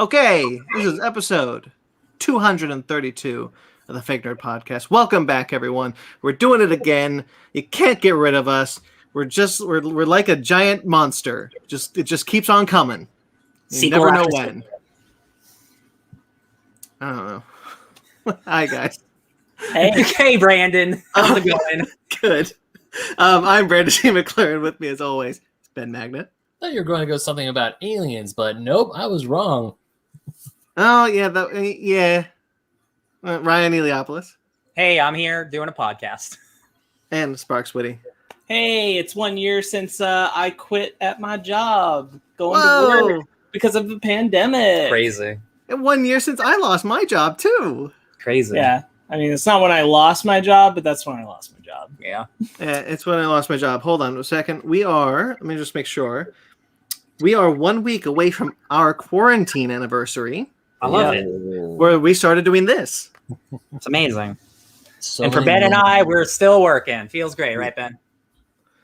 Okay, this is episode 232 of the Fake Nerd Podcast. Welcome back, everyone. We're doing it again. You can't get rid of us. We're like a giant monster. It just keeps on coming. You never know when. I don't know. Hi, guys. Hey, Brandon. How's it going? Good. I'm Brandon T. McLaren. With me, as always, it's Ben Magnet. I thought you were going to go something about aliens, but nope, I was wrong. Oh, yeah. Ryan Eliopoulos. Hey, I'm here doing a podcast. And Sparks Whitty. Hey, it's 1 year since I quit at my job going Whoa. to work because of the pandemic. Crazy. And 1 year since I lost my job, too. Crazy. Yeah. I mean, it's not when I lost my job, but that's when I lost my job. Yeah. It's when I lost my job. Hold on a second. Let me just make sure. We are 1 week away from our quarantine anniversary. I love it. Where we started doing this. It's amazing. So And for Ben and I, we're still working. Feels great, right, Ben?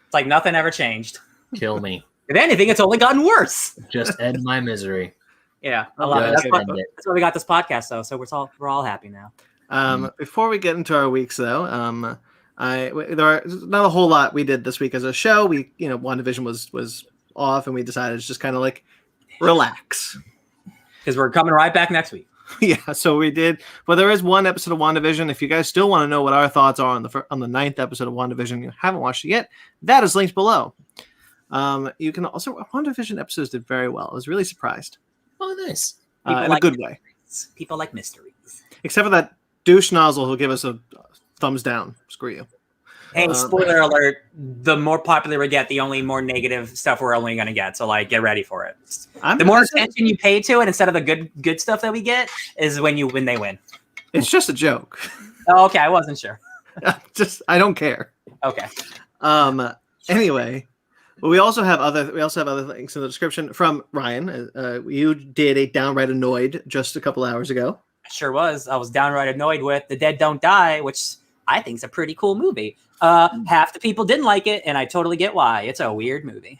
It's like nothing ever changed. Kill me. If anything, it's only gotten worse. Just end my misery. Yeah, I love it. Just That's why, end it. that's why we got this podcast, though. So we're all happy now. Before we get into our weeks, though, there are not a whole lot we did this week as a show. WandaVision was off, and we decided to just kind of like relax. Because we're coming right back next week. Yeah, so we did. But there is one episode of WandaVision. If you guys still want to know what our thoughts are on the 9th episode of WandaVision, and you haven't watched it yet, that is linked below. You can also WandaVision episodes did very well. I was really surprised. Oh, nice. In a good way. People like mysteries. Except for that douche nozzle who'll give us a thumbs down. Screw you. Hey, spoiler alert, the more popular we get, the only more negative stuff we're only going to get. So, get ready for it. The more attention you pay to it instead of the good stuff that we get is when they win. It's just a joke. Oh, okay. I wasn't sure. I don't care. Okay. Anyway, we also have other links in the description from Ryan. You did a Downright Annoyed just a couple hours ago. I sure was. I was downright annoyed with The Dead Don't Die, which I think is a pretty cool movie. Half the people didn't like it, and I totally get why. It's a weird movie.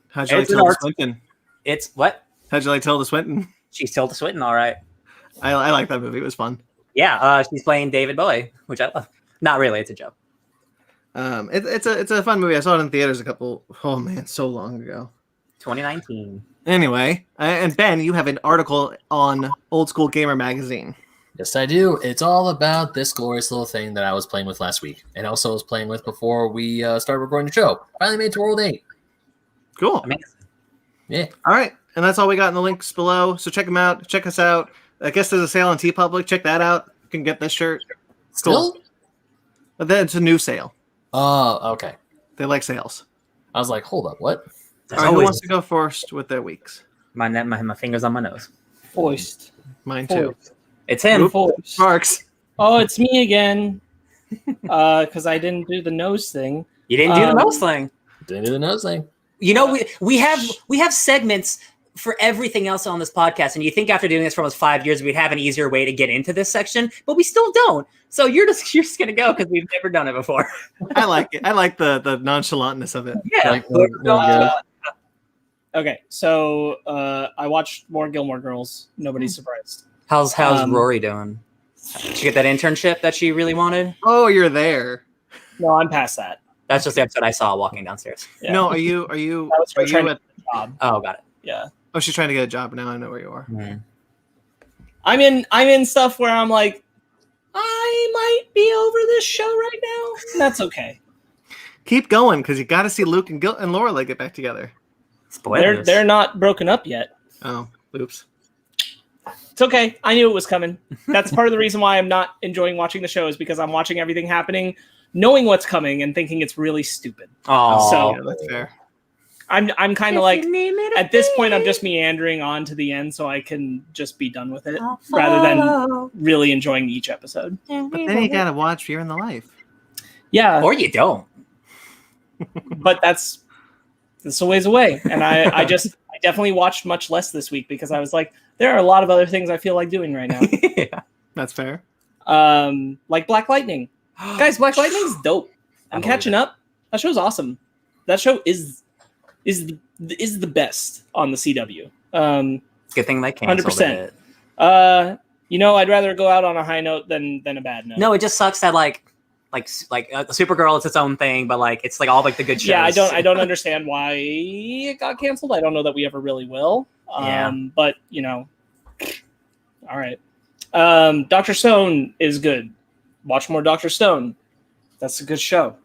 How'd you like Tilda Swinton? It's what? How'd you like Tilda Swinton? She's Tilda Swinton, all right. I like that movie. It was fun. Yeah, she's playing David Bowie, which I love. Not really. It's a joke. It's a fun movie. I saw it in theaters so long ago. 2019. Anyway, and Ben, you have an article on Old School Gamer magazine. Yes, I do. It's all about this glorious little thing that I was playing with last week, and also was playing with before we started recording the show. Finally made it to World 8. Cool. Amazing. Yeah. All right, and that's all we got in the links below. So check them out. Check us out. I guess there's a sale on TeePublic. Check that out. You can get this shirt. Still? Cool. But then it's a new sale. Oh, okay. They like sales. I was like, hold up, what? All right, who wants to go first with their weeks? My fingers on my nose. Foist. Mine too. It's him. Foist. Sparks. Oh, it's me again. Because I didn't do the nose thing. You didn't do the nose thing. Didn't do the nose thing. You know, we have segments for everything else on this podcast, and you think after doing this for almost 5 years, we'd have an easier way to get into this section, but we still don't. So you're just gonna go because we've never done it before. I like it. I like the nonchalantness of it. Yeah. Okay, so I watched more Gilmore Girls. Nobody's surprised. How's Rory doing? Did she get that internship that she really wanted? Oh, you're there. No, I'm past that. That's just the episode I saw walking downstairs. Yeah. No, are you at? Job. Oh, got it. Yeah. Oh, she's trying to get a job now. I know where you are. Mm-hmm. I'm in stuff where I'm like, I might be over this show right now. That's okay. Keep going because you got to see Luke and Lorelai get back together. Spoilers. They're not broken up yet. Oh, oops. It's okay. I knew it was coming. That's part of the reason why I'm not enjoying watching the show is because I'm watching everything happening, knowing what's coming and thinking it's really stupid. Oh, So- Yeah, that's fair. I'm kind of like at this point I'm just meandering on to the end so I can just be done with it rather than really enjoying each episode. But then you got to watch Fear in the Life. Yeah, or you don't. but that's a ways away, and I definitely watched much less this week because I was like, there are a lot of other things I feel like doing right now. Yeah. That's fair. Like Black Lightning. Guys, Black Lightning's dope. I'm catching up. That show's awesome. That show is the best on the CW. Good thing they canceled 100%. it. I'd rather go out on a high note than a bad note. No, it just sucks that like Supergirl is its own thing, but like it's like all like the good shows. Yeah, I don't understand why it got canceled. I don't know that we ever really will. But all right. Dr. Stone is good. Watch more Dr. Stone. That's a good show.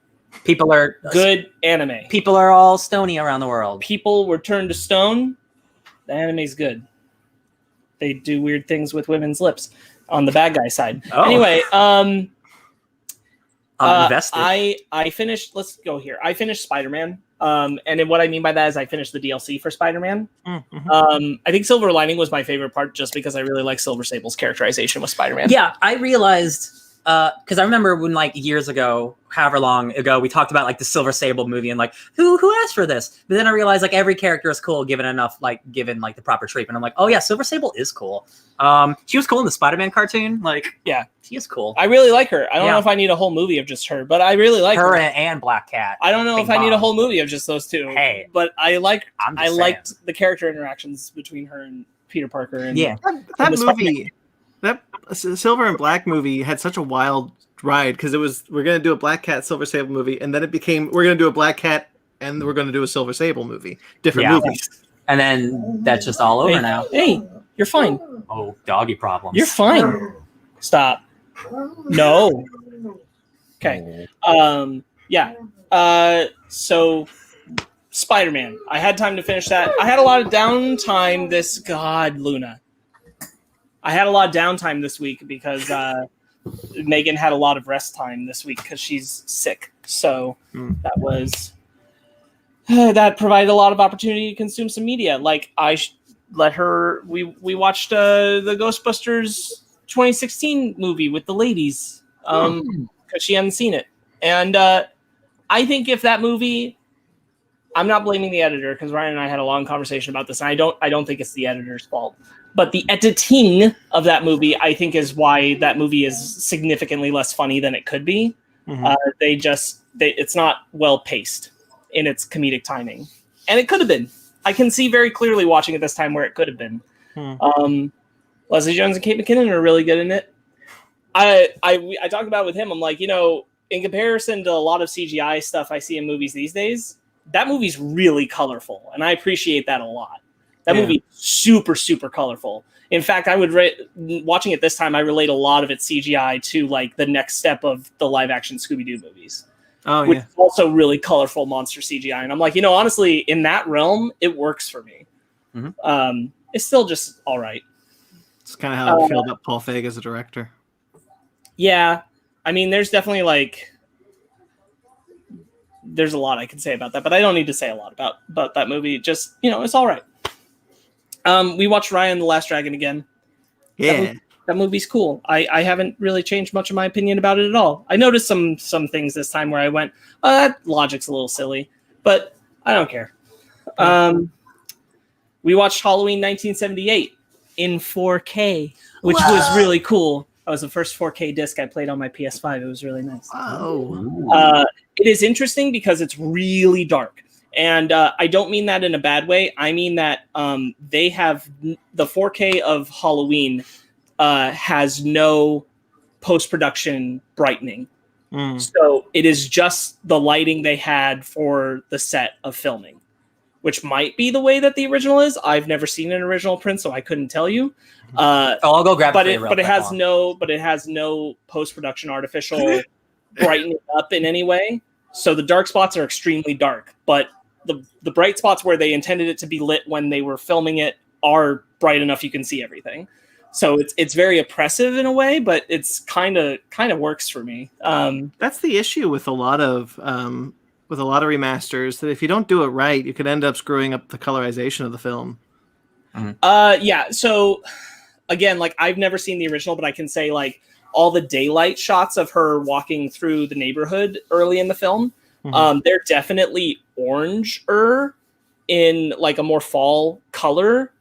People are good anime. People are all stony around the world. People were turned to stone. The anime's good. They do weird things with women's lips on the bad guy side. Oh. Anyway, Invested. I finished. Let's go here. I finished Spider-Man. And then what I mean by that is I finished the DLC for Spider-Man. Mm-hmm. I think Silver Lining was my favorite part, just because I really like Silver Sable's characterization with Spider-Man. Yeah, I realized because I remember when like years ago, however long ago, we talked about like the Silver Sable movie and like who asked for this. But then I realized like every character is cool given the proper treatment. I'm like, oh yeah, Silver Sable is cool. She was cool in the Spider-Man cartoon. Like, yeah, she is cool. I really like her. I don't know if I need a whole movie of just her, but I really like her and Black Cat. I don't know if I need a whole movie of just those two. Hey, but I liked the character interactions between her and Peter Parker. And that movie, that Silver and Black movie had such a wild ride because we're gonna do a Black Cat Silver Sable movie, and then it became we're gonna do a Black Cat and we're gonna do a Silver Sable movie. Different movies. And then that's just all over now. Hey, you're fine. Oh, doggy problems. You're fine. Stop. No. Okay. So Spider-Man. I had time to finish that. I had a lot of downtime Luna. I had a lot of downtime this week because Megan had a lot of rest time this week because she's sick. So that provided a lot of opportunity to consume some media. Like I let her. We watched the Ghostbusters 2016 movie with the ladies because she hadn't seen it, and I think if that movie, I'm not blaming the editor because Ryan and I had a long conversation about this, and I don't think it's the editor's fault. But the editing of that movie, I think, is why that movie is significantly less funny than it could be. Mm-hmm. It's not well paced in its comedic timing, and it could have been. I can see very clearly watching it this time where it could have been. Leslie Jones and Kate McKinnon are really good in it. I talked about it with him. I'm like, in comparison to a lot of CGI stuff I see in movies these days, that movie's really colorful, and I appreciate that a lot. That movie super, super colorful. In fact, I would watching it this time, I relate a lot of its CGI to like the next step of the live action Scooby-Doo movies. Which is also really colorful monster CGI. And I'm like, honestly, in that realm, it works for me. Mm-hmm. It's still just all right. It's kind of how I feel about Paul Feig as a director. Yeah. I mean, there's definitely there's a lot I can say about that, but I don't need to say a lot about that movie. Just, it's all right. We watched Raya and the Last Dragon again. Yeah. That movie's cool. I haven't really changed much of my opinion about it at all. I noticed some things this time where I went, that logic's a little silly, but I don't care. We watched Halloween 1978 in 4K, which was really cool. That was the first 4K disc I played on my PS5. It was really nice. Oh. It is interesting because it's really dark. And I don't mean that in a bad way. I mean that they have the 4K of Halloween has no post-production brightening. So it is just the lighting they had for the set of filming, which might be the way that the original is. I've never seen an original print, so I couldn't tell you. I'll go grab it. But it has no post-production artificial brightening up in any way. So the dark spots are extremely dark, but the bright spots where they intended it to be lit when they were filming it are bright enough you can see everything. So it's very oppressive in a way, but it's kind of works for me. That's the issue with a lot of remasters, that if you don't do it right, you could end up screwing up the colorization of the film. Yeah. So again, I've never seen the original, but I can say all the daylight shots of her walking through the neighborhood early in the film, they're definitely oranger in a more fall color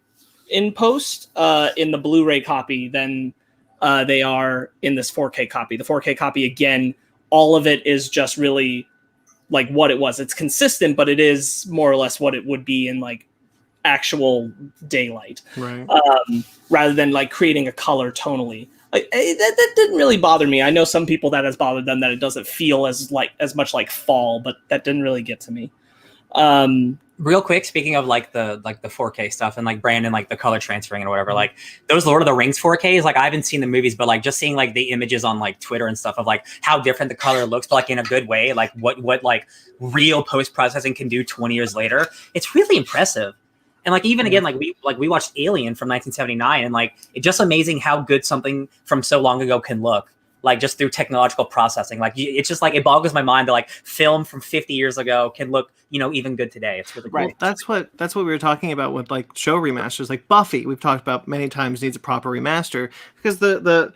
in post in the Blu-ray copy than they are in this 4K copy. The 4K copy, again, all of it is just really what it was. It's consistent, but it is more or less what it would be in actual daylight, Right. rather than like creating a color tonally. That didn't really bother me. I know some people that has bothered them, that it doesn't feel as much like fall, but that didn't really get to me. Real quick, speaking of like the 4K stuff and like Brandon, like the color transferring and whatever, like those Lord of the Rings 4Ks, like I haven't seen the movies, but like just seeing like the images on like Twitter and stuff of like how different the color looks, but like in a good way, like what like real post processing can do 20 years later, it's really impressive. And like even again, like we watched Alien from 1979, and like it's just amazing how good something from so long ago can look. Like just through technological processing, like it's just like it boggles my mind that like film from 50 years ago can look, even good today. It's really cool. Right. That's what we were talking about with like show remasters, like Buffy. We've talked about many times needs a proper remaster because the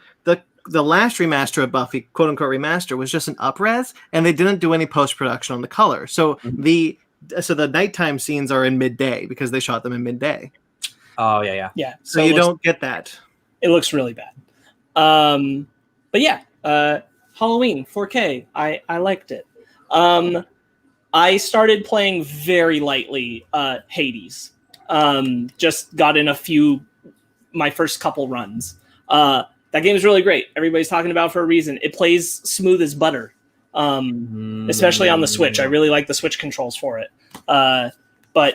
last remaster of Buffy, quote unquote remaster, was just an up-res, and they didn't do any post production on the color. So the nighttime scenes are in midday because they shot them in midday. Oh yeah. So you don't get that. It looks really bad. But yeah, Halloween 4K. I liked it. I started playing very lightly Hades. Just got in my first couple runs. That game is really great. Everybody's talking about it for a reason. It plays smooth as butter, especially on the Switch. I really like the Switch controls for it. But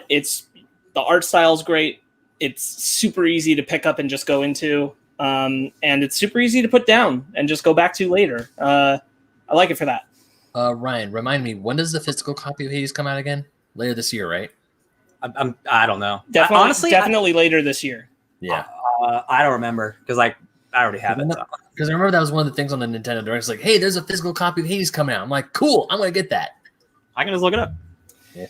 the art style is great. It's super easy to pick up and just go into. And it's super easy to put down and just go back to later. I like it for that. Ryan, remind me, when does the physical copy of Hades come out again? Later this year, right? I don't know. Definitely later this year. Yeah. I don't remember because like I already have it. Because I remember that was one of the things on the Nintendo Direct. It's like, hey, there's a physical copy of Hades coming out. I'm like, cool, I'm gonna get that. I can just look it up. Yeah.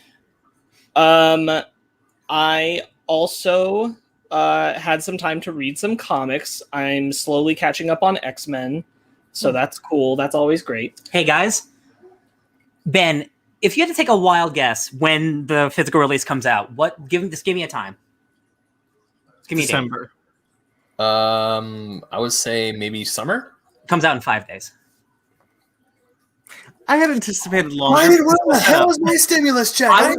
I also had some time to read some comics. I'm slowly catching up on X-Men, so that's cool. That's always great. Hey guys, Ben, if you had to take a wild guess when the physical release comes out, give me a time. Give me December. I would say maybe summer. Comes out in 5 days. I had anticipated longer. Ryan, what the hell is my stimulus check? I'm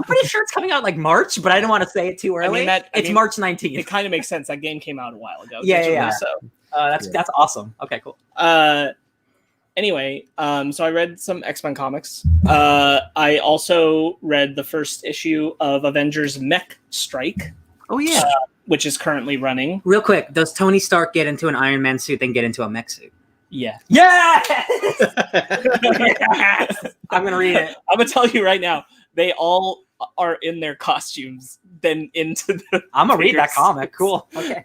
pretty sure it's coming out like March, but I don't want to say it too early. It's March 19th. It kind of makes sense. That game came out a while ago. Yeah. So that's awesome. Okay, cool. Anyway, so I read some X-Men comics. I also read the first issue of Avengers Mech Strike. Oh yeah, which is currently running. Real quick, does Tony Stark get into an Iron Man suit, then get into a mech suit? Yeah. Yes! I'm gonna read it. I'm gonna tell you right now, they all are in their costumes, then into the. I'm gonna read that comic. Cool. Okay.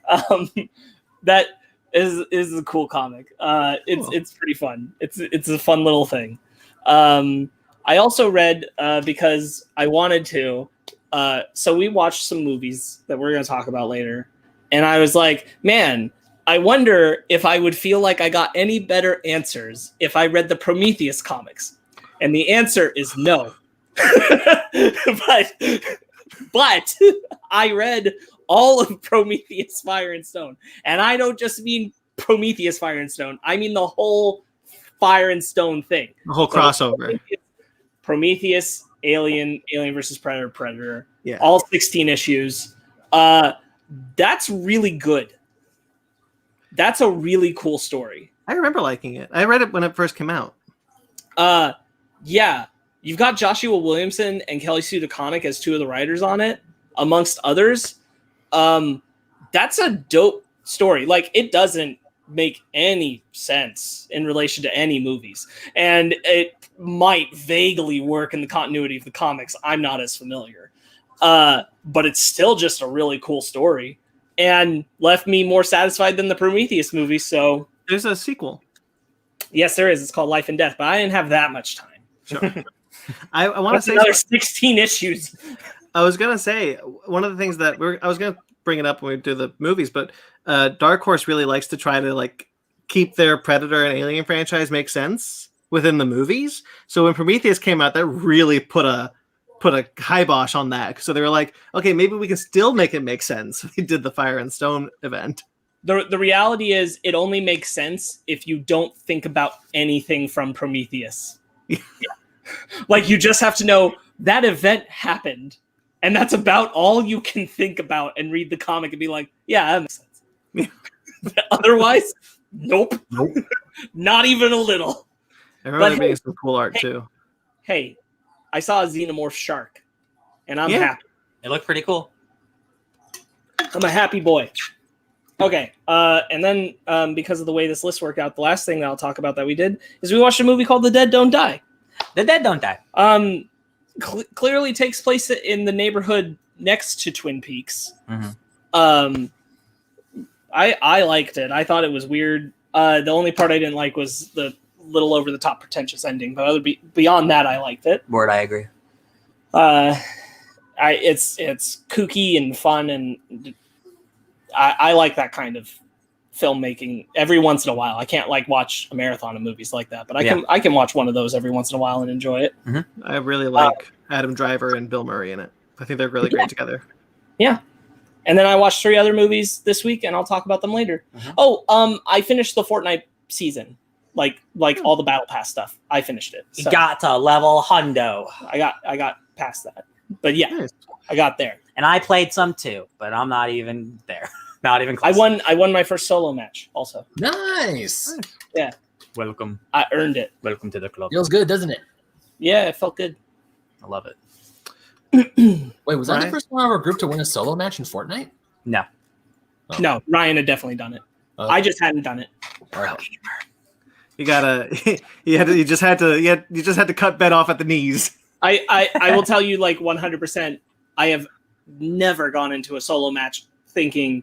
That is a cool comic. It's pretty fun. It's a fun little thing. I also read because I wanted to. So we watched some movies that we're gonna talk about later, and I was like, man, I wonder if I would feel like I got any better answers if I read the Prometheus comics. And the answer is no. but I read all of Prometheus Fire and Stone. And I don't just mean Prometheus Fire and Stone. I mean the whole Fire and Stone thing. The whole crossover. Prometheus, Alien versus Predator. Yeah. All 16 issues. That's really good. That's a really cool story. I remember liking it. I read it when it first came out. Yeah. You've got Joshua Williamson and Kelly Sue DeConnick as two of the writers on it, amongst others. That's a dope story. Like, it doesn't make any sense in relation to any movies. And it might vaguely work in the continuity of the comics. I'm not as familiar. But it's still just a really cool story. And left me more satisfied than the Prometheus movie. So there's a sequel. Yes, there is. It's called Life and Death, but I didn't have that much time. Sure. I want to say another 16 issues. I was gonna say one of the things that I was gonna bring it up when we do the movies, but Dark Horse really likes to try to like keep their Predator and Alien franchise make sense within the movies. So when Prometheus came out, that really put a kibosh on that. So they were like, okay, maybe we can still make it make sense. They did the Fire and Stone event. The reality is it only makes sense if you don't think about anything from Prometheus. Yeah. Like, you just have to know that event happened And that's about all you can think about and read the comic and be like, yeah, that makes sense. Otherwise, nope. Not even a little. I remember there But being hey, some cool art too. Hey, I saw a xenomorph shark, and I'm Yeah. happy. It looked pretty cool. I'm a happy boy. Okay, and then because of the way this list worked out, the last thing that I'll talk about that we did is we watched a movie called The Dead Don't Die. The Dead Don't Die. Clearly takes place in the neighborhood next to Twin Peaks. Mhm. I liked it. I thought it was weird. The only part I didn't like was the little over the top pretentious ending, but beyond that, I liked it. Word, I agree. It's kooky and fun, and I like that kind of filmmaking every once in a while. I can't watch a marathon of movies like that, but I can watch one of those every once in a while and enjoy it. I really like Adam Driver and Bill Murray in it. I think they're really great together. Yeah. And then I watched 3 other movies this week, and I'll talk about them later. I finished the Fortnite season, like all the Battle Pass stuff. I finished it. You got to level hundo. I got past that, but yeah, Nice. I got there. And I played some too, but I'm not even there. Not even close. I won my first solo match also. Nice. Welcome. I earned it. Welcome to the club. Feels good, doesn't it? Yeah, it felt good. I love it. Wait, was I the Ryan? first one of our group to win a solo match in Fortnite? No. Oh. No, Ryan had definitely done it. I just hadn't done it. You gotta. You just had to cut Ben off at the knees. I will tell you 100%. I have never gone into a solo match thinking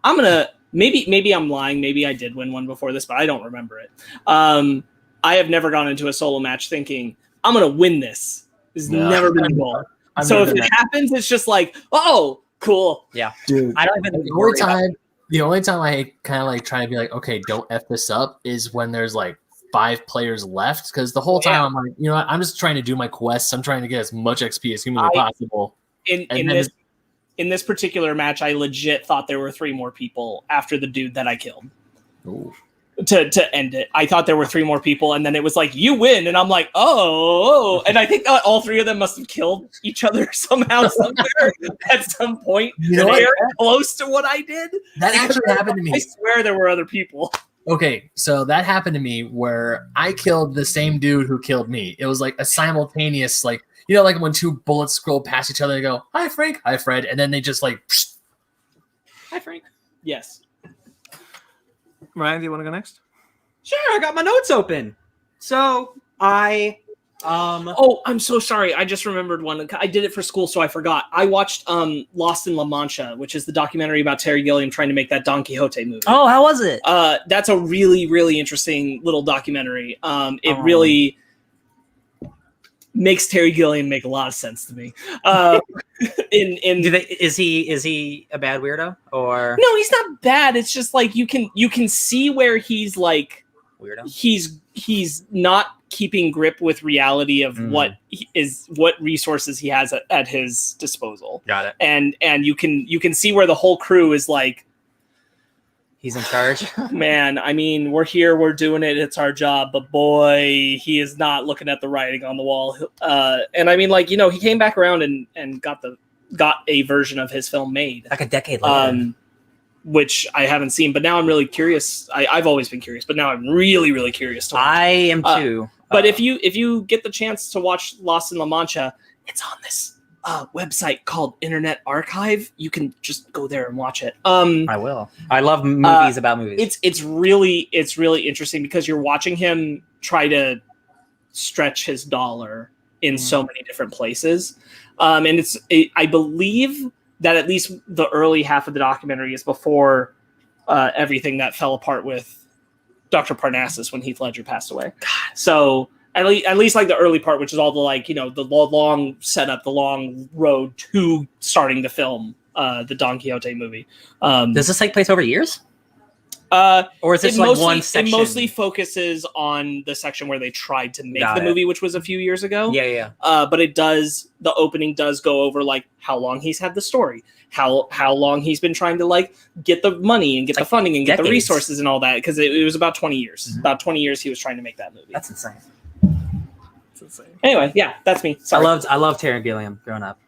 I'm gonna maybe I'm lying. Maybe I did win one before this, but I don't remember it. I have never gone into a solo match thinking I'm gonna win this. It's never been the goal. So if it happens, it's just oh, cool. Yeah, dude. I don't even. The only time I kind of try to be okay, don't F this up is when there's 5 players left, because the whole time I'm like, you know what, I'm just trying to do my quests. I'm trying to get as much XP as humanly possible. In this particular match, I legit thought there were 3 more people after the dude that I killed. Ooh. To end it. I thought there were 3 more people, and then it was you win, and I'm like, oh. And I think all 3 of them must have killed each other somehow, somewhere at some point. You know very close to what I did. That actually happened to me. I swear there were other people. Okay, so that happened to me where I killed the same dude who killed me. It was a simultaneous, when 2 bullets scroll past each other, they go, "Hi, Frank. Hi, Fred," and then they just Psst. Hi, Frank. Yes. Ryan, do you want to go next? Sure, I got my notes open. So I Oh, I'm so sorry. I just remembered one. I did it for school, so I forgot. I watched Lost in La Mancha, which is the documentary about Terry Gilliam trying to make that Don Quixote movie. Oh, how was it? That's a really, really interesting little documentary. It really makes Terry Gilliam make a lot of sense to me. Is he a bad weirdo or no? He's not bad. It's just you can see where he's weirdo. He's not keeping grip with reality of what resources he has at his disposal. Got it. And you can see where the whole crew is he's in charge. Man, I mean, we're here, we're doing it, it's our job, but boy, he is not looking at the writing on the wall. And I mean, he came back around and got a version of his film made. A decade later. Which I haven't seen, but now I'm really curious. I've always been curious, but now I'm really, really curious to watch. I am too. But if you get the chance to watch Lost in La Mancha, it's on this website called Internet Archive. You can just go there and watch it. I will. I love movies about movies. It's really interesting because you're watching him try to stretch his dollar in so many different places, and I believe that at least the early half of the documentary is before everything that fell apart with Dr. Parnassus when Heath Ledger passed away. God. So at least the early part, which is all the the long setup, the long road to starting to film the Don Quixote movie. Does this take place over years? Or is this one section? It mostly focuses on the section where they tried to make the movie, which was a few years ago. Yeah. But the opening does go over how long he's had the story, how long he's been trying to get the money and get the funding and get the resources and all that, because it was about 20 years. Mm-hmm. About 20 years he was trying to make that movie. That's insane. Anyway, yeah, that's me. Sorry. I loved Terry Gilliam growing up.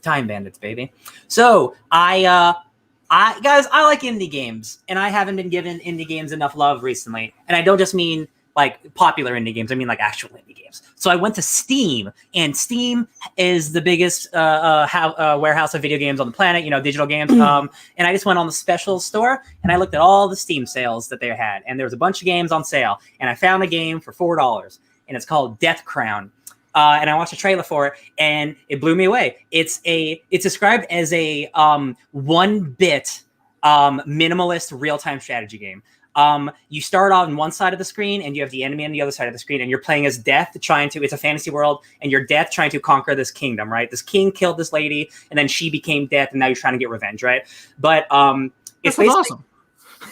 Time Bandits, baby. So I like indie games, and I haven't been given indie games enough love recently. And I don't just mean like popular indie games. I mean like actual indie games. So I went to Steam, and Steam is the biggest warehouse of video games on the planet, digital games. And I just went on the special store, and I looked at all the Steam sales that they had, and there was a bunch of games on sale. And I found a game for $4, and it's called Death Crown. And I watched a trailer for it, and it blew me away. It's described as a 1-bit minimalist real-time strategy game. You start on one side of the screen, and you have the enemy on the other side of the screen, and you're playing as Death, it's a fantasy world, and you're Death trying to conquer this kingdom, right? This king killed this lady, and then she became Death, and now you're trying to get revenge, right? But it's basically awesome.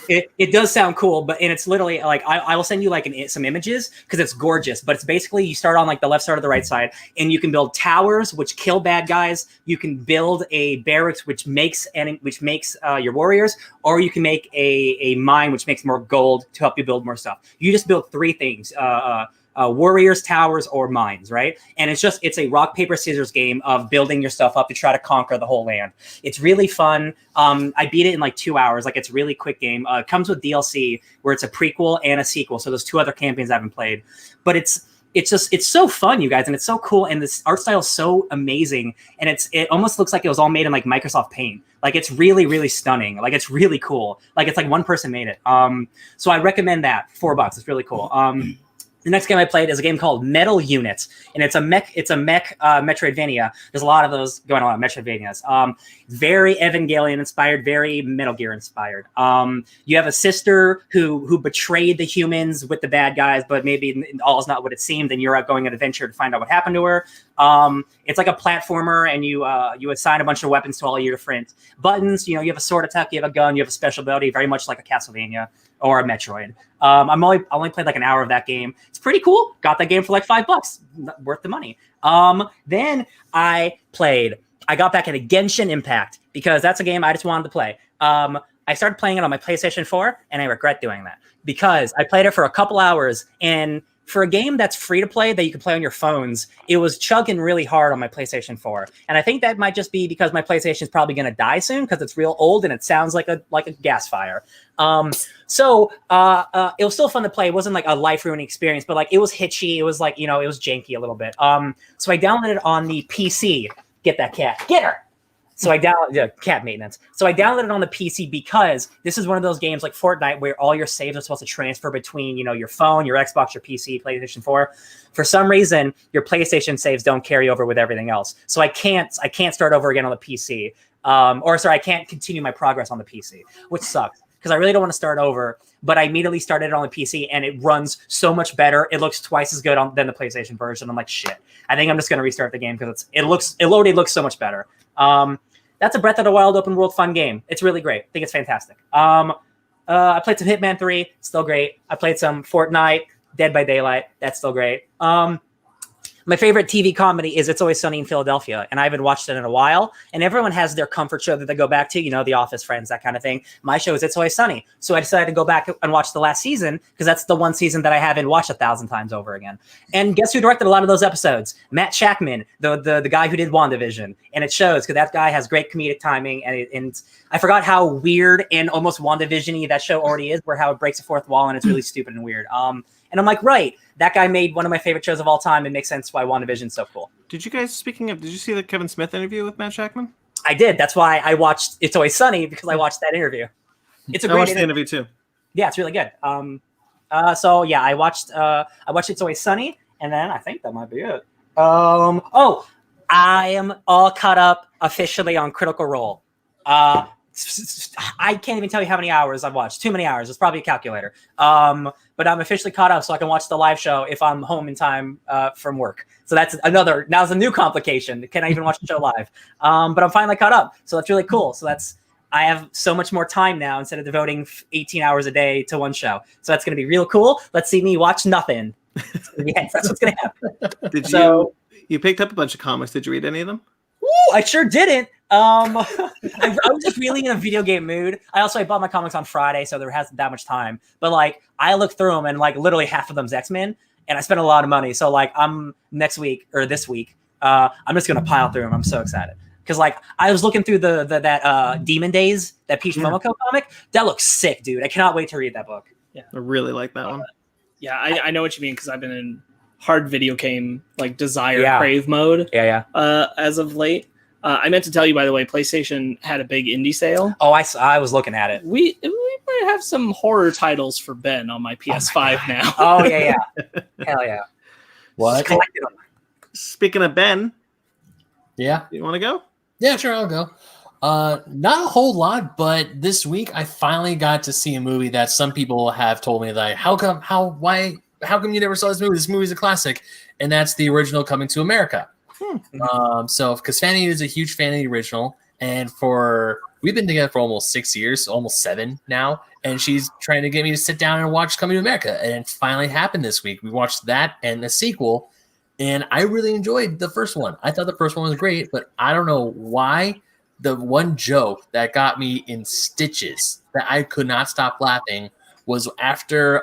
It does sound cool, and it's literally like I will send you like some images because it's gorgeous. But it's basically you start on like the left side or the right side, and you can build towers which kill bad guys. You can build a barracks which makes your warriors, or you can make a mine which makes more gold to help you build more stuff. You just build 3 things: warriors, towers, or mines, right? And it's a rock, paper, scissors game of building your stuff up to try to conquer the whole land. It's really fun. I beat it in like 2 hours. Like, it's a really quick game. It comes with DLC where it's a prequel and a sequel. So there's 2 other campaigns I haven't played, but it's so fun, you guys, and it's so cool, and this art style is so amazing, and it almost looks like it was all made in like Microsoft Paint. Like, it's really, really stunning. Like, it's really cool. Like, it's like one person made it. So I recommend that. $4. It's really cool. The next game I played is a game called Metal Unit, and it's a mech Metroidvania. There's a lot of those going on, Metroidvanias. Very Evangelion inspired, very Metal Gear inspired. You have a sister who betrayed the humans with the bad guys, but maybe all is not what it seemed, and you're out going on an adventure to find out what happened to her. It's like a platformer, and you assign a bunch of weapons to all your different buttons. You have a sword attack, you have a gun, you have a special ability, very much like a Castlevania or a Metroid. I only played like an hour of that game. It's pretty cool. Got that game for like $5. Worth the money. Then I got back into Genshin Impact because that's a game I just wanted to play. I started playing it on my PlayStation 4, and I regret doing that because I played it for a couple hours, and for a game that's free to play that you can play on your phones, it was chugging really hard on my PlayStation 4. And I think that might just be because my PlayStation is probably going to die soon because it's real old and it sounds like a gas fire. So it was still fun to play. It wasn't like a life-ruining experience, but like it was hitchy. It was like, it was janky a little bit. So I downloaded it on the PC. Get that cat. Get her. So I downloaded cat maintenance. So I downloaded it on the PC because this is one of those games like Fortnite where all your saves are supposed to transfer between, your phone, your Xbox, your PC, PlayStation 4. For some reason, your PlayStation saves don't carry over with everything else. So I can't start over again on the PC. I can't continue my progress on the PC, which sucks because I really don't want to start over. But I immediately started it on the PC, and it runs so much better. It looks twice as good than the PlayStation version. I'm like, shit. I think I'm just going to restart the game because it already looks so much better. That's a Breath of the Wild open world fun game. It's really great. I think it's fantastic. I played some Hitman 3. Still great. I played some Fortnite, Dead by Daylight. That's still great. My favorite TV comedy is It's Always Sunny in Philadelphia, and I haven't watched it in a while. And everyone has their comfort show that they go back to, The Office, Friends, that kind of thing. My show is It's Always Sunny. So I decided to go back and watch the last season because that's the one season that I haven't watched 1,000 times over again. And guess who directed a lot of those episodes? Matt Shackman, the guy who did WandaVision. And it shows because that guy has great comedic timing. And I forgot how weird and almost WandaVision-y that show already is, where how it breaks the fourth wall and it's really stupid and weird. And I'm like, right, that guy made one of my favorite shows of all time. It makes sense why WandaVision's so cool. Did you see the Kevin Smith interview with Matt Shackman? I did. That's why I watched It's Always Sunny, because I watched that interview. It's a great watched the interview too. Yeah, it's really good. So yeah, I watched It's Always Sunny, and then I think that might be it. I am all caught up officially on Critical Role. I can't even tell you how many hours I've watched. Too many hours. It's probably a calculator. But I'm officially caught up, so I can watch the live show if I'm home in time from work. So that's a new complication. Can I even watch the show live? But I'm finally caught up, so that's really cool. So I have so much more time now instead of devoting 18 hours a day to one show. So that's going to be real cool. Let's see me watch nothing. Yes, that's what's going to happen. You picked up a bunch of comics. Did you read any of them? Ooh, I sure didn't. I was just really in a video game mood. I bought my comics on Friday, so there hasn't that much time. But I looked through them, and literally half of them's X-Men, and I spent a lot of money. So I'm this week, I'm just gonna pile through them. I'm so excited Because like I was looking through that Demon Days, that Peach Momoko comic. That looks sick, dude. I cannot wait to read that book. I really like that one. Yeah, I know what you mean because I've been in hard video game like desire crave mode. As of late. I meant to tell you, by the way, PlayStation had a big indie sale. Oh, I was looking at it. We might have some horror titles for Ben on my PS5 now. Oh yeah. Hell yeah. What? Speaking of Ben, Yeah. you want to go? Yeah, sure, I'll go. Not a whole lot, but this week I finally got to see a movie that some people have told me that how come you never saw this movie? This movie's a classic, and that's the original Coming to America. So because Fanny is a huge fan of the original, and we've been together for almost 6 years, almost 7 now, and she's trying to get me to sit down and watch Coming to America, and it finally happened this week. We watched that and the sequel, and I really enjoyed the first one. I thought the first one was great, but I don't know why. The one joke that got me in stitches that I could not stop laughing was after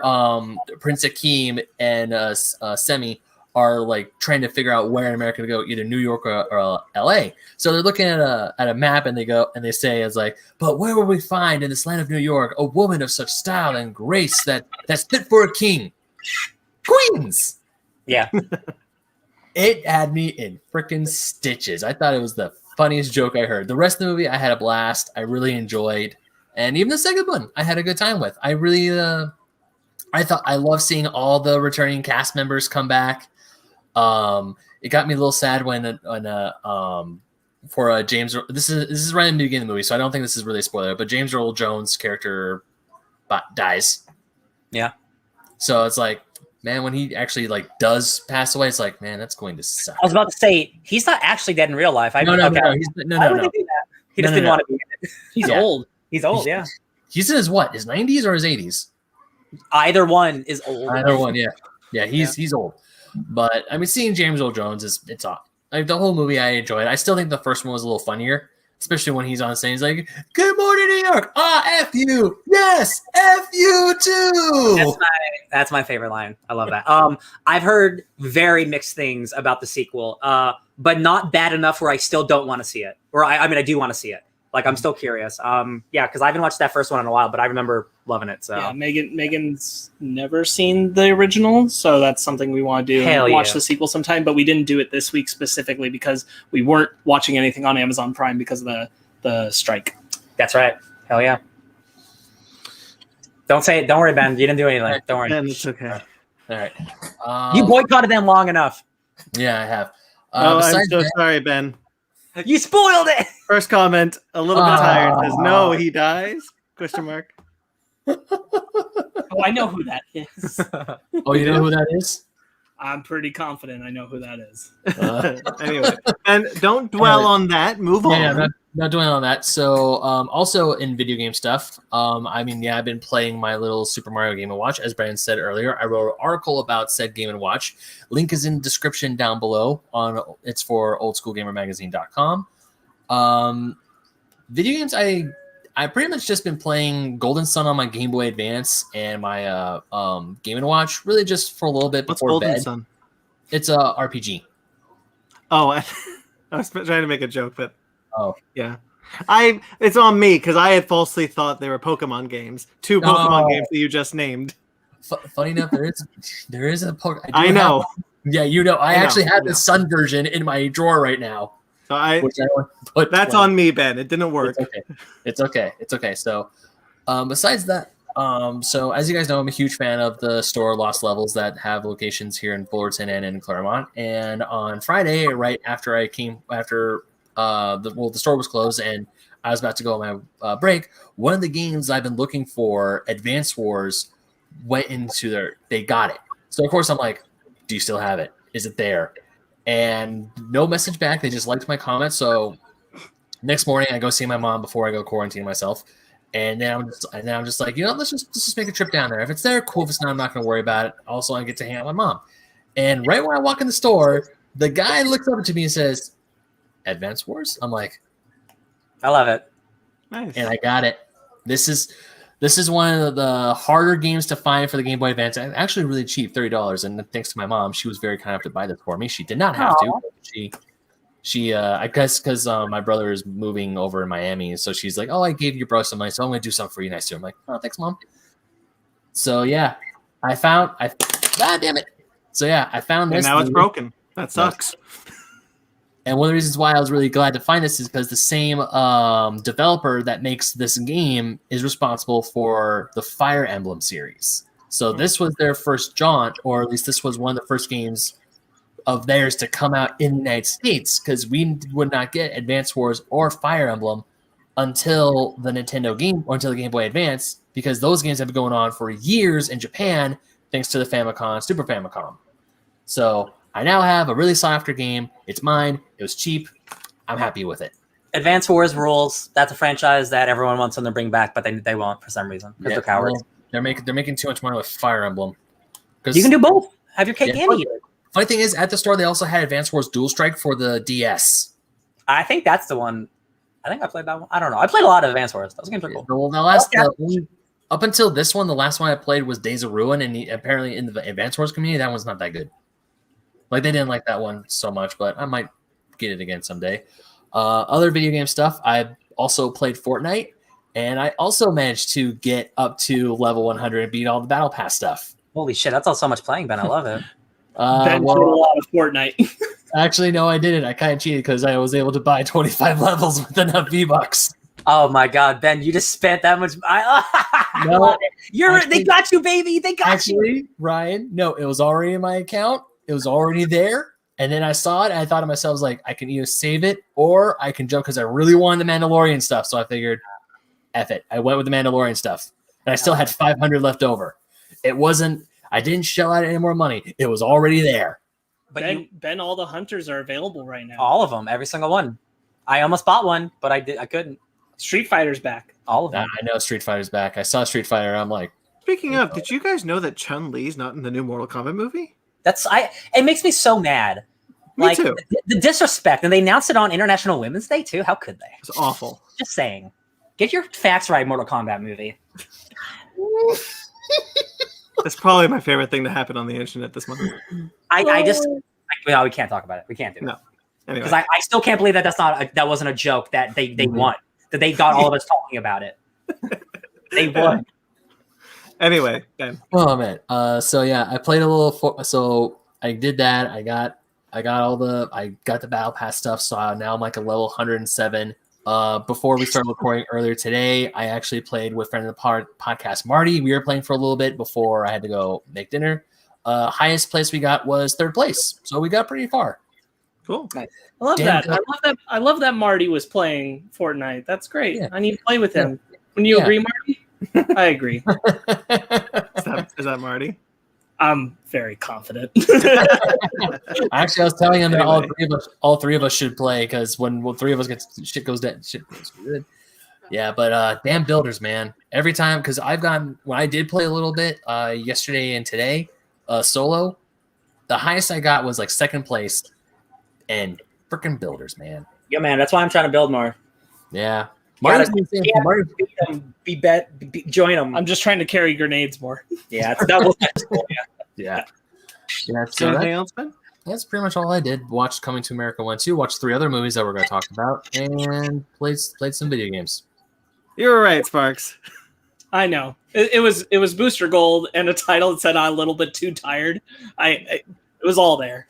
Prince Akeem and Semi are like trying to figure out where in America to go, either New York or LA. So they're looking at a map and they say it's like, but where will we find in this land of New York a woman of such style and grace that's fit for a king? Queens. Yeah. It had me in freaking stitches. I thought it was the funniest joke I heard. The rest of the movie I had a blast. I really enjoyed. And even the second one I had a good time with. I really I love seeing all the returning cast members come back. It got me a little sad when for James. This is right in the beginning of the movie, so I don't think this is really a spoiler. But James Earl Jones' character dies. Yeah. So it's like, man, when he actually like does pass away, it's like, man, that's going to suck. I was about to say he's not actually dead in real life. No. Why would they do that? He just didn't want to be in it. He's old. He's old. Yeah. He's in his what? His 90s or his 80s? Either one is old. Either one, yeah. Yeah, he's old. But I mean, seeing James Earl Jones it's off. Like the whole movie, I enjoyed. I still think the first one was a little funnier, especially when he's on stage. He's like, "Good morning, New York. F you. Yes, F you too." That's my favorite line. I love that. I've heard very mixed things about the sequel, but not bad enough where I still don't want to see it. Or I mean, I do want to see it. Like, I'm still curious. Because I haven't watched that first one in a while, but I remember loving it. So yeah, Megan's never seen the original, so that's something we want to do. Watch the sequel sometime, but we didn't do it this week specifically because we weren't watching anything on Amazon Prime because of the strike. That's right. Hell yeah. Don't say it. Don't worry, Ben. You didn't do anything. Don't worry. Ben, it's okay. All right. You boycotted them long enough. Yeah, I have. I'm so sorry, Ben. You spoiled it. First comment, a little bit tired. Says, no, he dies? Question mark. Oh, I know who that is. Oh, you know who that is? I'm pretty confident I know who that is. Anyway, and don't dwell on that. Move on. Yeah, not dwelling on that. So, also in video game stuff, I've been playing my little Super Mario Game & Watch. As Brandon said earlier, I wrote an article about said Game & Watch. Link is in the description down below. It's for oldschoolgamermagazine.com. Video games, I pretty much just been playing Golden Sun on my Game Boy Advance and my Game & Watch, really just for a little bit before Golden bed. Sun? It's a RPG. Oh, I was trying to make a joke, but oh yeah, it's on me because I had falsely thought they were Pokemon games. 2 Pokemon games that you just named. Funny enough, there is a Pokemon. I know. Yeah, you know. I actually have the Sun version in my drawer right now. So that's on me, Ben. It didn't work. It's okay. So, besides that, so as you guys know, I'm a huge fan of the store Lost Levels that have locations here in Fullerton and in Claremont. And on Friday, right after the store was closed and I was about to go on my break, one of the games I've been looking for, Advance Wars, went into they got it. So of course I'm like, do you still have it? Is it there? And no message back. They just liked my comment. So next morning I go see my mom before I go quarantine myself. And then I'm just like, let's just make a trip down there. If it's there, cool. If it's not, I'm not going to worry about it. Also, I get to hang out with my mom. And right when I walk in the store, the guy looks over to me and says, Advance Wars? I'm like, I love it. Nice. And I got it. This is one of the harder games to find for the Game Boy Advance. Actually really cheap, $30. And thanks to my mom, she was very kind enough to buy this for me. She did not have to. She, I guess, because my brother is moving over in Miami, so she's like, "Oh, I gave your bro some money, so I'm gonna do something for you next year." I'm like, "Oh, thanks, mom." So yeah, damn it. So yeah, I found this. And now it's broken. That sucks. And one of the reasons why I was really glad to find this is because the same developer that makes this game is responsible for the Fire Emblem series. So this was their first jaunt, or at least this was one of the first games of theirs to come out in the United States, because we would not get Advance Wars or Fire Emblem until the Nintendo game, or until the Game Boy Advance, because those games have been going on for years in Japan, thanks to the Famicom, Super Famicom. So I now have a really sought after game. It's mine. It was cheap. I'm happy with it. Advance Wars rules. That's a franchise that everyone wants them to bring back, but they won't for some reason because they're cowards. Well, they're making too much money with Fire Emblem. You can do both. Have your cake and eat it. Funny thing is, at the store they also had Advance Wars Dual Strike for the DS. I think that's the one. I think I played that one. I don't know. I played a lot of Advance Wars. Those games are cool. Well, up until this one, the last one I played was Days of Ruin, and apparently in the Advance Wars community, that one's not that good. Like, they didn't like that one so much, but I might get it again someday. Other video game stuff, I also played Fortnite, and I also managed to get up to level 100 and beat all the Battle Pass stuff. Holy shit, that's all so much playing, Ben. I love it. Ben played a lot of Fortnite. Actually, no, I didn't. I kind of cheated because I was able to buy 25 levels with enough V-Bucks. Oh my god, Ben, you just spent that much. They got you, baby. They got you. Ryan, no, it was already in my account. It was already there. And then I saw it, and I thought to myself, like, I can either save it or I can jump, because I really wanted the Mandalorian stuff. So I figured, F it. I went with the Mandalorian stuff. And I still had 500 left over. I didn't shell out any more money. It was already there. But Ben, all the hunters are available right now. All of them, every single one. I almost bought one, but I couldn't. Street Fighter's back. All of them. I know Street Fighter's back. I saw Street Fighter, and I'm like... Speaking of, did you guys know that Chun-Li's not in the new Mortal Kombat movie? It makes me so mad. Me too. The disrespect. And they announced it on International Women's Day, too. How could they? It's awful. Just saying. Get your facts right, Mortal Kombat movie. That's probably my favorite thing to happen on the internet this month. We can't talk about it. We can't do it. No. Anyway. Because I still can't believe that wasn't a joke that they won. That they got all of us talking about it. They won. Anyway, Ben. Oh man. So yeah, I played a little. So I did that. I got the Battle Pass stuff. So now I'm like a level 107. Before we started recording earlier today, I actually played with friend of the podcast, Marty. We were playing for a little bit before I had to go make dinner. Highest place we got was 3rd place, so we got pretty far. Cool. Nice. I love that. I love that Marty was playing Fortnite. That's great. Yeah. I need to play with him. When you agree, Marty? I agree. Is that Marty? I'm very confident. Actually, I was telling him that all three of us should play, because when 3 of us get shit goes good. Yeah, but damn builders, man. Every time, because when I did play a little bit yesterday and today, solo, the highest I got was like 2nd place, and freaking builders, man. Yeah, man. That's why I'm trying to build more. Yeah. Join them. I'm just trying to carry grenades more. Yeah, that was cool. Yeah. So anything else, Ben? That's pretty much all I did. Watched Coming to America 1, 2, watched 3 other movies that we're going to talk about, and played some video games. You were right, Sparks. I know. It was Booster Gold and a title that said I'm a little bit too tired. It was all there.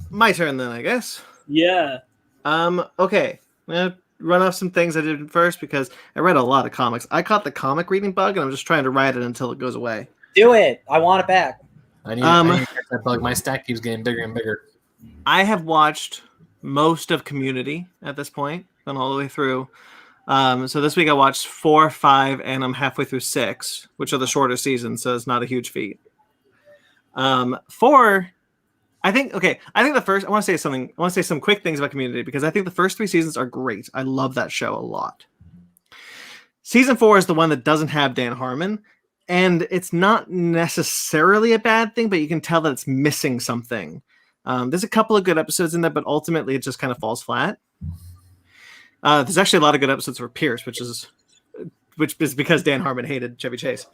My turn then, I guess. Yeah. Okay. I'm gonna run off some things I did first, because I read a lot of comics. I caught the comic reading bug, and I'm just trying to ride it until it goes away. Do it. I want it back. I need to get that bug. My stack keeps getting bigger and bigger. I have watched most of Community at this point, gone all the way through. So this week I watched 4, 5, and I'm halfway through 6, which are the shorter seasons, so it's not a huge feat. 4, I think the first, I want to say some quick things about Community, because I think the first 3 seasons are great. I love that show a lot. Season 4 is the one that doesn't have Dan Harmon, and it's not necessarily a bad thing, but you can tell that it's missing something. There's a couple of good episodes in there, but ultimately it just kind of falls flat. There's actually a lot of good episodes for Pierce, which is because Dan Harmon hated Chevy Chase.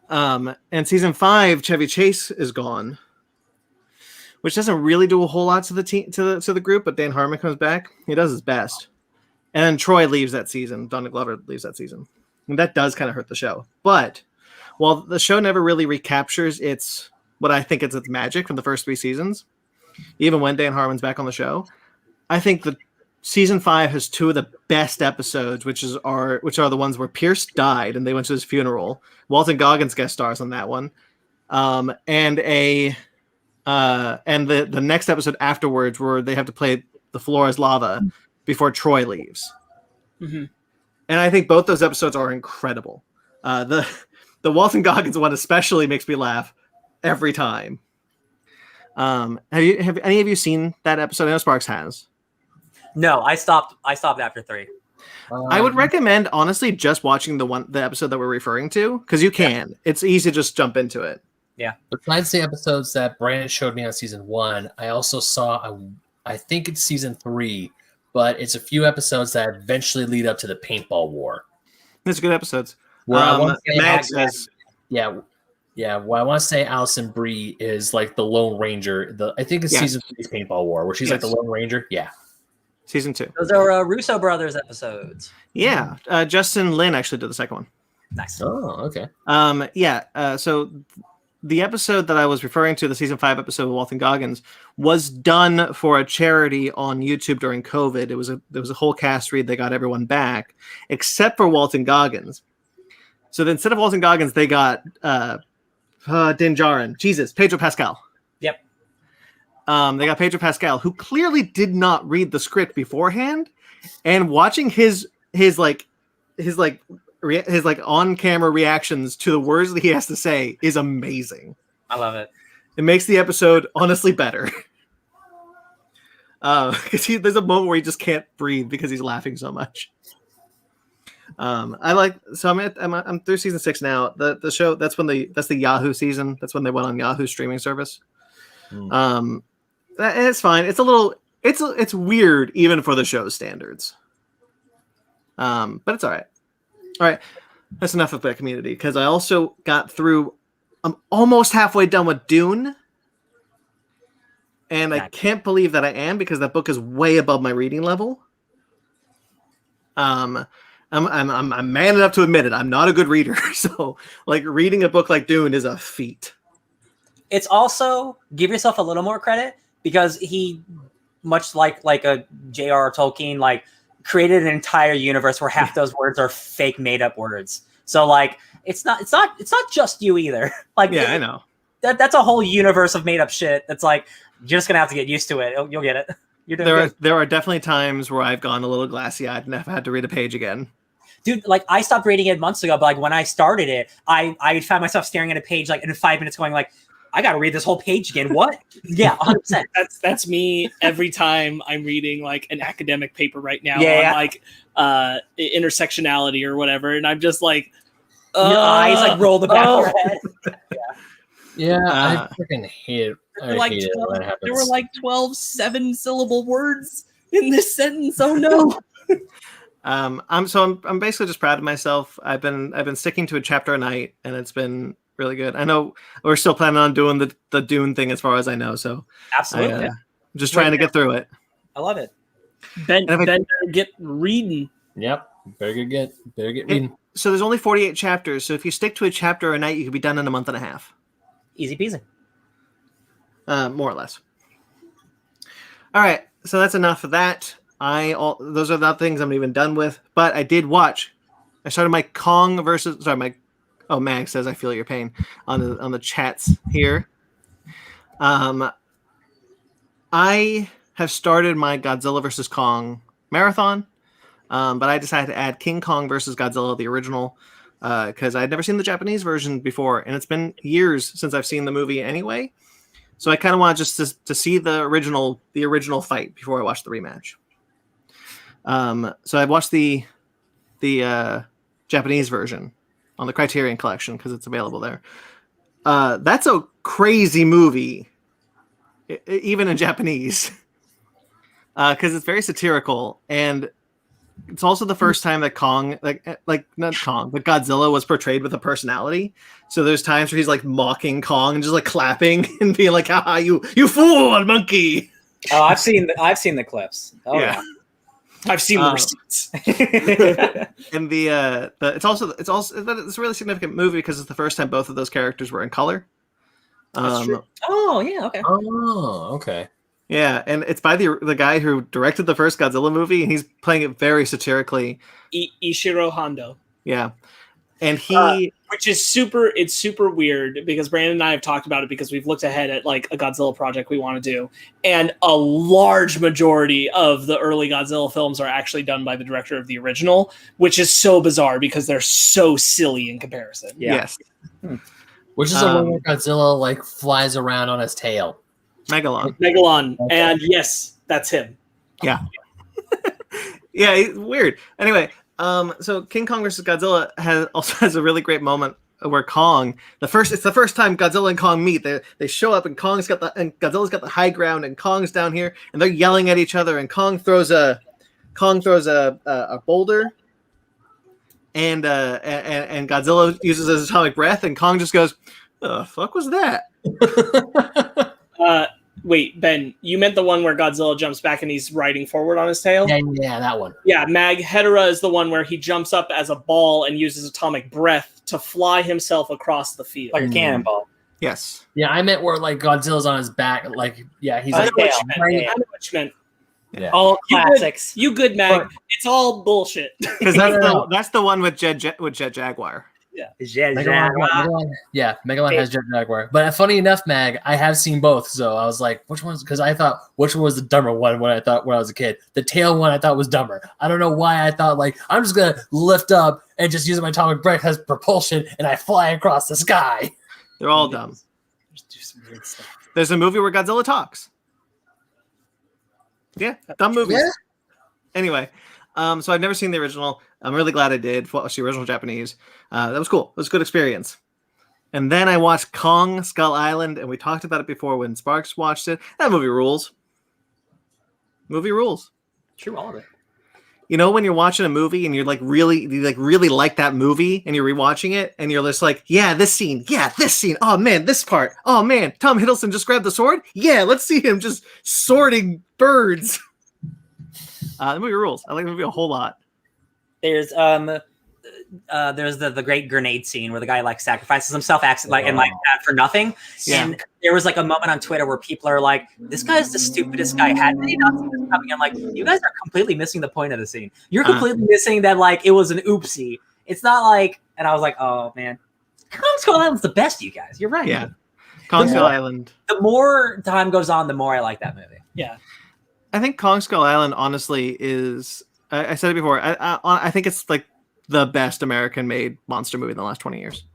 And season 5, Chevy Chase is gone, which doesn't really do a whole lot to the team to the group. But Dan Harmon comes back; he does his best. And then Troy leaves that season. Donald Glover leaves that season, and that does kind of hurt the show. But while the show never really recaptures what I think it's its magic from the first 3 seasons, even when Dan Harmon's back on the show, I think the season 5 has 2 of the best episodes, which are the ones where Pierce died and they went to his funeral. Walton Goggins guest stars on that one, and the next episode afterwards where they have to play The Floor Is Lava before Troy leaves. Mm-hmm. And I think both those episodes are incredible. The Walton Goggins one especially makes me laugh every time. Have any of you seen that episode? I know Sparks has. No, I stopped after 3. I would recommend, honestly, just watching the episode that we're referring to, because you can. Yeah. It's easy to just jump into it. Yeah. Besides the episodes that Brandon showed me on season 1, I also saw, I think it's season 3, but it's a few episodes that eventually lead up to the paintball war. It's good episodes. Matt says, well, I want to say Allison Brie is like the Lone Ranger. I think it's season 3's paintball war, where she's like the Lone Ranger. Yeah. Season 2. Those are Russo brothers episodes. Yeah. Justin Lin actually did the second one. Nice. Oh, okay. So the episode that I was referring to, the season 5 episode of Walton Goggins, was done for a charity on YouTube during COVID. There was a whole cast read. They got everyone back except for Walton Goggins. So then instead of Walton Goggins, they got Din Djarin. Jesus, Pedro Pascal. Yep. They got Pedro Pascal, who clearly did not read the script beforehand, and watching his on-camera reactions to the words that he has to say is amazing. I love it. It makes the episode honestly better. Because there's a moment where he just can't breathe because he's laughing so much. I'm through season 6 now. The show that's the Yahoo season. That's when they went on Yahoo streaming service. And it's fine. It's weird even for the show's standards. But it's all right. All right, that's enough of that Community, because I also got through. I'm almost halfway done with Dune, and I can't believe that I am, because that book is way above my reading level. I'm man enough to admit it. I'm not a good reader, so like reading a book like Dune is a feat. It's also, give yourself a little more credit, because he, much like a J.R.R. Tolkien, like, created an entire universe where half those words are fake made up words. So like it's not just you either. Like, yeah, I know. That's a whole universe of made up shit. That's like, you're just gonna have to get used to it. You'll get it. You're doing there are definitely times where I've gone a little glassy eyed and I've had to read a page again. Dude, like I stopped reading it months ago, but like when I started it, I found myself staring at a page like in 5 minutes going like, I got to read this whole page again. What? Yeah, 100%. That's me every time I'm reading like an academic paper right now on like intersectionality or whatever, and I'm just like, your eyes like roll the back of your head. I freaking hate it. There were like 12 7-syllable words in this sentence. Oh no. I'm basically just proud of myself. I've been sticking to a chapter a night, and it's been really good. I know we're still planning on doing the Dune thing as far as I know. So absolutely, I'm just trying to get through it. I love it. Ben better get reading. Yep, better get reading. So there's only 48 chapters. So if you stick to a chapter a night, you could be done in a month and a half. Easy peasy. More or less. All right, so that's enough of that. Those are the things I'm even done with. But I did watch. I started my Kong versus. Sorry, my. Oh, Mag says I feel your pain on the chats here. I have started my Godzilla versus Kong marathon, but I decided to add King Kong versus Godzilla, the original, because I'd never seen the Japanese version before, and it's been years since I've seen the movie anyway. So I kind of want just to see the original fight before I watch the rematch. So I watched the Japanese version on the Criterion Collection because it's available there. That's a crazy movie, even in Japanese, because it's very satirical, and It's also the first time that Kong, like not Kong, but Godzilla was portrayed with a personality. So there's times where he's like mocking Kong and just like clapping and being like, "Haha, you fool, monkey!" Oh, I've seen the clips. Oh yeah. I've seen the receipts. And it's a really significant movie because it's the first time both of those characters were in color. That's true. Oh yeah, okay. Oh, okay. Yeah, and it's by the guy who directed the first Godzilla movie, and he's playing it very satirically. Ishiro Hondo. Yeah, and he, which is super weird because Brandon and I have talked about it because we've looked ahead at like a Godzilla project we want to do, and a large majority of the early Godzilla films are actually done by the director of the original, which is so bizarre because they're so silly in comparison. Yeah. Yes. Which is the one where Godzilla like flies around on his tail. Megalon. Okay. And yes, that's him. Yeah. Yeah, weird. Anyway, so King Kong versus Godzilla also has a really great moment where Kong, it's the first time Godzilla and Kong meet. They show up and Godzilla's got the high ground and Kong's down here and they're yelling at each other and Kong throws a boulder and Godzilla uses his atomic breath and Kong just goes, "The fuck was that?" Wait, Ben, you meant the one where Godzilla jumps back and he's riding forward on his tail? Yeah, that one. Yeah, Mag Hedera is the one where he jumps up as a ball and uses atomic breath to fly himself across the field. Like a cannonball. Yes. Yeah, I meant where like Godzilla's on his back, like he's I like know what you meant. Yeah. All classics. You good, Mag? It's all bullshit. Because that's the one with Jet Jaguar. Yeah. Megalon has Jet Jaguar. But funny enough, Mag, I have seen both. So I was like, which one's? Because I thought which one was the dumber one when I was a kid. The tail one I thought was dumber. I don't know why I thought like I'm just gonna lift up and just use my atomic breath as propulsion and I fly across the sky. They're all dumb. Do some weird stuff. There's a movie where Godzilla talks. Yeah, dumb movies. Yeah. Anyway, so I've never seen the original. I'm really glad I did watch the original Japanese. That was cool. It was a good experience. And then I watched Kong Skull Island, and we talked about it before when Sparks watched it. That movie rules. Movie rules. True, all of it. You know when you're watching a movie and you really like that movie and you're rewatching it and you're just like, yeah, this scene. Oh man, this part. Oh man, Tom Hiddleston just grabbed the sword. Yeah, let's see him just swording birds. The movie rules. I like the movie a whole lot. There's the great grenade scene where the guy like sacrifices himself for nothing. Yeah. And there was like a moment on Twitter where people are like, "This guy's the stupidest guy. Had they not seen this coming?" I'm like, you guys are completely missing the point of the scene. You're completely missing that like it was an oopsie. It's not like, and I was like, oh man, Kong Skull Island's the best, you guys. You're right. Yeah. Kong Skull Island. The more time goes on, the more I like that movie. Yeah. I think Kong Skull Island honestly is. I said it before. I think it's like the best American-made monster movie in the last 20 years.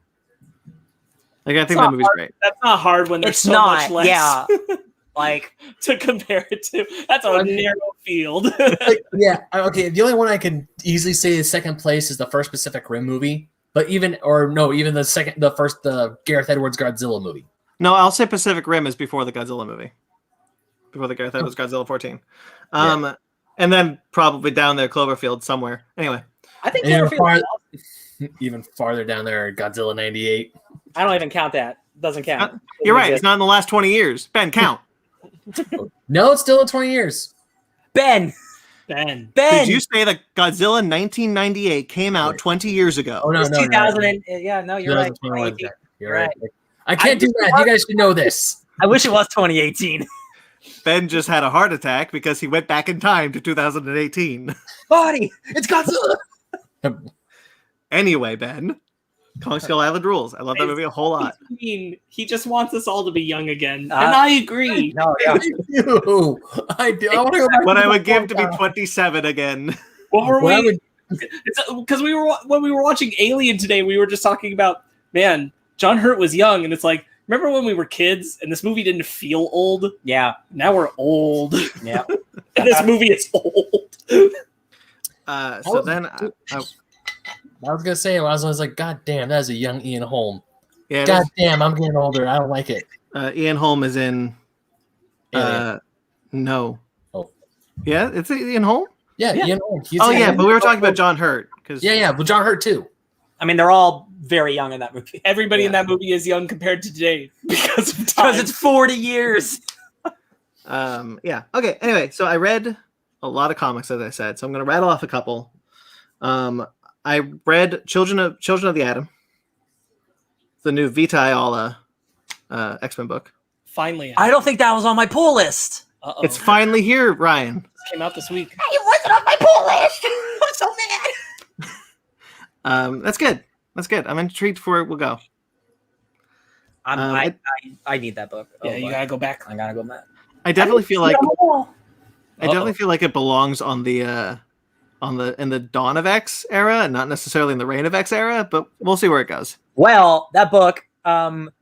Like I think that movie's great. That's not hard when there's much less. Yeah, like to compare it to. That's a narrow field. Okay. The only one I can easily say is second place is the first Pacific Rim movie, but even the Gareth Edwards Godzilla movie. No, I'll say Pacific Rim is before the Godzilla movie. Before the Gareth Edwards Godzilla 14. And then probably down there Cloverfield somewhere. Anyway. I think even farther down there, Godzilla 98. I don't even count that. Doesn't count. You're right. It's not in the last 20 years. Ben, count. No, it's still in 20 years. Ben. Did you say that Godzilla 1998 came out 20 years ago? Oh, no. 2000. No, you're right. You're right. I can't do that. You guys should know this. I wish it was 2018. Ben just had a heart attack because he went back in time to 2018. Body, it's Godzilla. Anyway, Ben, Kong Skull Island rules. I love that movie a whole lot. I mean, he just wants us all to be young again, and I agree. No, yeah. I do. I want to go back. What I would give to be 27 again. What were we? Because when we were watching Alien today, we were just talking about, man, John Hurt was young, and it's like, remember when we were kids and this movie didn't feel old? Yeah. Now we're old. Yeah. And this movie is old. I was gonna say, I was like, God damn, that is a young Ian Holm. Yeah. God damn, I'm getting older. I don't like it. Ian Holm is in. No. Oh. Yeah, it's Ian Holm. Yeah, Yeah. Ian Holm. Oh yeah, but we were talking about John Hurt because Yeah, but John Hurt too. I mean, they're all very young in that movie. Everybody in Yeah. that movie is young compared to today because of time. Because it's 40 years. Yeah. Okay. Anyway, so I read a lot of comics, as I said. So I'm going to rattle off a couple. I read Children of the Atom, the new Vita Ayala X-Men book. Finally. I don't think that was on my pull list. Uh-oh. It's finally here, Ryan. It came out this week. It wasn't on my pull list. I'm so mad. That's good. That's good. I'm intrigued for it. We'll go. I need that book. Yeah, you gotta go back. I gotta go back. I definitely feel like Uh-oh. it belongs on the in the Dawn of X era, and not necessarily in the Reign of X era. But we'll see where it goes. Well, that book, from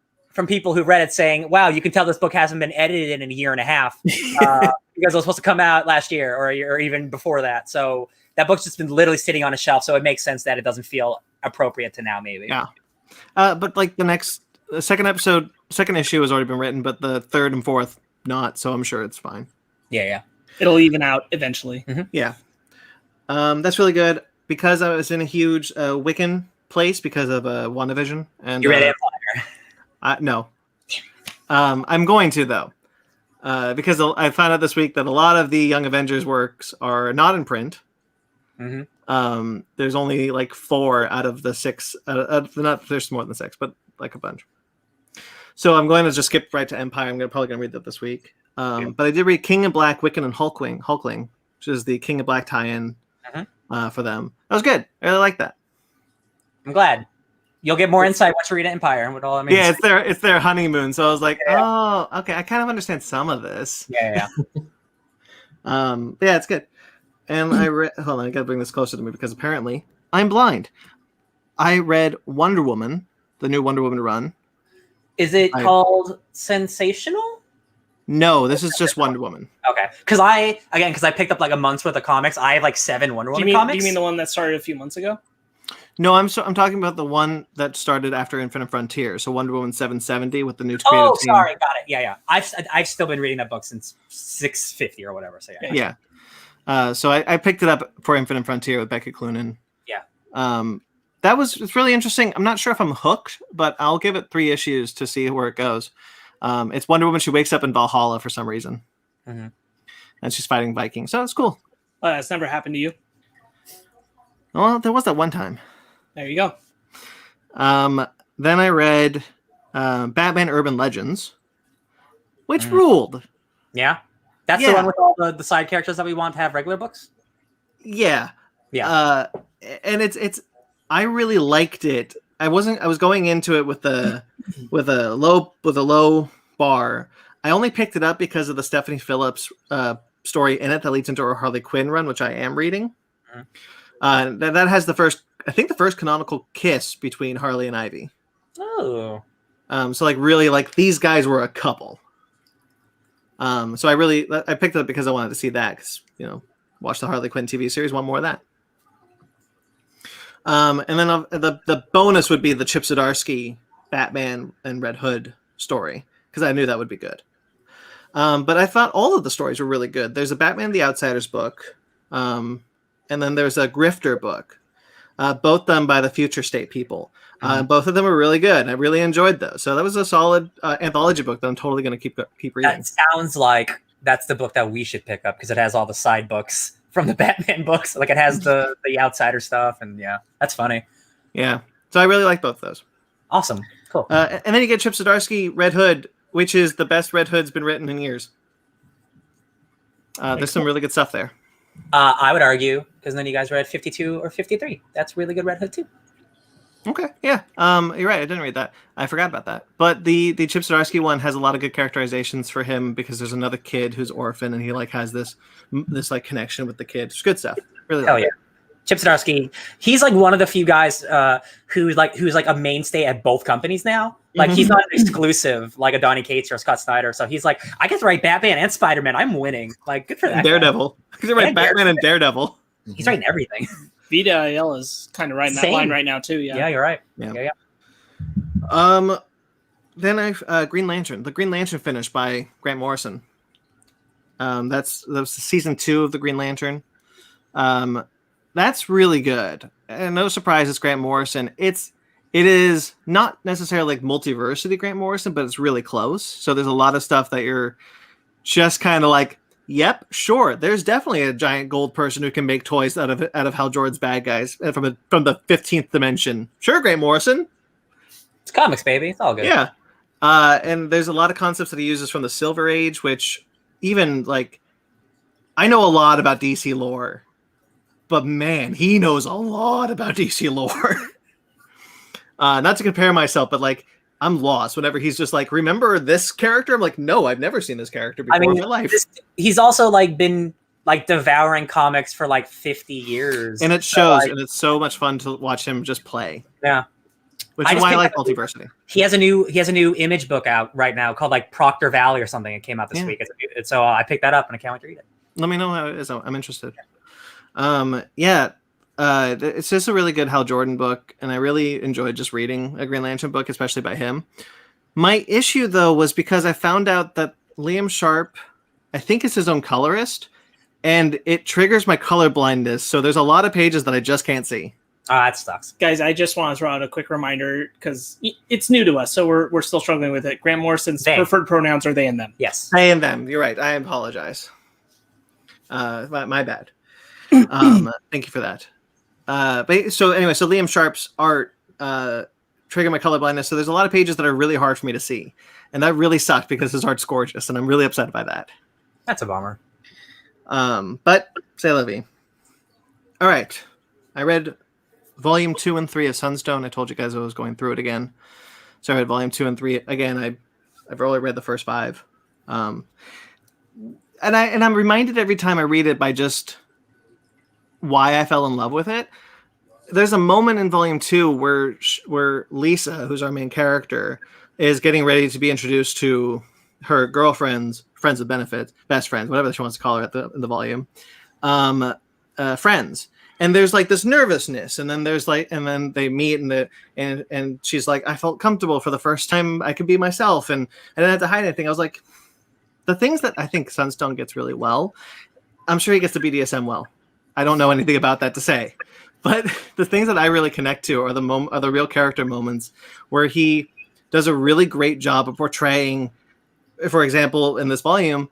people who read it saying, wow, you can tell this book hasn't been edited in a year and a half because it was supposed to come out last year or even before that. So that book's just been literally sitting on a shelf. So it makes sense that it doesn't feel appropriate to now, maybe. Yeah. But like the second issue has already been written, but the third and fourth not. So I'm sure it's fine. Yeah. It'll even out eventually. Yeah. That's really good because I was in a huge Wiccan place because of WandaVision. And You read Empire. No. I'm going to, though, because I found out this week that a lot of the Young Avengers works are not in print. There's only like 4 out of the 6. There's more than 6, but like a bunch. So I'm going to just skip right to Empire. I'm probably going to read that this week. But I did read King in Black, Wiccan, and Hulkling, which is the King of Black tie-in for them. That was good. I really like that. I'm glad. You'll get more insight once you read Empire and what all that means. Yeah, it's their honeymoon. So I was like, oh, okay, I kind of understand some of this. Yeah. Yeah, it's good. And I read. Hold on, I gotta bring this closer to me because apparently I'm blind. I read Wonder Woman, the new Wonder Woman run. Is it called Sensational? No, this is just Wonder Woman. Okay, because I picked up like a month's worth of comics. I have like 7 Wonder Woman comics. Do you mean the one that started a few months ago? No, I'm talking about the one that started after Infinite Frontier. So Wonder Woman 770 with the new creative team. Sorry, got it. Yeah. I've still been reading that book since 650 or whatever. So yeah. So I picked it up for Infinite Frontier with Beckett Cloonan. Yeah. It's really interesting. I'm not sure if I'm hooked, but I'll give it 3 issues to see where it goes. It's Wonder Woman. She wakes up in Valhalla for some reason, and she's fighting Vikings. So it's cool. Oh, that's never happened to you. Well, there was that one time. There you go. Then I read Batman Urban Legends, which ruled. Yeah. That's the one with all the side characters that we want to have regular books? Yeah. Yeah. And it's I really liked it. I was going into it with a low bar. I only picked it up because of the Stephanie Phillips story in it that leads into her Harley Quinn run, which I am reading. That has the first canonical kiss between Harley and Ivy. Oh. So like really like these guys were a couple. So I picked it up because I wanted to see that because watch the Harley Quinn TV series, want more of that. And then the bonus would be the Chip Zdarsky Batman and Red Hood story because I knew that would be good. But I thought all of the stories were really good. There's a Batman the Outsiders book, and then there's a Grifter book, both done by the Future State people. Both of them were really good. I really enjoyed those. So that was a solid anthology book that I'm totally going to keep reading. That sounds like that's the book that we should pick up because it has all the side books from the Batman books. Like it has the Outsider stuff, and yeah, that's funny. Yeah. So I really like both those. Awesome. Cool. And then you get Chip Zdarsky Red Hood, which is the best Red Hood's been written in years. There's some really good stuff there. I would argue, because then you guys read 52 or 53. That's really good Red Hood too. Okay, yeah. You're right. I didn't read that. I forgot about that. But the Chip Zdarsky one has a lot of good characterizations for him because there's another kid who's orphan and he like has this like connection with the kid. It's good stuff. Really. Hell yeah. Chip Zdarsky, he's like one of the few guys who's like a mainstay at both companies now. Like he's not an exclusive like a Donny Cates or a Scott Snyder. So he's like, I get to write Batman and Spider-Man. I'm winning. Like good for that. Daredevil. He's writing Batman and Daredevil. He's writing everything. Vita Ayala's kind of riding that line right now too. Yeah, you're right. Yeah. Then I Green Lantern. The Green Lantern finished by Grant Morrison. That's season 2 of the Green Lantern. That's really good. And no surprise, it's Grant Morrison. It is not necessarily like multiversity Grant Morrison, but it's really close. So there's a lot of stuff that you're just kind of like, yep, sure. There's definitely a giant gold person who can make toys out of Hal Jordan's bad guys from the 15th dimension. Sure, Grant Morrison. It's comics, baby. It's all good. Yeah. And there's a lot of concepts that he uses from the Silver Age, which even like I know a lot about DC lore, but man, he knows a lot about DC lore. Not to compare myself, but like I'm lost whenever he's just like, remember this character? I'm like, no, I've never seen this character before in my life. He's also like been like devouring comics for like 50 years. And it shows, and it's so much fun to watch him just play. Yeah. Which is why I like multiversity. He has a new image book out right now called like Proctor Valley or something. It came out this week. So I picked that up and I can't wait to read it. Let me know how it is. I'm interested. It's just a really good Hal Jordan book, and I really enjoyed just reading a Green Lantern book, especially by him. My issue, though, was because I found out that Liam Sharp, I think, is his own colorist, and it triggers my color blindness, so there's a lot of pages that I just can't see. Oh, that sucks. Guys, I just want to throw out a quick reminder, because it's new to us, so we're still struggling with it. Grant Morrison's preferred pronouns are they and them. Yes. They and them. You're right. I apologize. My bad. Thank you for that. So Liam Sharp's art triggered my color blindness. So there's a lot of pages that are really hard for me to see, and that really sucked because his art's gorgeous, and I'm really upset by that. That's a bummer. But say la vie. All right, I read volume 2 and 3 of Sunstone. I told you guys I was going through it again, so I read volume 2 and 3 again. I've only read the first 5, and I'm reminded every time I read it by just why I fell in love with it. There's a moment in volume 2 where Lisa, who's our main character, is getting ready to be introduced to her girlfriend's friends with benefits, best friends, whatever she wants to call her in the volume, friends. And there's like this nervousness, and then they meet, and she's like, I felt comfortable for the first time I could be myself, and I didn't have to hide anything. I was like, the things that I think Sunstone gets really well, I'm sure he gets the BDSM well. I don't know anything about that to say, but the things that I really connect to are the real character moments where he does a really great job of portraying, for example, in this volume,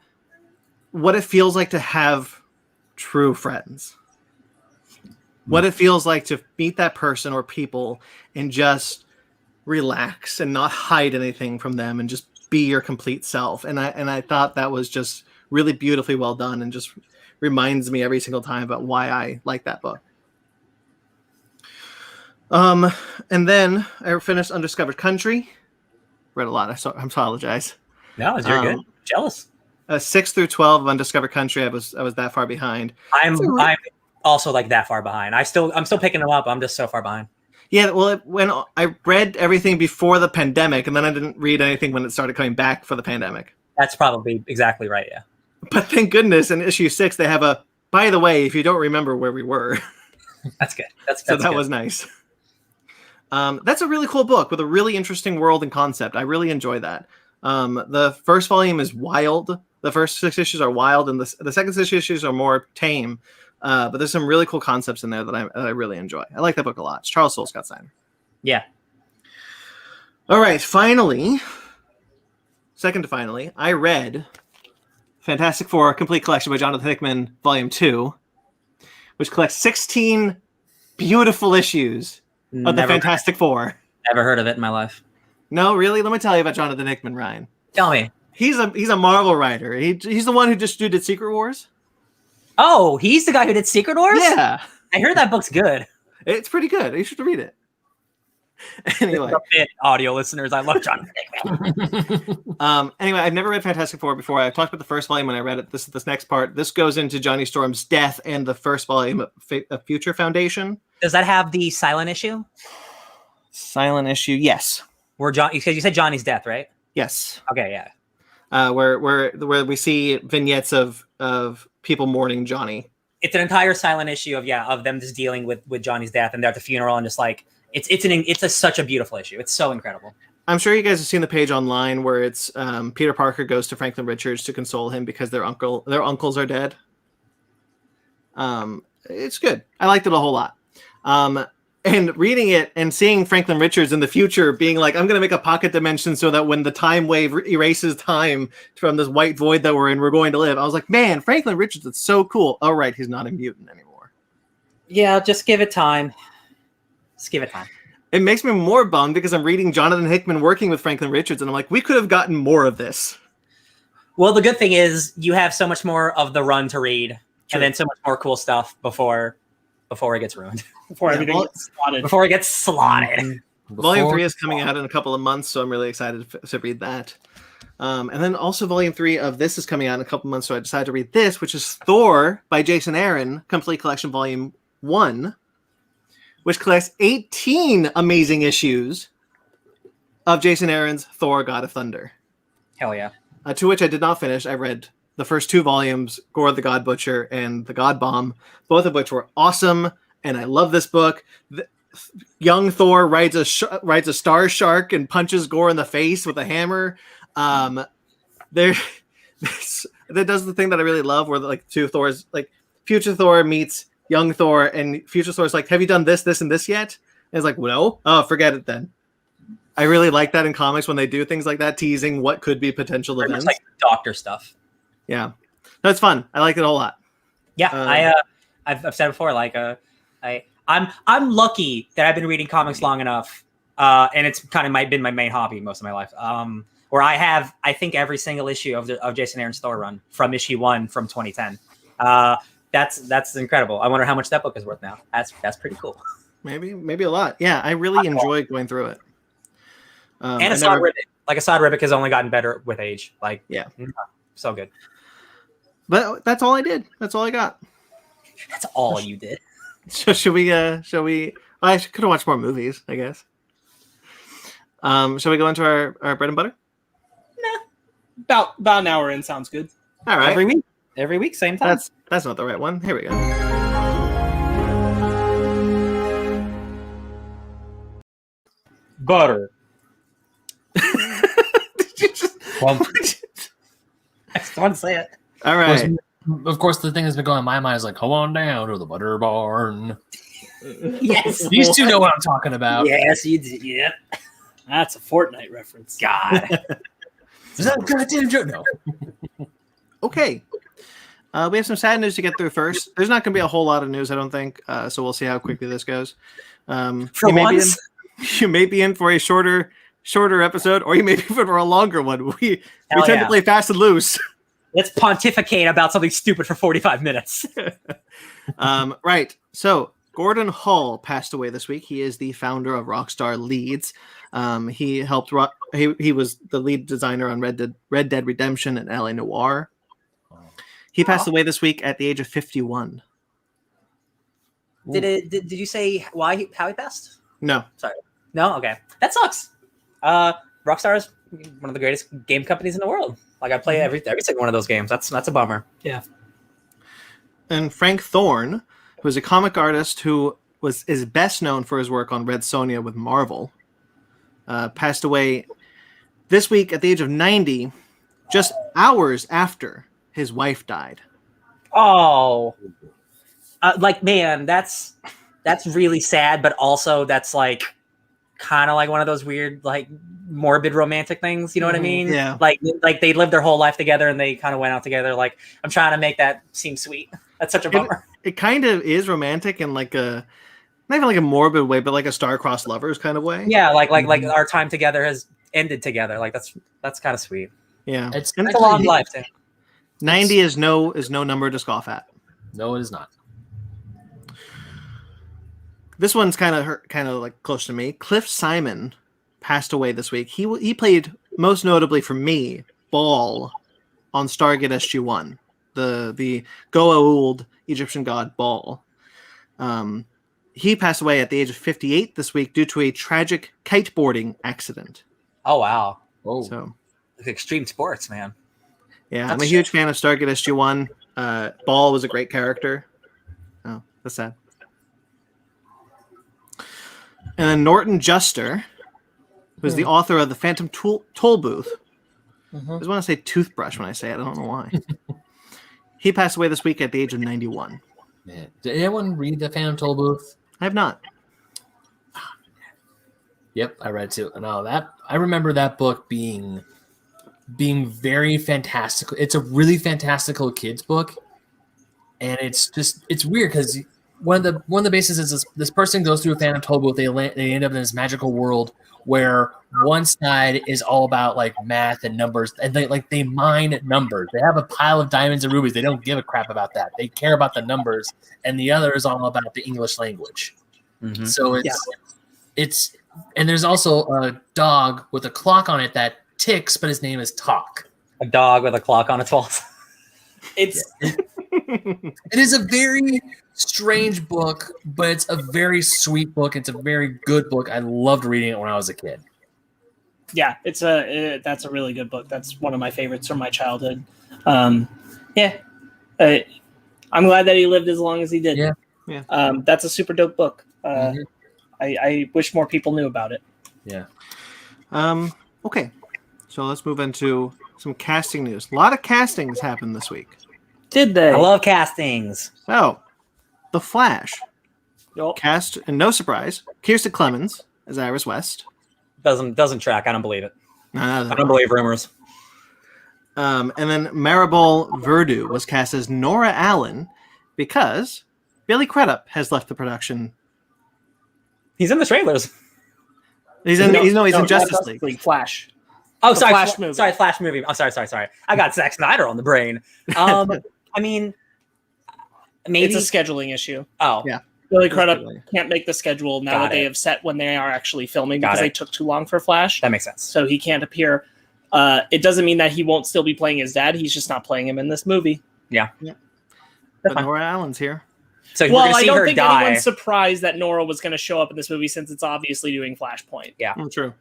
what it feels like to have true friends. What it feels like to meet that person or people and just relax and not hide anything from them and just be your complete self. And I thought that was just really beautifully well done and just reminds me every single time about why I like that book. And then I finished Undiscovered Country. Read a lot. I apologize. No, you're good. Jealous. 6 through 12 of Undiscovered Country. I was that far behind. I'm also like that far behind. I'm still picking them up. I'm just so far behind. Yeah, well, when I read everything before the pandemic, and then I didn't read anything when it started coming back for the pandemic. That's probably exactly right. Yeah. But thank goodness in issue 6 they have a, by the way, if you don't remember where we were. That's good. That's that good. Was nice. That's a really cool book with a really interesting world and concept. I really enjoy that. The first volume is wild. The first 6 issues are wild, and the second 6 issues are more tame. But there's some really cool concepts in there that I really enjoy. I like that book a lot. It's Charles Soule Scott Steiner. Yeah. All right. Finally, I read Fantastic Four Complete Collection by Jonathan Hickman, Volume 2, which collects 16 beautiful issues of the Fantastic Four. Never heard of it in my life. No, really? Let me tell you about Jonathan Hickman, Ryan. Tell me. He's a Marvel writer. He's the one who just did Secret Wars. Oh, he's the guy who did Secret Wars? Yeah. I heard that book's good. It's pretty good. You should read it. Anyway. Audio listeners, I love Jonathan Hickman. Anyway, I've never read Fantastic Four before. I talked about the first volume when I read it. This next part. This goes into Johnny Storm's death and the first volume of Future Foundation. Does that have the silent issue? Silent issue, yes. You said Johnny's death, right? Yes. Okay, yeah. Where we see vignettes of people mourning Johnny. It's an entire silent issue of them just dealing with Johnny's death, and they're at the funeral, and just like it's such a beautiful issue. It's so incredible. I'm sure you guys have seen the page online where it's Peter Parker goes to Franklin Richards to console him because their uncles are dead. it's good. I liked it a whole lot. And reading it and seeing Franklin Richards in the future being like, I'm going to make a pocket dimension so that when the time wave erases time from this white void that we're in, we're going to live. I was like, man, Franklin Richards, it's so cool. Oh, right. He's not a mutant anymore. Yeah, just give it time. Just give it time. It makes me more bummed because I'm reading Jonathan Hickman working with Franklin Richards, and I'm like, we could have gotten more of this. Well, the good thing is you have so much more of the run to read, True. and then so much more cool stuff before it gets ruined. Before everything gets slotted. Before it gets slotted. Volume 3 is coming out in a couple of months, so I'm really excited to read that. And then also Volume 3 of this is coming out in a couple of months, so I decided to read this, which is Thor by Jason Aaron, Complete Collection Volume 1, which collects 18 amazing issues of Jason Aaron's Thor, God of Thunder. Hell yeah. To which I did not finish. I read the first 2 volumes, Gore the God Butcher and The God Bomb, both of which were awesome, and I love this book. Young Thor rides a star shark and punches Gore in the face with a hammer. That does the thing that I really love, where like 2 Thors, like future Thor meets young Thor, and future Thor's like, have you done this, and this yet? And it's like, well, no. Oh, forget it then. I really like that in comics when they do things like that, teasing what could be potential Very events. much like doctor stuff. Yeah, that's fun. I like it a whole lot. Yeah, I've said before, like I'm lucky that I've been reading comics long enough, and it's kind of been my main hobby most of my life. Where I have, I think, every single issue of Jason Aaron's Thor run from issue 1 from 2010. That's incredible. I wonder how much that book is worth now. That's pretty cool. Maybe a lot. Yeah, I really enjoy going through it. And Assad Ribic has only gotten better with age. Like, yeah, so good. But that's all I did. That's all I got. That's all you did. So should we? I could have watched more movies, I guess. Shall we go into our bread and butter? Nah. About an hour in sounds good. All right. Every week, same time. That's not the right one. Here we go. Butter. Did you just... Well, I just want to say it. All right. Of course, the thing that's been going in my mind is like, come on down to the butter barn. Yes. These 2 know what I'm talking about. Yes, you did. Yeah. That's a Fortnite reference. God. Is that a goddamn joke? No. Okay. We have some sad news to get through first. There's not going to be a whole lot of news, I don't think. So we'll see how quickly this goes. For once. You may be in for a shorter episode, or you may be in for a longer one. We tend to play fast and loose. Let's pontificate about something stupid for 45 minutes. Right. So Gordon Hall passed away this week. He is the founder of Rockstar Leeds. He helped. He was the lead designer on Red Dead Redemption and LA Noire. He passed away this week at the age of 51. Did you say how he passed? No. Sorry. No? Okay. That sucks. Rockstar is one of the greatest game companies in the world. Like, I play every single one of those games. That's a bummer. Yeah. And Frank Thorne, who is a comic artist who is best known for his work on Red Sonja with Marvel, passed away this week at the age of 90, just hours after his wife died. Oh. Man, that's really sad, but also that's like kind of like one of those weird, like, morbid romantic things. You know what I mean? Yeah. Like they lived their whole life together and they kind of went out together. Like, I'm trying to make that seem sweet. That's such a bummer. It kind of is romantic in like not even like a morbid way, but like a star-crossed lovers kind of way. Yeah, like our time together has ended together. Like that's kind of sweet. Yeah, It's It's a long life too. 90 is no number to scoff at. No, it is not. This one's kind of like close to me. Cliff Simon passed away this week. He played most notably for me Baal on Stargate SG-1, the Goa'uld Egyptian god Baal. He passed away at the age of 58 this week due to a tragic kiteboarding accident. Oh wow. Oh, So Extreme sports, man. yeah, That's I'm a huge fan of Stargate SG-1. Baal was a great character. Oh, that's sad. And then Norton Juster, who's the author of the Phantom Toll Booth. I just want to say toothbrush when I say it. I don't know why. He passed away this week at the age of 91. Man, did anyone read the Phantom Tollbooth? I have not. Yep, I read too. No, I remember that book being very fantastical. It's a really fantastical kids book, and it's weird because one of the bases is this person goes through a Phantom Tollbooth. They end up in this magical world where one side is all about like math and numbers, and they mine numbers. They have a pile of diamonds and rubies. They don't give a crap about that. They care about the numbers, and the other is all about the English language. Mm-hmm. So it's and there's also a dog with a clock on it that ticks, but his name is Talk. A dog with a clock on its walls. It is a very strange book, but it's a very sweet book. It's a very good book. I loved reading it when I was a kid. Yeah, that's a really good book. That's one of my favorites from my childhood. I'm glad that he lived as long as he did. Yeah. That's a super dope book. I wish more people knew about it. Yeah. Okay. So let's move into some casting news. A lot of castings happened this week. Did they? I love castings. So, The Flash. Yep. Cast, and no surprise, Kirsten Clemens as Iris West. Doesn't track. I don't believe it. I don't believe rumors. And then Maribel Verdú was cast as Nora Allen because Billy Crudup has left the production. He's in the trailers. He's in Justice League. Flash. Oh, sorry, Flash movie. Sorry, Flash movie. Oh, sorry. I got Zack Snyder on the brain. I mean, maybe it's a scheduling issue. Oh, yeah. Billy Crudup can't make the schedule now Got that they it. have set when they are actually filming Got because it. they took too long for Flash. that makes sense. So he can't appear. It doesn't mean that he won't still be playing his dad. He's just not playing him in this movie. Yeah. But Nora Allen's here. So we're Well, gonna I see don't her think die. anyone's surprised that Nora was going to show up in this movie since it's obviously doing Flashpoint. Yeah. True.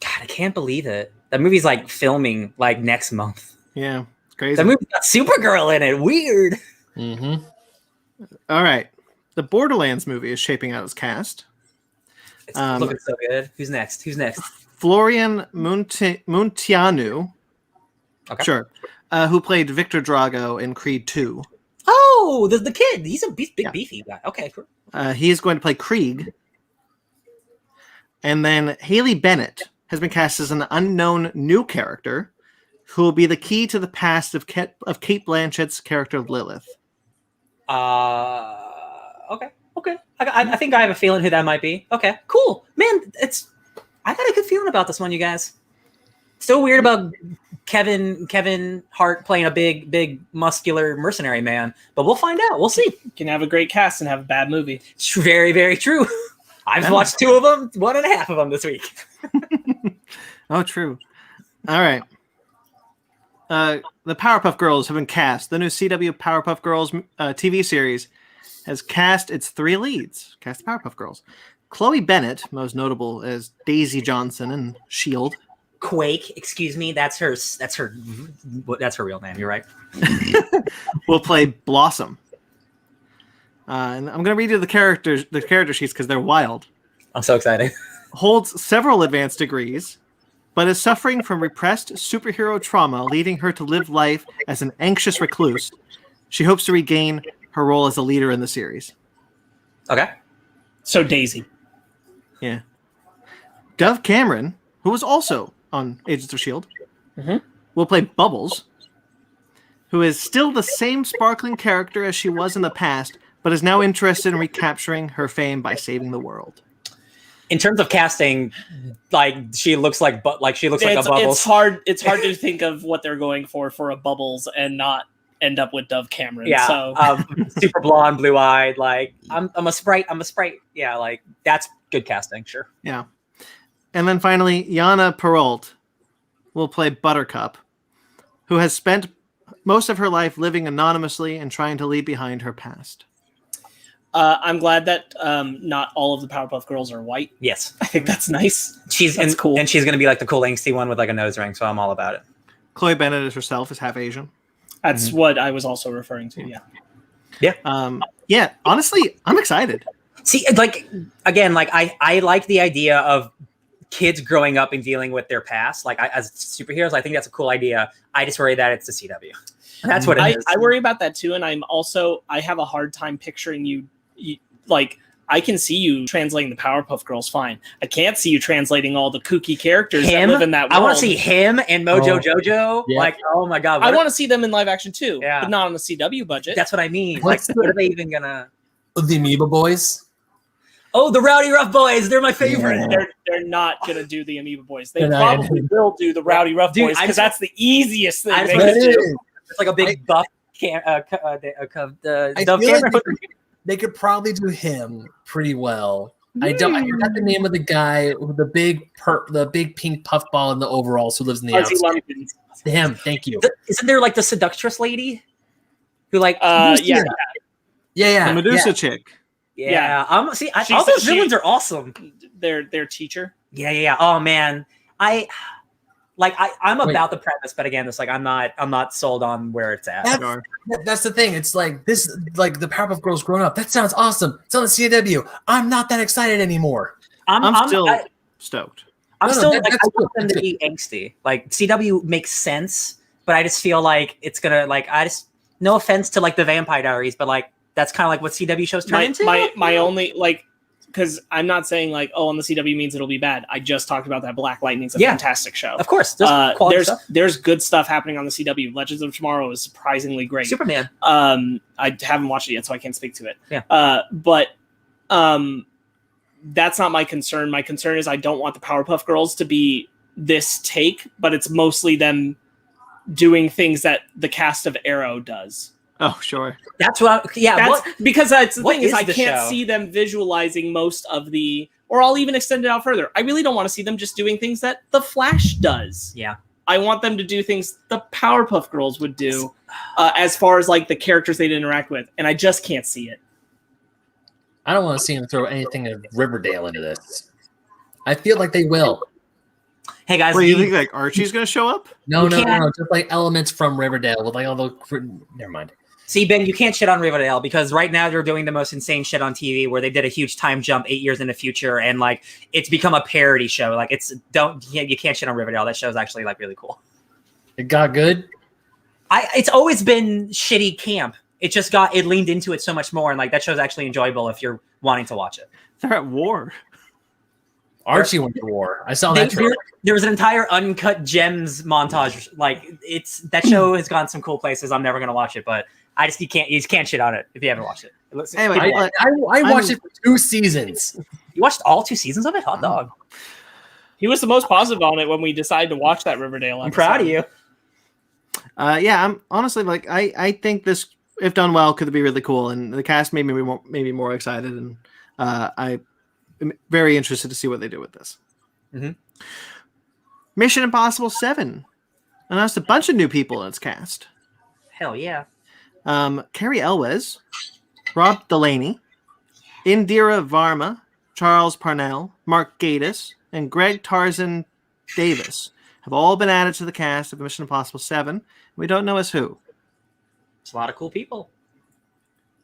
God, I can't believe it. That movie's like filming like next month. Yeah. It's crazy. That movie's got Supergirl in it. Weird. Mm-hmm. All right. The Borderlands movie is shaping out its cast. It's looking so good. Who's next? Florian Munteanu. Okay. Sure. Who played Victor Drago in Creed 2. Oh, the kid. He's a big Yeah. beefy guy. Okay, cool. He is going to play Krieg. And then Haley Bennett has been cast as an unknown new character who will be the key to the past of Kate Blanchett's character Lilith. Okay. I think I have a feeling who that might be. Okay, cool. Man, I got a good feeling about this one, you guys. Still weird about Kevin Hart playing a big muscular mercenary man, but we'll find out. We'll see. You can have a great cast and have a bad movie. It's very, very true. I've watched 2 of them, 1.5 of them this week. Oh, true. All right. The Powerpuff Girls have been cast. The new CW Powerpuff Girls TV series has cast its 3 leads. Cast the Powerpuff Girls. Chloe Bennett, most notable as Daisy Johnson in S.H.I.E.L.D. Quake, excuse me. That's her real name. You're right. will play Blossom. And I'm going to read you the character sheets because they're wild. I'm so excited. Holds several advanced degrees, but is suffering from repressed superhero trauma, leading her to live life as an anxious recluse. She hopes to regain her role as a leader in the series. Okay. So Daisy. Yeah. Dove Cameron, who was also on Agents of S.H.I.E.L.D., will play Bubbles, who is still the same sparkling character as she was in the past, but is now interested in recapturing her fame by saving the world. In terms of casting, like she looks like a Bubbles. It's hard to think of what they're going for a Bubbles and not end up with Dove Cameron. Yeah, So super blonde, blue eyed. Like I'm a sprite. Yeah, like that's good casting. Sure. Yeah. And then finally, Yana Perrault will play Buttercup, who has spent most of her life living anonymously and trying to leave behind her past. I'm glad that not all of the Powerpuff Girls are white. Yes, I think that's nice. That's cool, and she's gonna be like the cool angsty one with like a nose ring. So I'm all about it. Chloe Bennett herself is half Asian. That's what I was also referring to. Yeah. Yeah. Honestly, I'm excited. See, like again, like I like the idea of kids growing up and dealing with their past, like as superheroes. I think that's a cool idea. I just worry that it's the CW. That's what it is. I worry about that too, and I have a hard time picturing you like. I can see you translating the Powerpuff Girls fine. I can't see you translating all the kooky characters that live in that world. I want to see him and Mojo Jojo. Yeah. Like, oh my god! I want to see them in live action too, Yeah. but not on the CW budget. That's what I mean. What's Like, what are they even gonna? The Amoeba Boys. Oh, the Rowdy Rough Boys. They're my favorite. Yeah. They're not gonna do the Amoeba Boys. They They're not. probably will do the Rowdy Rough Dude, Boys I because just- that's the easiest thing I they just- could do. It's like a big buff I dove feel like camera. they could probably do him pretty well. I forgot the name of the guy with the big pink puffball in the overalls who lives in the Fuzzy outskirts. Lumpkins. Him, thank you. Isn't there like the seductress lady who like? Yeah. Yeah. The Medusa chick. Yeah. All those She- villains are awesome. Their teacher. Yeah. Oh man, I'm Wait. about the premise, but again, it's like I'm not sold on where it's at. That's the thing. It's like this, like the Powerpuff Girls growing up. That sounds awesome. It's on the CW. I'm not that excited anymore. I'm still stoked. I'm No, still that- like, that's I want good. them to be angsty. Like CW makes sense, but I just feel like it's gonna like no offense to like the Vampire Diaries, but like that's kind of like what CW shows turn into. My only like. Because I'm not saying like, oh, on the CW means it'll be bad. I just talked about that Black Lightning's a fantastic show. Of course, there's good stuff happening on the CW. Legends of Tomorrow is surprisingly great. Superman. I haven't watched it yet, so I can't speak to it. Yeah. But that's not my concern. My concern is I don't want the Powerpuff Girls to be this take, but it's mostly them doing things that the cast of Arrow does. Oh, sure. That's what. Because that's the what thing is is I the can't show? see them visualizing most of the, or I'll even extend it out further. I really don't want to see them just doing things that the Flash does. Yeah. I want them to do things the Powerpuff Girls would do, as far as like the characters they'd interact with, and I just can't see it. I don't want to see them throw anything of Riverdale into this. I feel like they will. Hey guys, Wait, you think like Archie's gonna show up? No. can't- Just like elements from Riverdale with like all the. Never mind. see Ben, you can't shit on Riverdale because right now they're doing the most insane shit on TV where they did a huge time jump 8 years in the future and like it's become a parody show. Like you can't shit on Riverdale. That show is actually like really cool. It got good. It's always been shitty camp. It leaned into it so much more, and like that show's actually enjoyable if you're wanting to watch it. They're at war. Archie went to war. I saw that trailer. There was an entire uncut gems montage. Like that show has gone some cool places. I'm never gonna watch it, but you can't shit on it if you haven't watched it. Anyway, I watched it for 2 seasons. You watched all 2 seasons of it? Hot dog. He was the most positive on it when we decided to watch that Riverdale episode. I'm proud of you. Yeah, I'm honestly like I think this, if done well, could be really cool, and the cast made me maybe more excited, and I am very interested to see what they do with this. Mm-hmm. Mission Impossible 7 announced a bunch of new people in its cast. Hell yeah. Carrie Elwes, Rob Delaney, Indira Varma, Charles Parnell, Mark Gatiss, and Greg Tarzan Davis have all been added to the cast of Mission Impossible 7. We don't know as who. It's a lot of cool people.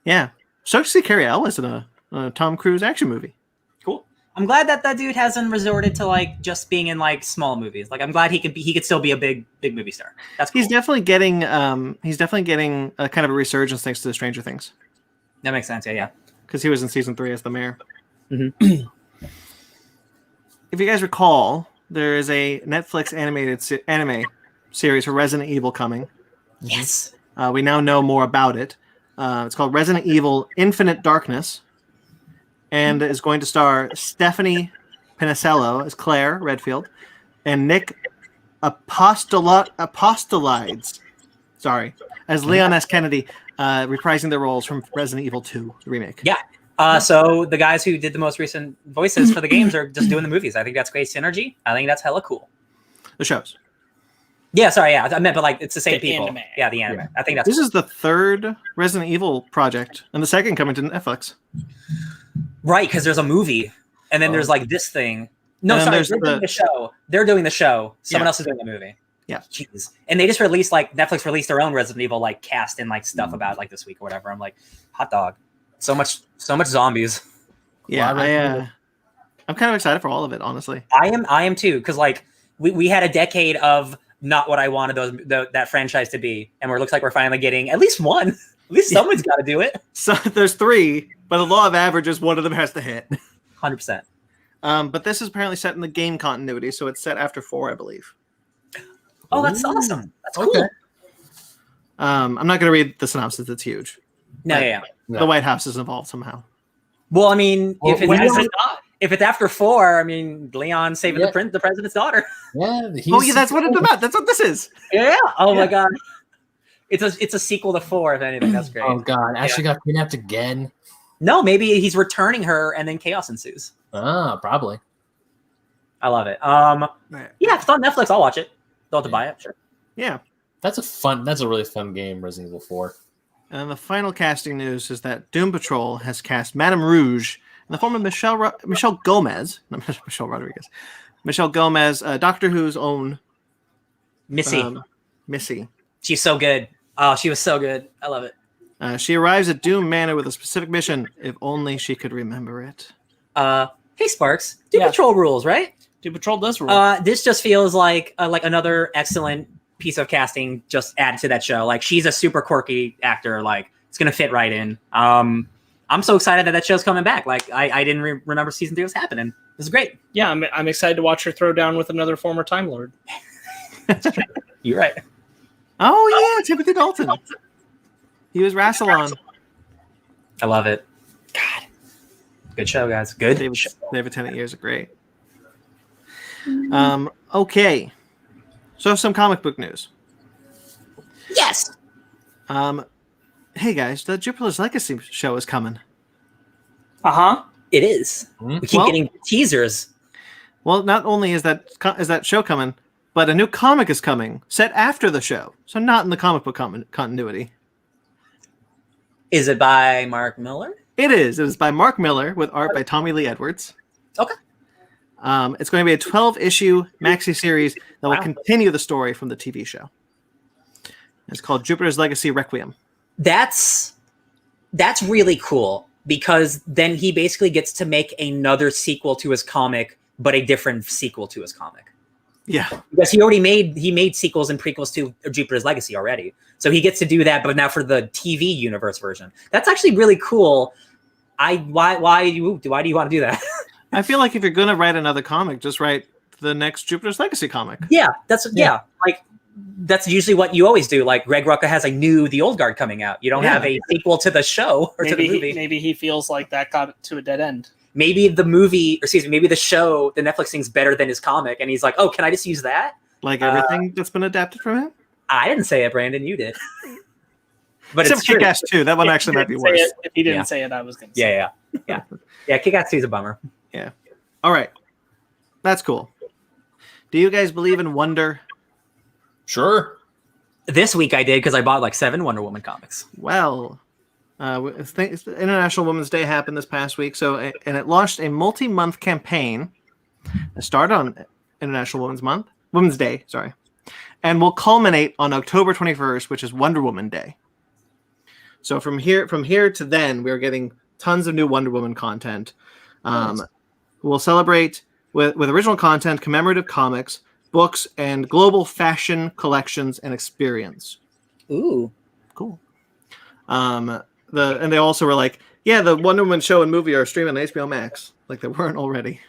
Yeah. Stoked to see Carrie Elwes in a Tom Cruise action movie. Cool. I'm glad that dude hasn't resorted to like just being in like small movies. Like I'm glad he could still be a big movie star. That's cool. He's definitely getting a kind of a resurgence thanks to the Stranger Things. That makes sense. Yeah. Because he was in season 3 as the mayor. Mm-hmm. If you guys recall, there is a Netflix animated anime series for Resident Evil coming. Yes. We now know more about it. It's called Resident Evil Infinite Darkness, and is going to star Stephanie Pinicello as Claire Redfield and Nick Apostolides, as Leon S. Kennedy, reprising their roles from Resident Evil 2 the remake. Yeah. So the guys who did the most recent voices for the games are just doing the movies. I think that's great synergy. I think that's hella cool. The shows. Yeah, sorry, yeah. I meant, but like it's the same The people. anime. Yeah, the anime. I think that's This is the 3rd Resident Evil project, and the 2nd coming to Netflix. right, because there's a movie, and then there's like this thing. No, And then sorry, there's doing the show. They're doing the show. Someone Yeah. else is doing the movie. Yeah. Jeez. And they just released Netflix released their own Resident Evil cast and stuff about it, this week or whatever. I'm like, hot dog. So much zombies. Yeah, Well, I'm kind of excited for all of it, honestly. I am too, because we had a decade of not what I wanted that franchise to be. And it looks like we're finally getting at least one. At least someone's got to do it. So there's 3, but the law of averages, one of them has to hit. 100%. But this is apparently set in the game continuity, so it's set after 4, I believe. Oh, that's awesome. That's cool. Okay. I'm not going to read the synopsis. It's huge. No, yeah. The White House is involved somehow. Well, I mean, Well, if it's after 4, I mean, Leon saving the president's daughter. Yeah. That's what it's about. That's what this is. Yeah. Oh my God. It's a sequel to 4, if anything. That's great. Oh God, Ashley got kidnapped again. No, maybe he's returning her, and then chaos ensues. Probably. I love it. Right. Yeah, if it's on Netflix, I'll watch it. Don't have to buy it. Sure. Yeah. That's a really fun game, Resident Evil 4. And the final casting news is that Doom Patrol has cast Madame Rouge in the form of Michelle Gomez, not Michelle Rodriguez. Michelle Gomez, Doctor Who's own Missy. She's so good. Oh, she was so good. I love it. She arrives at Doom Manor with a specific mission. If only she could remember it. Hey, Sparks. Doom Patrol rules, right? Doom Patrol does rule. This just feels like another excellent piece of casting just added to that show. Like, she's a super quirky actor. Like, it's gonna fit right in. I'm so excited that show's coming back. Like, I didn't remember season 3 was happening. This is great. Yeah, I'm excited to watch her throw down with another former Time Lord. You're right. Oh yeah, Timothy Dalton. He was Rassilon. I love it. God, good show, guys. Good. David Tennant years are great. Okay. So some comic book news. Yes. Hey guys, the Jupiter's Legacy show is coming. It is. We keep getting teasers. Well, not only is that show coming, but a new comic is coming, set after the show, so not in the comic book continuity. Is it by Mark Miller? It is. It is by Mark Miller with art by Tommy Lee Edwards. Okay. It's going to be a 12-issue maxi series that will continue the story from the TV show. It's called Jupiter's Legacy Requiem. That's really cool, because then he basically gets to make another sequel to his comic, but a different sequel to his comic. Yeah, because he made sequels and prequels to Jupiter's Legacy already, so he gets to do that, but now for the TV universe version. That's actually really cool. Why do you want to do that? I feel like if you're gonna write another comic, just write the next Jupiter's Legacy comic. Yeah, like that's usually what you always do. Like Greg Rucka has The Old Guard coming out. You don't have a sequel to the show or to the movie. Maybe he feels like that got to a dead end. Maybe the show, the Netflix thing's better than his comic, and he's like, oh, can I just use that? Like everything that's been adapted from him? I didn't say it, Brandon. You did. But except for Kick-Ass 2. That one actually might be worse. If he didn't say it, I was going to say it. Yeah, Kick-Ass 2 is a bummer. Yeah. All right. That's cool. Do you guys believe in wonder? Sure. This week I did, because I bought like 7 Wonder Woman comics. Well, International Women's Day happened this past week, and it launched a multi-month campaign that started on International Women's Day, and will culminate on October 21st, which is Wonder Woman Day. So from here to then, we're getting tons of new Wonder Woman content. We'll celebrate with original content, commemorative comics, books, and global fashion collections and experience. Ooh, cool. And they also were like, yeah, the Wonder Woman show and movie are streaming on HBO Max, like they weren't already.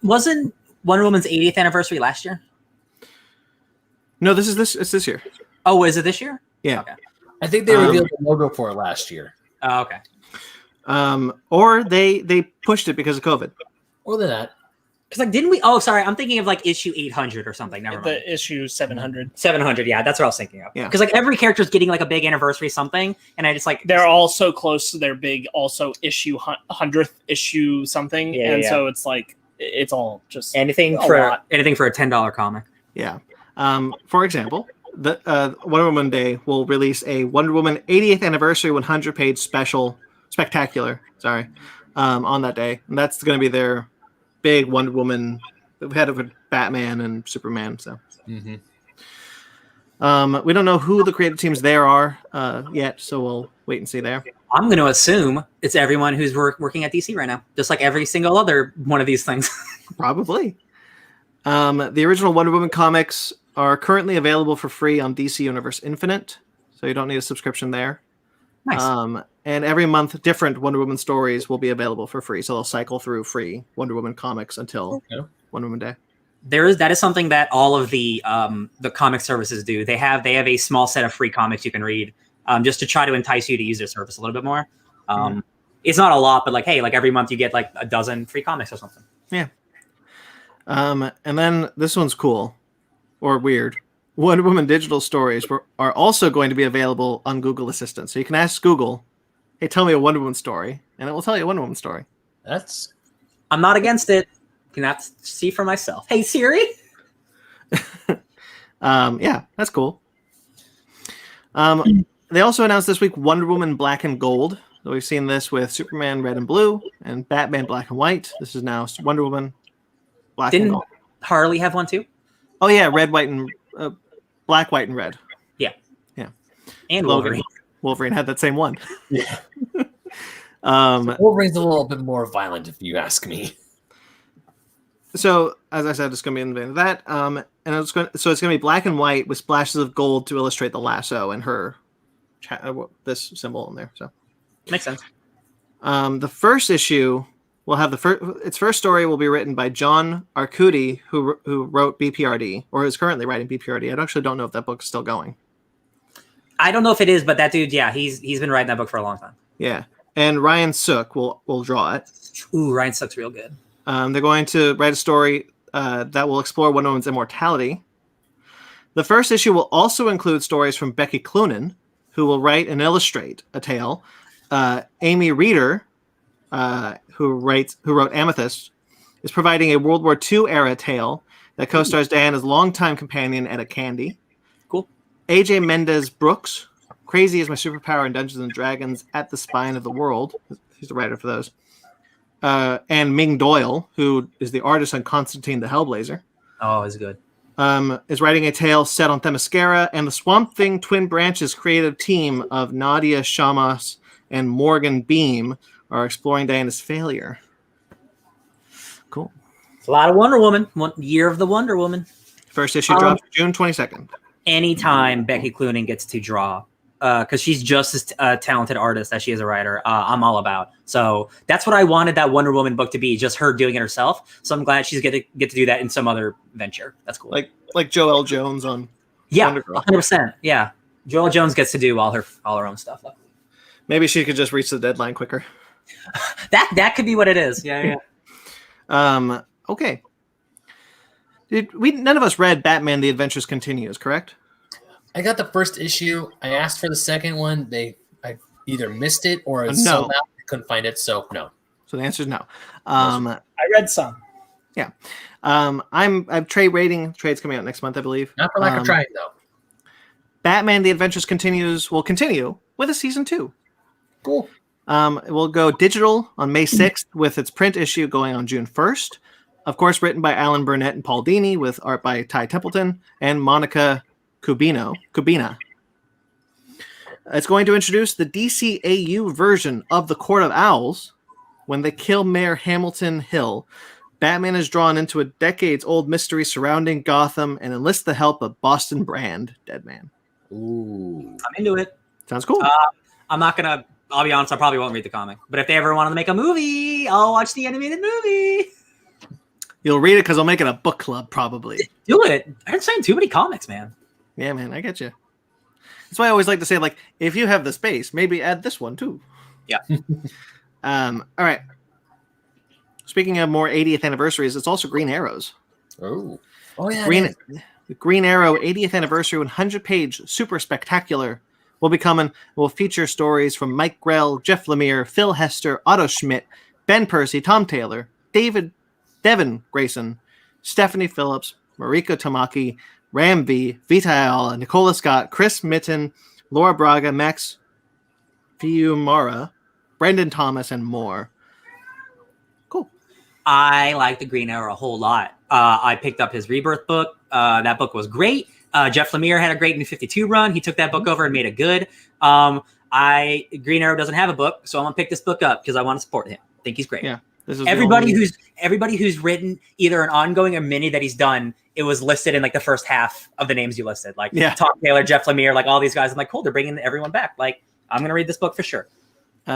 Wasn't Wonder Woman's 80th anniversary last year? No, it's this year. Oh, is it this year? Yeah. Okay. I think they revealed the logo for it last year. Oh, okay. Or they pushed it because of COVID. Or that. Because didn't we? Oh, sorry, I'm thinking of issue 800 or something. Never mind. The issue 700. 700, yeah, that's what I was thinking of. Yeah. Because every character is getting a big anniversary something, and I just they're all so close to their big also issue 100th issue something, so it's it's all just anything for a $10 comic. Yeah. For example, the Wonder Woman Day will release a Wonder Woman 80th anniversary 100-page spectacular. On that day, and that's going to be their big Wonder Woman. We've had it with Batman and Superman. So, we don't know who the creative teams there are yet, so we'll wait and see there. I'm going to assume it's everyone who's working at DC right now, just like every single other one of these things. Probably. The original Wonder Woman comics are currently available for free on DC Universe Infinite, so you don't need a subscription there. Nice. And every month, different Wonder Woman stories will be available for free, so they'll cycle through free Wonder Woman comics until Wonder Woman Day. That is something that all of the comic services do. They have a small set of free comics you can read, just to try to entice you to use their service a little bit more. It's not a lot, but like, hey, like every month you get like a dozen free comics or something. Yeah. And then this one's cool or weird. Wonder Woman digital stories are also going to be available on Google Assistant. So you can ask Google, hey, tell me a Wonder Woman story, and it will tell you a Wonder Woman story. I'm not against it. Can I see for myself? Hey, Siri. Yeah, that's cool. They also announced this week Wonder Woman Black and Gold. So we've seen this with Superman Red and Blue and Batman Black and White. This is now Wonder Woman Black and Gold. Didn't Harley have one too? Oh yeah, red, white, and black, white, and red. Yeah. And Logan. Wolverine had that same one. Yeah. Wolverine's a little bit more violent, if you ask me. So, as I said, it's going to be in the vein of that. And it's going to be black and white with splashes of gold to illustrate the lasso and her this symbol in there. So makes sense. The first issue will have its first story will be written by John Arcudi, who wrote BPRD or is currently writing BPRD. I actually don't know if that book is still going. I don't know if it is, but that dude, yeah, he's been writing that book for a long time. Yeah, and Ryan Sook will draw it. Ooh, Ryan Sook's real good. They're going to write a story that will explore Wonder Woman's immortality. The first issue will also include stories from Becky Cloonan, who will write and illustrate a tale. Amy Reeder, who wrote Amethyst, is providing a World War II era tale that co-stars Diana's longtime companion Etta Candy. Cool. AJ Mendez Brooks, Crazy is My Superpower in Dungeons and Dragons at the Spine of the World. He's the writer for those. And Ming Doyle, who is the artist on Constantine the Hellblazer. Oh, it's good. Is writing a tale set on Themyscira, and the Swamp Thing Twin Branches creative team of Nadia Shamas and Morgan Beam are exploring Diana's failure. Cool. It's a lot of Wonder Woman. One year of the Wonder Woman. First issue drops June 22nd. Anytime Becky Cloonan gets to draw, because she's just as talented artist as she is a writer, I'm all about. So that's what I wanted that Wonder Woman book to be, just her doing it herself. So I'm glad she's get to do that in some other venture. That's cool. Like Joelle Jones on Wonder Girl. 100%. Yeah, Joelle Jones gets to do all her own stuff. Maybe she could just reach the deadline quicker. That could be what it is. Yeah. Okay. None of us read Batman: The Adventures Continues, correct? I got the first issue. I asked for the second one. I either missed it or it No. sold out. I couldn't find it, so no. So the answer is no. I read some. Yeah. I'm trade rating. Trade's coming out next month, I believe. Not for lack of trying, though. Batman: The Adventures Continues will continue with a season 2. Cool. It will go digital on May 6th with its print issue going on June 1st. Of course, written by Alan Burnett and Paul Dini with art by Ty Templeton and Monica Kubina. It's going to introduce the DCAU version of the Court of Owls. When they kill Mayor Hamilton Hill, Batman is drawn into a decades-old mystery surrounding Gotham and enlists the help of Boston Brand, Deadman. Ooh. I'm into it. Sounds cool. I'll be honest, I probably won't read the comic. But if they ever wanted to make a movie, I'll watch the animated movie. You'll read it because I'll make it a book club, probably. Do it. I've seen too many comics, man. Yeah, man, I get you. That's why I always like to say, if you have the space, maybe add this one too. Yeah. All right. Speaking of more 80th anniversaries, it's also Green Arrows. Oh yeah. Green Arrow 80th anniversary 100-page super spectacular will feature stories from Mike Grell, Jeff Lemire, Phil Hester, Otto Schmidt, Ben Percy, Tom Taylor, Devin Grayson, Stephanie Phillips, Mariko Tamaki, Ram V, Vita Ayala, Nicola Scott, Chris Mitten, Laura Braga, Max Fiumara, Brendan Thomas, and more. Cool. I like the Green Arrow a whole lot. I picked up his Rebirth book. That book was great. Jeff Lemire had a great New 52 run. He took that book over and made it good. Green Arrow doesn't have a book, so I'm gonna pick this book up because I want to support him. I think he's great. Yeah. This is everybody who's written either an ongoing or mini that he's done. It was listed in like the first half of the names you listed, like Tom Taylor, Jeff Lemire, like all these guys. I'm like, cool, they're bringing everyone back. Like, I'm gonna read this book for sure.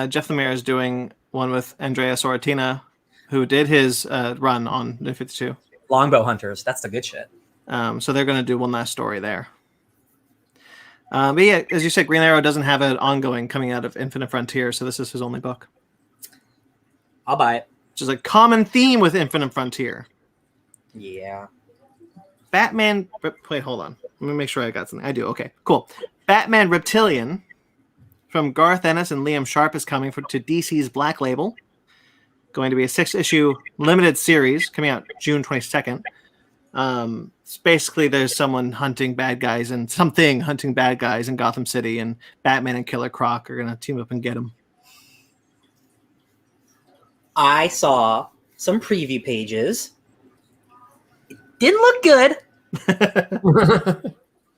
Jeff Lemire is doing one with Andrea Sorrentina, who did his run on New 52. Longbow Hunters, that's the good shit. So they're gonna do one last story there. But yeah, as you said, Green Arrow doesn't have an ongoing coming out of Infinite Frontier, so this is his only book. I'll buy it. Which is a common theme with Infinite Frontier. Yeah. Batman. Wait, hold on. Let me make sure I got something. I do. Okay, cool. Batman Reptilian from Garth Ennis and Liam Sharp is coming to DC's Black Label. Going to be a 6-issue limited series coming out June 22nd. It's basically there's someone hunting bad guys and something hunting bad guys in Gotham City, and Batman and Killer Croc are going to team up and get them. I saw some preview pages. It didn't look good.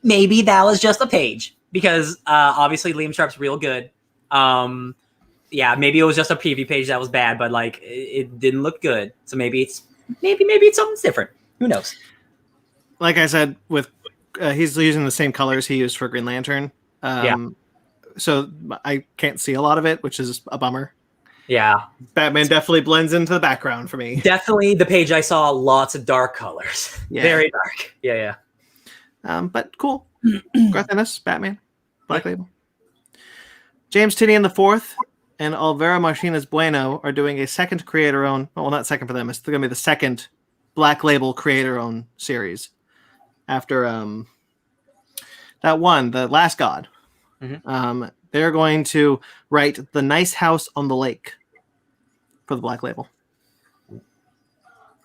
Maybe that was just a page because obviously Liam Sharp's real good. Yeah, maybe it was just a preview page that was bad, but like it didn't look good. So maybe it's something different. Who knows? Like I said, with he's using the same colors he used for Green Lantern. So I can't see a lot of it, which is a bummer. Yeah. Batman definitely blends into the background for me. Definitely the page I saw, lots of dark colors. Yeah. Very dark. Yeah. But cool. Garth Ennis, Batman, Black Label. James Tynion IV and Alvaro Martinez Bueno are doing a second creator-owned, well, not second for them, it's going to be the second Black Label creator-owned series after that one, The Last God. Mm-hmm. They're going to write The Nice House on the Lake for the Black Label.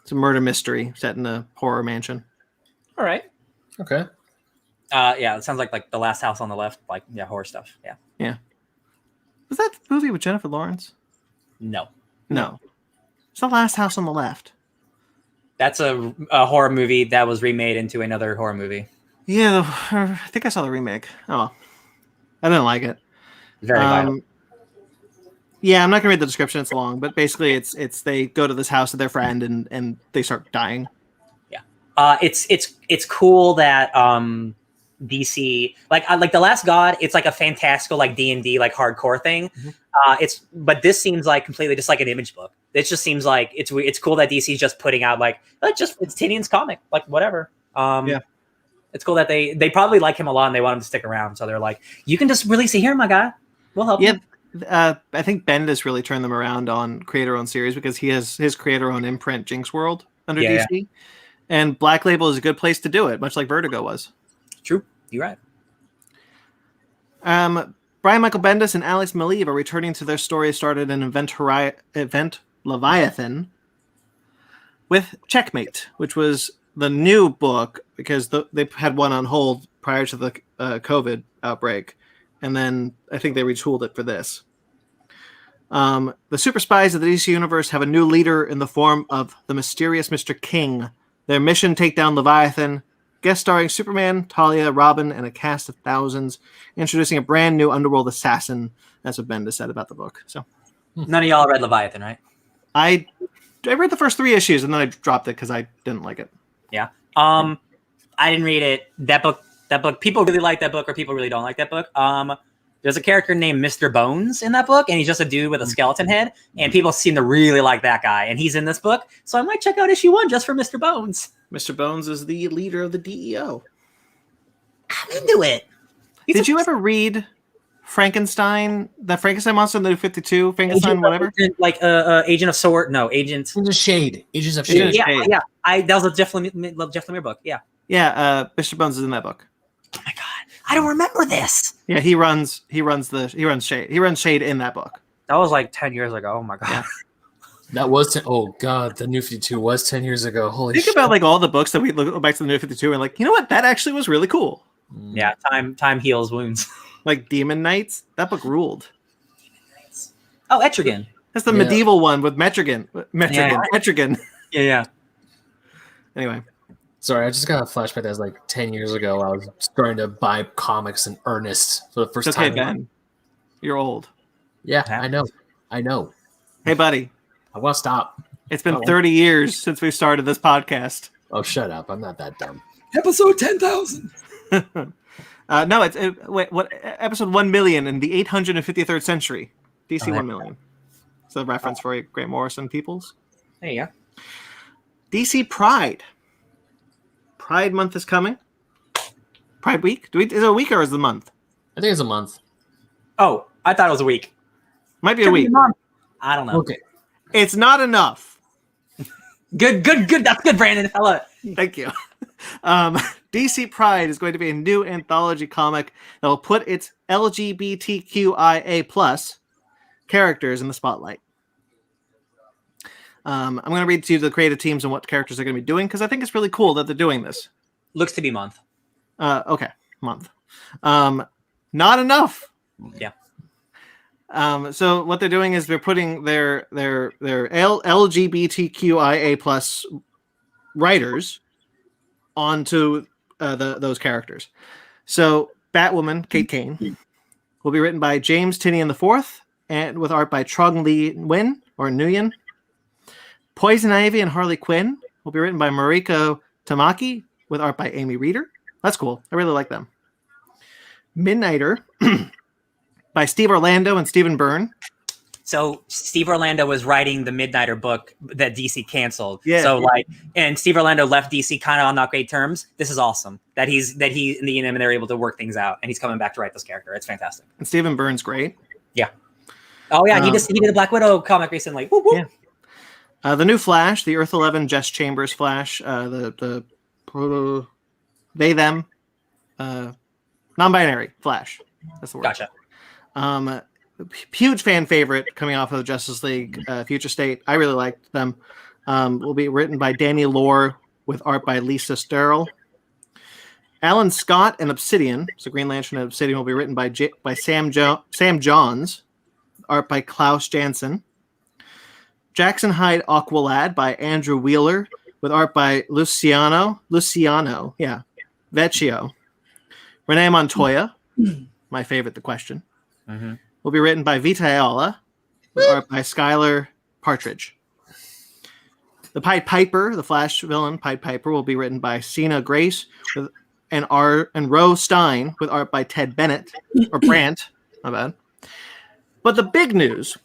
It's a murder mystery set in a horror mansion. All right. Okay. Yeah, it sounds like The Last House on the Left, like horror stuff. Yeah. Was that the movie with Jennifer Lawrence? No. It's The Last House on the Left. That's a horror movie that was remade into another horror movie. Yeah, I think I saw the remake. Oh, I didn't like it. Very violent. Yeah, I'm not gonna read the description; it's long. But basically, it's they go to this house of their friend and they start dying. Yeah, it's cool that DC like The Last God. It's like a fantastical like D&D like hardcore thing. Mm-hmm. But this seems like completely just like an image book. It just seems like it's cool that DC's just putting out like it's Tynion's comic, like whatever. Yeah. It's cool that they probably like him a lot and they want him to stick around. So they're like, you can just release it here, my guy. We'll help you. I think Bendis really turned them around on creator-owned series because he has his creator-owned imprint, Jinx World, under DC. Yeah. And Black Label is a good place to do it, much like Vertigo was. True. You're right. Brian Michael Bendis and Alex Maleev are returning to their story started in Event Leviathan with Checkmate, which was the new book because they had one on hold prior to the COVID outbreak. And then I think they retooled it for this. The super spies of the DC universe have a new leader in the form of the mysterious Mr. King. Their mission, take down Leviathan. Guest starring Superman, Talia, Robin, and a cast of thousands. Introducing a brand new underworld assassin. That's what Bendis said about the book. So, none of y'all read Leviathan, right? I read the first 3 issues and then I dropped it because I didn't like it. Yeah. I didn't read it. That book, people really like that book or people really don't like that book. There's a character named Mr. Bones in that book, and he's just a dude with a skeleton head, and people seem to really like that guy, and he's in this book, so I might check out issue 1 just for Mr. Bones. Mr. Bones is the leader of the DEO. I'm into it. Did you ever read Frankenstein, the Frankenstein monster in the New 52, Frankenstein, whatever? Agent of Sword, no, Agents of Shade. Agents of Shade. Yeah. That was a Jeff Lemire book, yeah. Yeah, Mr. Bones is in that book. Oh my god, I don't remember this. Yeah, he runs Shade. He runs Shade in that book. That was like 10 years ago. Oh my god. Yeah. That was oh god, the New 52 was 10 years ago. Holy shit. Think about like all the books that we look back to the New 52 and like, you know what? That actually was really cool. Yeah, time heals wounds. Like Demon Knights, that book ruled. Oh, Etrigan. That's the medieval one with Metrigan. Etrigan. Yeah. Anyway. Sorry, I just got a flashback that was like 10 years ago. I was starting to buy comics in earnest for the first time. Ben. You're old. Yeah, I know. Hey, buddy. I want to stop. It's been 30 years since we started this podcast. Oh, shut up. I'm not that dumb. Episode 10,000. No, what episode 1 million in the 853rd century. DC 1 million. It's a reference for Grant Morrison peoples. There you go. DC Pride. Pride month is coming. Pride week? Is it a week or is it a month? I think it's a month. Oh, I thought it was a week. Might be a week. I don't know. Okay. It's not enough. Good. That's good, Brandon. I love it. Thank you. DC Pride is going to be a new anthology comic that will put its LGBTQIA+ characters in the spotlight. I'm going to read to you the creative teams and what characters they're going to be doing because I think it's really cool that they're doing this. Looks to be month. Okay, month. Not enough. Yeah. So what they're doing is they're putting their LGBTQIA+ writers onto those characters. So Batwoman, Kate Kane, will be written by James Tynion IV and with art by Trong Lee Nguyen. Poison Ivy and Harley Quinn will be written by Mariko Tamaki with art by Amy Reeder. That's cool. I really like them. Midnighter by Steve Orlando and Stephen Byrne. So Steve Orlando was writing the Midnighter book that DC canceled. Yeah. So and Steve Orlando left DC kind of on not great terms. This is awesome that he and the and they're able to work things out, and he's coming back to write this character. It's fantastic. And Stephen Byrne's great. Yeah. Oh yeah, he did a Black Widow comic recently. Whoop, whoop. Yeah. The new Flash, the Earth 11 Jess Chambers Flash, they them, non-binary Flash. That's the word. Gotcha. Huge fan favorite coming off of Justice League Future State. I really liked them. Will be written by Danny Lore with art by Lisa Sterl. Alan Scott and Obsidian, so Green Lantern and Obsidian, will be written by Sam Johns, art by Klaus Janson. Jackson Hyde Aqualad by Andrew Wheeler with art by Luciano, Vecchio. Renee Montoya, my favorite, The Question, will be written by Vita Ayala with art by Skylar Partridge. The Pied Piper, the Flash villain Pied Piper, will be written by Sina Grace and Ro Stein with art by Ted Bennett or Brandt. My bad. But the big news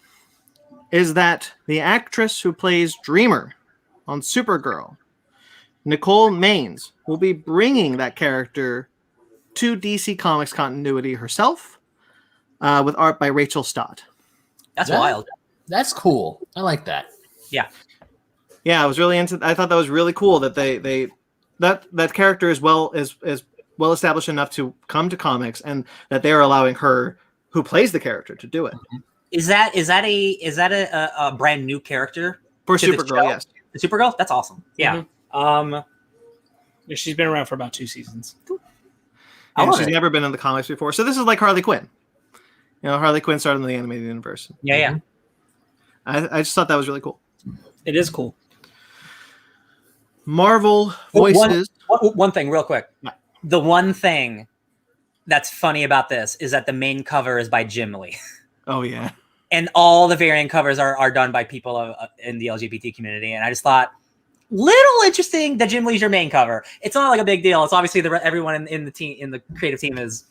is that the actress who plays Dreamer on Supergirl, Nicole Maines, will be bringing that character to DC Comics continuity herself with art by Rachel Stott. That's wild. That's cool. I like that. Yeah. Yeah, I was really into. I thought that was really cool that that character is well established enough to come to comics, and that they are allowing her, who plays the character, to do it. Is that a brand new character For Supergirl? Yes. The Supergirl? That's awesome. Yeah. She's been around for about 2 seasons. And she's never been in the comics before, so this is like Harley Quinn. Harley Quinn started in the animated universe. Yeah. I just thought that was really cool. It is cool. Marvel voices. One thing, real quick. The one thing that's funny about this is that the main cover is by Jim Lee. Oh yeah. And all the variant covers are done by people in the LGBT community. And I just thought, little interesting that Jim Lee's your main cover. It's not like a big deal. It's obviously everyone in the team, in the creative team is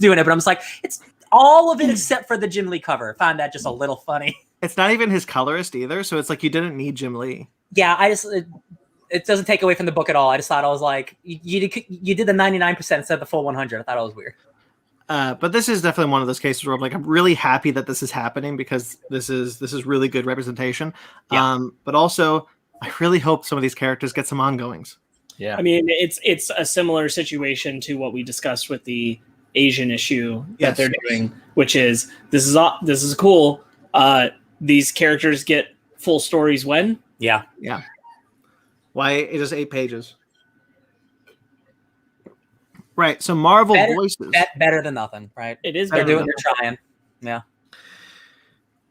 doing it. But I'm just like, it's all of it except for the Jim Lee cover. I found that just a little funny. It's not even his colorist either. So it's like you didn't need Jim Lee. Yeah, it doesn't take away from the book at all. I just thought I was like, you did the 99% instead of the full 100. I thought it was weird. But this is definitely one of those cases where I'm like, I'm really happy that this is happening because this is really good representation. Yeah. But also, I really hope some of these characters get some ongoings. Yeah. I mean, it's a similar situation to what we discussed with the Asian issue that they're doing, which is this is cool. These characters get full stories when? Yeah. Why it is 8 pages. Right. So Marvel voices. Better than nothing, right? It is They're better. they're trying. Yeah.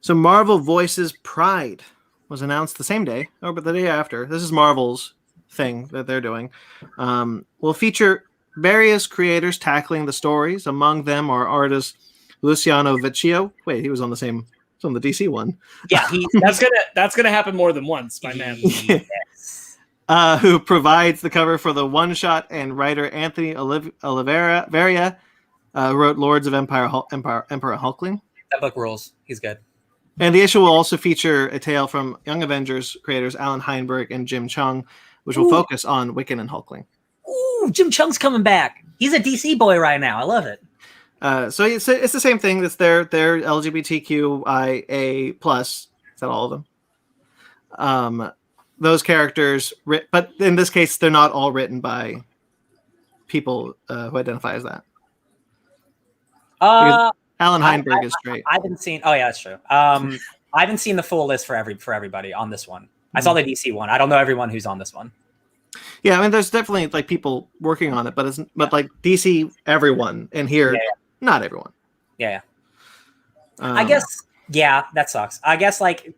So Marvel Voices Pride was announced the same day, but the day after. This is Marvel's thing that they're doing. Will feature various creators tackling the stories. Among them are artist Luciano Vecchio. Wait, he was on the same from the DC one. Yeah, That's gonna happen more than once, my man. Yes. Who provides the cover for the one-shot, and writer Anthony Oliveira wrote Lords of Emperor Hulkling. That book rules. He's good. And the issue will also feature a tale from Young Avengers creators Alan Heinberg and Jim Chung, which will focus on Wiccan and Hulkling. Ooh, Jim Chung's coming back. He's a DC boy right now. I love it. So it's the same thing. It's their LGBTQIA plus. Is that all of them? Those characters, but in this case, they're not all written by people who identify as that. Alan Heinberg is straight. I haven't seen. Oh yeah, that's true. I haven't seen the full list for everybody on this one. I saw the DC one. I don't know everyone who's on this one. Yeah, I mean, there's definitely like people working on it, but like DC, everyone, and here, not everyone. Yeah. I guess. Yeah, that sucks. I guess like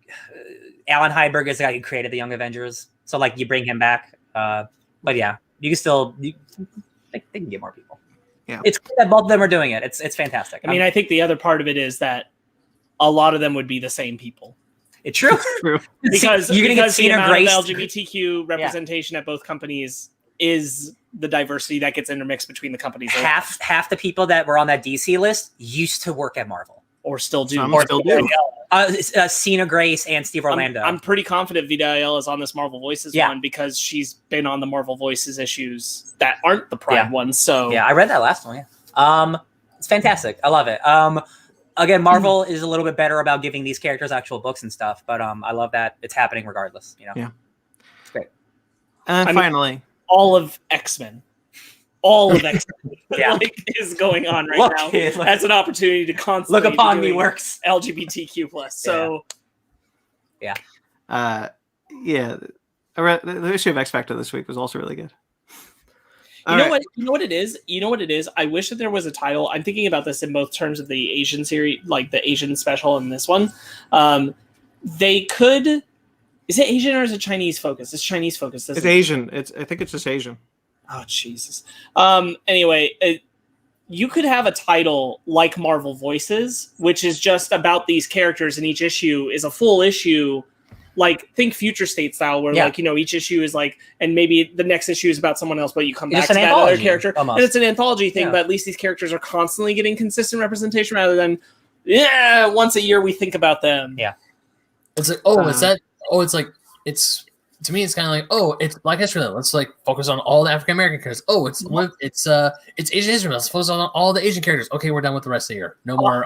Alan Heinberg is the guy who created the Young Avengers, so like you bring him back. But yeah, you can still they can get more people. Yeah, it's cool that both of them are doing it. It's fantastic. I mean, I think the other part of it is that a lot of them would be the same people. It's true. because you're gonna get the amount Grace. of LGBTQ representation at both companies is the diversity that gets intermixed between the companies. Half the people that were on that DC list used to work at Marvel. Or still do. Cena Grace and Steve Orlando. I'm pretty confident Vida Ayala is on this Marvel Voices one because she's been on the Marvel Voices issues that aren't the Pride ones. So yeah, I read that last one. Yeah, it's fantastic. I love it. Again, Marvel is a little bit better about giving these characters actual books and stuff, but I love that it's happening regardless. You know, it's great. And finally, all of X-Men. All of X-Men is going on right now. That's an opportunity to constantly look upon me works LGBTQ plus. So the issue of X Factor this week was also really good. You know what it is? I wish that there was a title. I'm thinking about this in both terms of the Asian series, like the Asian special and this one. They could. Is it Asian or is it Chinese focused? It's Chinese focused. It's Asian. I think it's just Asian. Oh, Jesus. Anyway, you could have a title like Marvel Voices, which is just about these characters, and each issue is a full issue. Like, think Future State style, where each issue is like, and maybe the next issue is about someone else, but you come back to that other character, and it's an anthology thing. But at least these characters are constantly getting consistent representation, rather than once a year we think about them. Yeah, it's like it's to me it's kind of like it's Black History Month. Let's like focus on all the African American characters. It's Asian History Month. Let's focus on all the Asian characters. Okay, we're done with the rest of the year. No more.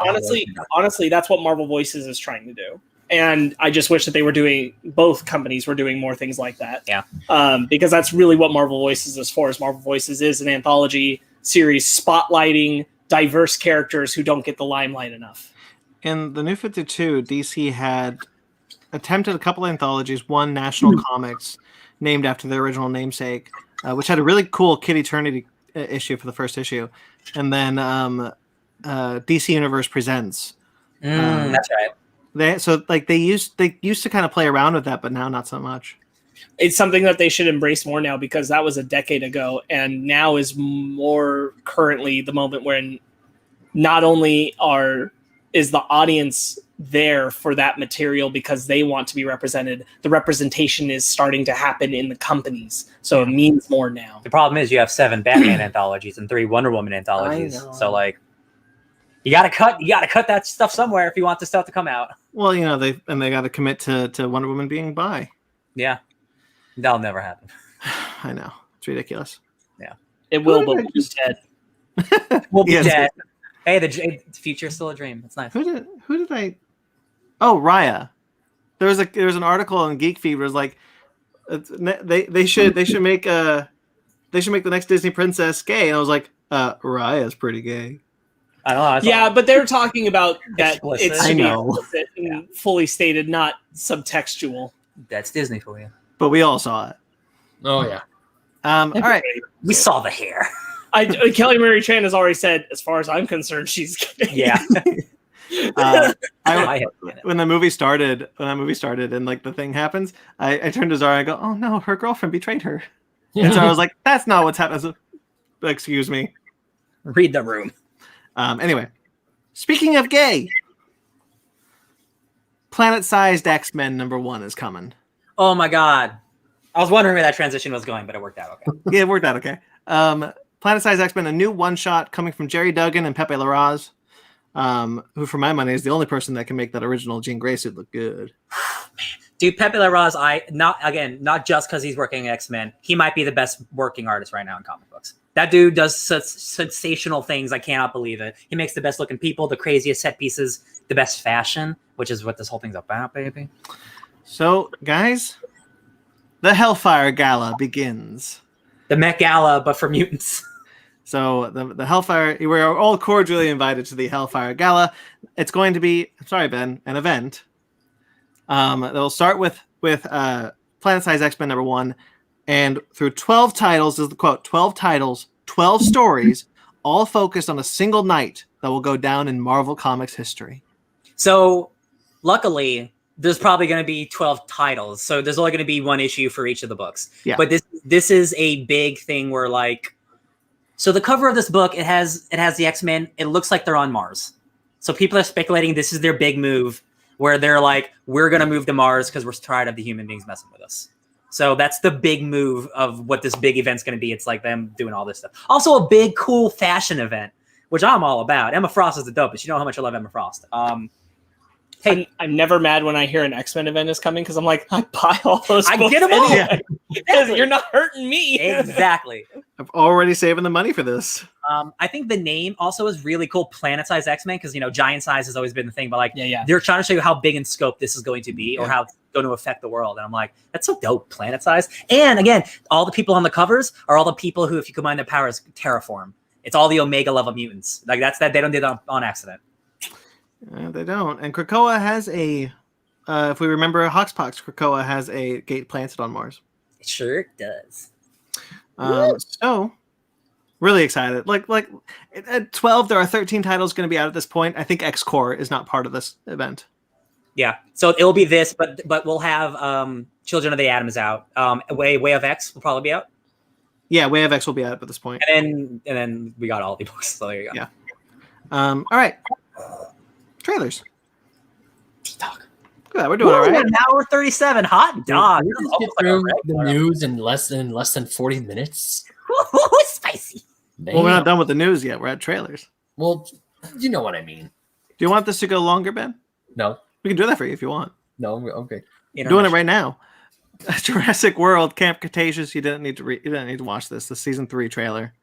Honestly, that's what Marvel Voices is trying to do. And I just wish that both companies were doing more things like that. Yeah. Because that's really what Marvel Voices is for. Marvel Voices is an anthology series spotlighting diverse characters who don't get the limelight enough. In the New 52, DC had attempted a couple anthologies, one National Comics, named after their original namesake, which had a really cool Kid Eternity issue for the first issue. And then DC Universe Presents. That's right. They used to kind of play around with that, but now not so much. It's something that they should embrace more now, because that was a decade ago, and now is more currently the moment when not only is the audience there for that material because they want to be represented, the representation is starting to happen in the companies, so it means more now. The problem is you have 7 Batman anthologies and 3 Wonder Woman anthologies, so like. You gotta cut that stuff somewhere if you want the stuff to come out. Well, they got to commit to Wonder Woman being bi. Yeah, that'll never happen. I know, it's ridiculous. Yeah, it will, but we'll be dead. We'll be dead. Hey, the future's still a dream. It's nice. Who did I? Oh, Raya. There was an article on Geek Feed where it was like, they should make the next Disney princess gay, and I was like, Raya's pretty gay. I don't know. Yeah, but they're talking about that explicit. It should be explicit and fully stated, not subtextual. That's Disney for you. But we all saw it. Oh yeah. All right. We saw the hair. Kelly Marie Tran has already said, as far as I'm concerned, she's gay. Yeah. When the movie started, and like the thing happens, I turned to Zara and I go, "Oh no, her girlfriend betrayed her." And so I was like, "That's not what's happening." Excuse me. Read the room. Anyway, speaking of gay, Planet-sized X-Men #1 is coming. Oh my god. I was wondering where that transition was going, but it worked out okay. Yeah, it worked out okay. Planet-sized X-Men, a new one-shot coming from Jerry Duggan and Pepe Larraz, who, for my money, is the only person that can make that original Jean Grey suit look good. Dude, Pepe Larraz, not just because he's working at X-Men, he might be the best working artist right now in comic books. That dude does such sensational things. I cannot believe it. He makes the best looking people, the craziest set pieces, the best fashion, which is what this whole thing's about, baby. So, guys, the Hellfire Gala begins. The Met Gala, but for mutants. So the Hellfire, we're all cordially invited to the Hellfire Gala. It's going to be, sorry, Ben, an event. They'll start with Planet-Size X-Men #1, and through 12 titles, is the quote, 12 titles, 12 stories, all focused on a single night that will go down in Marvel Comics history. So, luckily, there's probably going to be 12 titles, so there's only going to be one issue for each of the books. Yeah. But this is a big thing where, like, so the cover of this book, it has the X-Men. It looks like they're on Mars. So people are speculating this is their big move, where they're like, we're going to move to Mars because we're tired of the human beings messing with us. So that's the big move of what this big event's going to be. It's like them doing all this stuff. Also a big, cool fashion event, which I'm all about. Emma Frost is the dopest. You know how much I love Emma Frost. Hey, I'm never mad when I hear an X-Men event is coming because I'm like, I buy all those I books get them all. anyway. Exactly. You're not hurting me. Exactly. I'm already saving the money for this. I think the name also is really cool, Planet-Size X-Men, because, giant size has always been the thing, but like, Yeah. they're trying to show you how big in scope this is going to be or how it's going to affect the world. And I'm like, that's so dope, planet-size. And again, all the people on the covers are all the people who, if you combine their powers, terraform. It's all the Omega level mutants. Like they don't do that on accident. They don't. And Krakoa has a, if we remember Hoxpox, Krakoa has a gate planted on Mars. It sure does. So, really excited. Like at 12, there are 13 titles going to be out at this point. I think X-Core is not part of this event. Yeah. So it'll be this, but we'll have Children of the Atom is out. Way of X will probably be out. Yeah, Way of X will be out at this point. And then we got all the books. So there you go. Yeah. All right. Trailers. T-Talk. Yeah, we're doing all right. An hour 37. Hot dog. Did we just get through the news in less than 40 minutes? Spicy. Well, we're not done with the news yet. We're at trailers. Well, you know what I mean. Do you want this to go longer, Ben? No. We can do that for you if you want. No. Okay. Doing it right now. Jurassic World, Camp Cretaceous. You didn't need to watch this. The season 3 trailer.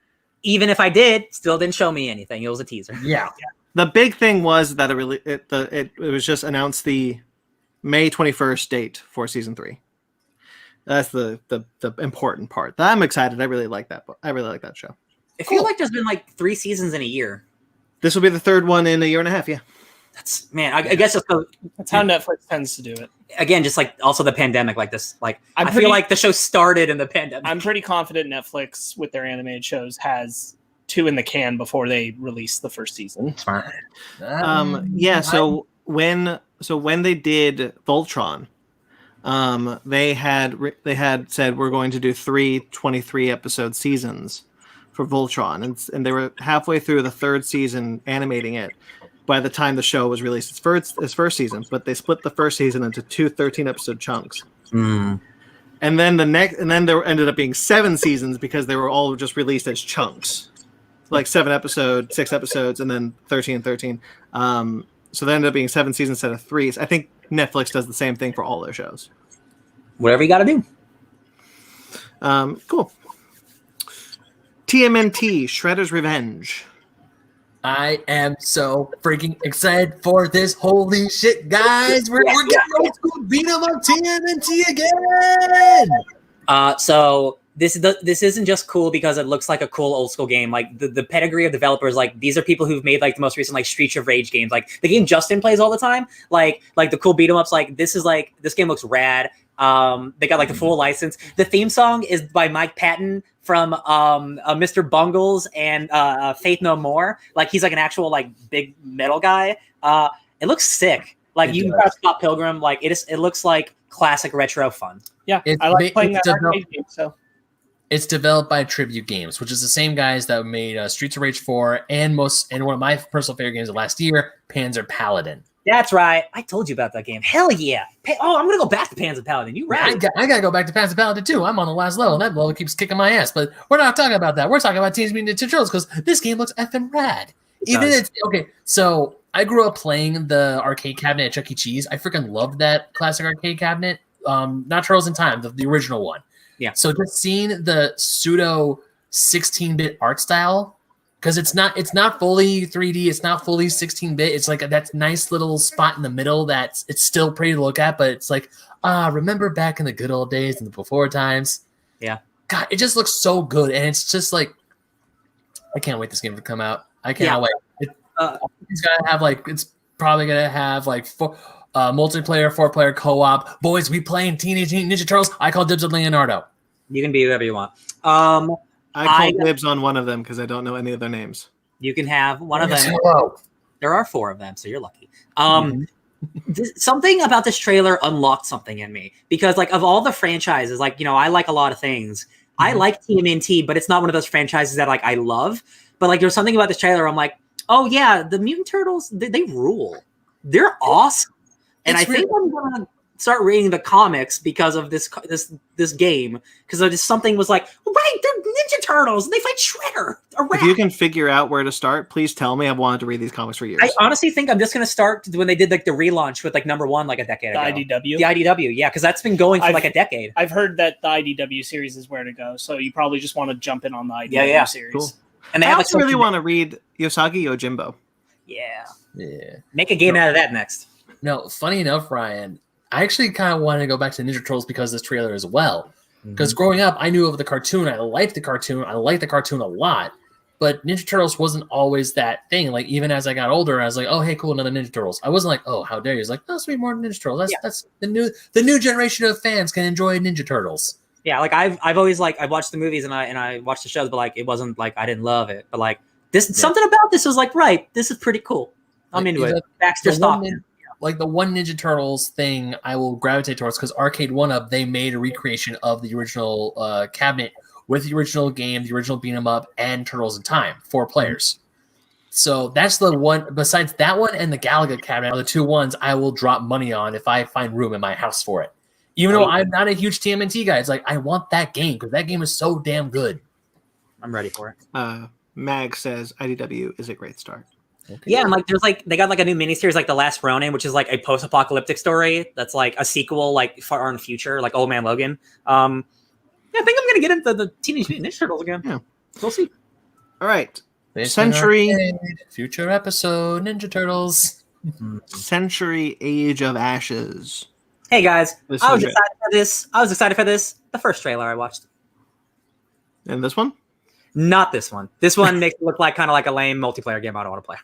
Even if I did, still didn't show me anything. It was a teaser. Yeah. The big thing was that it was just announced the May 21st date for season 3. That's the important part. I'm excited. I really like that. I really like that show. I feel like there's been like 3 seasons in a year. This will be the 3rd one in a year and a half. Yeah. That's I guess that's how Netflix tends to do it. Again, just like also the pandemic, like this. Like I feel like the show started in the pandemic. I'm pretty confident Netflix with their animated shows has 2 in the can before they release the first season. Smart. Yeah. So when they did Voltron, they had said we're going to do 3 23 episode seasons for Voltron, and they were halfway through the 3rd season animating it by the time the show was released. Its first season, but they split the first season into 2 13 episode chunks. Mm. And then there ended up being 7 seasons because they were all just released as chunks, like 7 episodes, 6 episodes, and then 13. So there ended up being 7 seasons instead of 3. I think Netflix does the same thing for all their shows. Whatever you got to do. Cool. TMNT, Shredder's Revenge. I am so freaking excited for this. Holy shit, guys. We're getting old school beat 'em on TMNT again. So this isn't just cool because it looks like a cool old school game. Like the pedigree of developers, like these are people who've made like the most recent like Streets of Rage games. Like the game Justin plays all the time. Like the cool beat 'em ups. Like this game looks rad. They got like the full license. The theme song is by Mike Patton from Mr. Bungles and Faith No More. Like he's like an actual like big metal guy. It looks sick. Like you can got Scott Pilgrim. Like it looks like classic retro fun. Yeah, I like playing that arcade game. So it's developed by Tribute Games, which is the same guys that made Streets of Rage 4 and one of my personal favorite games of last year, Panzer Paladin. That's right. I told you about that game. Hell yeah. I'm going to go back to Panzer Paladin. You right. I gotta go back to Panzer Paladin too. I'm on the last level, and that level keeps kicking my ass. But we're not talking about that. We're talking about Teenage Mutant Ninja Turtles because this game looks effing rad. So I grew up playing the arcade cabinet at Chuck E. Cheese. I freaking loved that classic arcade cabinet. Not Turtles in Time, the original one. Yeah. So just seeing the pseudo 16-bit art style, because it's not fully 3D, it's not fully 16-bit. It's like that nice little spot in the middle it's still pretty to look at, but it's like, remember back in the good old days and the before times? Yeah. God, it just looks so good, and it's just like, I can't wait this game to come out. I cannot wait. It's probably gonna have like multiplayer, 4-player co-op. Boys, we playing Teenage Mutant Ninja Turtles. I call dibs on Leonardo. You can be whoever you want. I call dibs on one of them because I don't know any of their names. You can have one of them. Hello. There are 4 of them, so you're lucky. Something about this trailer unlocked something in me because, like, of all the franchises, like, I like a lot of things. I like TMNT, but it's not one of those franchises that like I love. But like, there's something about this trailer. I'm like, oh yeah, the Mutant Turtles, they rule. They're awesome. And I think I'm gonna start reading the comics because of this game, because there's something was like, right, they're Ninja Turtles and they fight Shredder. If you can figure out where to start, please tell me. I've wanted to read these comics for years. I honestly think I'm just gonna start when they did like the relaunch with like #1 like a decade ago. IDW. The IDW, yeah, because that's been going for like a decade. I've heard that the IDW series is where to go, so you probably just want to jump in on the IDW series. Cool. And I also really want to read Yosagi Yojimbo. Yeah. Yeah. Make a game out of that next. No, funny enough, Ryan, I actually kind of wanted to go back to Ninja Turtles because of this trailer as well. Because growing up, I knew of the cartoon. I liked the cartoon. I liked the cartoon a lot. But Ninja Turtles wasn't always that thing. Like, even as I got older, I was like, oh, hey, cool, another Ninja Turtles. I wasn't like, oh, how dare you. It's like, oh, sweet, more Ninja Turtles. That's the new generation of fans can enjoy Ninja Turtles. Yeah, like I've always like I watched the movies and I watched the shows, but like it wasn't like I didn't love it. But like something about this was like, right, this is pretty cool. I'm into it. Baxter Stockman. Like the one Ninja Turtles thing I will gravitate towards because Arcade 1-Up, they made a recreation of the original cabinet with the original game, the original beat 'em up, and Turtles in Time, 4 players. So that's the one. Besides that one and the Galaga cabinet are the 2 ones I will drop money on if I find room in my house for it. Even though I'm not a huge TMNT guy, it's like I want that game because that game is so damn good. I'm ready for it. Mag says IDW is a great start. Okay. Yeah, and like there's like they got like a new miniseries like The Last Ronin, which is like a post-apocalyptic story that's like a sequel like far in the future, like Old Man Logan. Yeah, I think I'm gonna get into the Teenage Mutant Ninja Turtles again. Yeah, we'll see. All right, Century future episode Ninja Turtles. Century Age of Ashes. Hey guys, I was excited for this. The first trailer I watched. And this one? Not this one. This one makes it look like kind of like a lame multiplayer game I don't want to play.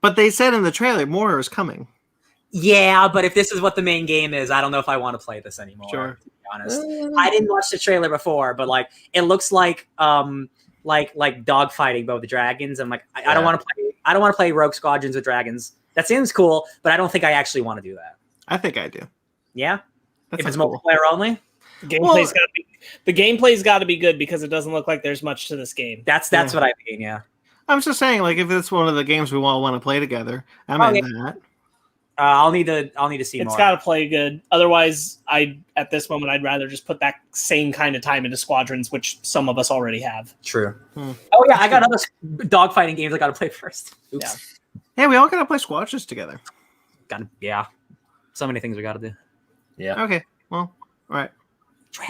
But they said in the trailer more is coming. Yeah, but if this is what the main game is, I don't know if I want to play this anymore. Sure. To be honest, I didn't watch the trailer before, but like it looks like dog fighting but with the dragons. I'm like, I don't want to play. I don't want to play Rogue Squadrons with dragons. That seems cool, but I don't think I actually want to do that. I think I do. Yeah, if it's multiplayer only. The gameplay's got to be good because it doesn't look like there's much to this game. That's what I mean. Yeah, I'm just saying, like, if it's one of the games we all want to play together, I'm in that. I'll need to see. It's got to play good. Otherwise, at this moment I'd rather just put that same kind of time into Squadrons, which some of us already have. True. Oh yeah, I got other dogfighting games I got to play first. Oops. Yeah, we all got to play Squadrons together. Yeah. So many things we got to do. Yeah. Okay. Well, all right.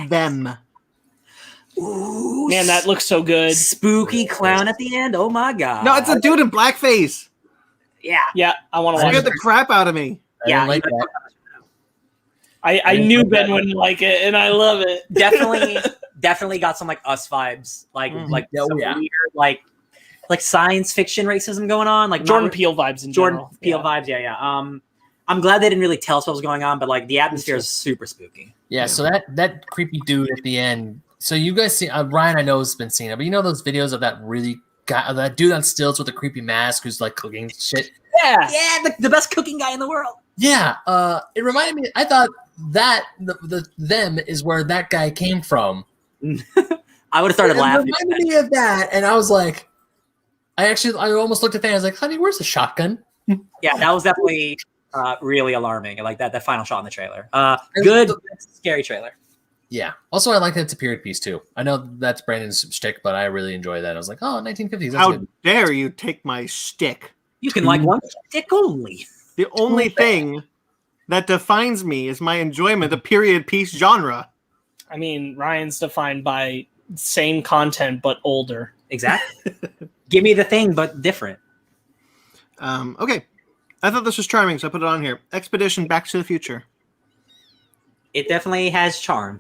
Them. Ooh, man, that looks so good. Spooky clown at the end. Oh my god. No, it's a dude in blackface. Yeah. I want to watch. Scared the crap out of me. I like that. I knew Ben wouldn't like it, and I love it. Definitely got some like Us vibes, weird, like science fiction racism going on, like Jordan Peele vibes in general. Jordan Peele vibes, yeah. I'm glad they didn't really tell us what was going on, but like the atmosphere is super spooky. Yeah, so that creepy dude at the end. So you guys see Ryan? I know has been seeing it, but you know those videos of that that dude on stilts with a creepy mask who's like cooking shit. Yeah, the best cooking guy in the world. Yeah, it reminded me. I thought that them is where that guy came from. I would have started laughing. It reminded me of that, and I was like, I almost looked at that. I was like, honey, where's the shotgun? Yeah, that was definitely really alarming. I like that final shot in the trailer. Good, scary trailer. Yeah. Also, I like that it's a period piece too. I know that's Brandon's shtick, but I really enjoy that. I was like, oh, 1950s. That's How good. dare you take my stick? You can like one stick only. The only thing that defines me is my enjoyment of period piece genre. I mean, Ryan's defined by same content but older. Exactly. Give me the thing, but different. Okay. I thought this was charming, so I put it on here. Expedition Back to the Future. It definitely has charm.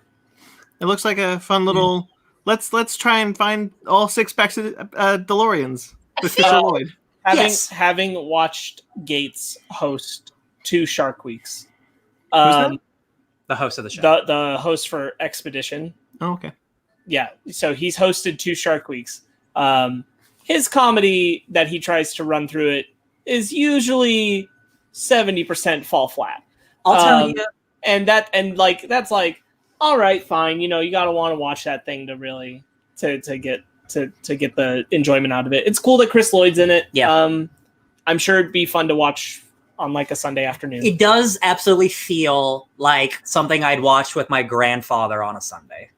It looks like a fun little. Let's try and find all 6 Back to DeLoreans with Fisher Lloyd. Having watched Gates host 2 Shark Weeks. The host of the show. The host for Expedition. Oh, okay. Yeah, so he's hosted 2 Shark Weeks. His comedy that he tries to run through it is usually 70% fall flat. I'll tell you. And that's like, all right, fine. You gotta want to watch that thing to really to get the enjoyment out of it. It's cool that Chris Lloyd's in it. Yeah. I'm sure it'd be fun to watch on like a Sunday afternoon. It does absolutely feel like something I'd watch with my grandfather on a Sunday.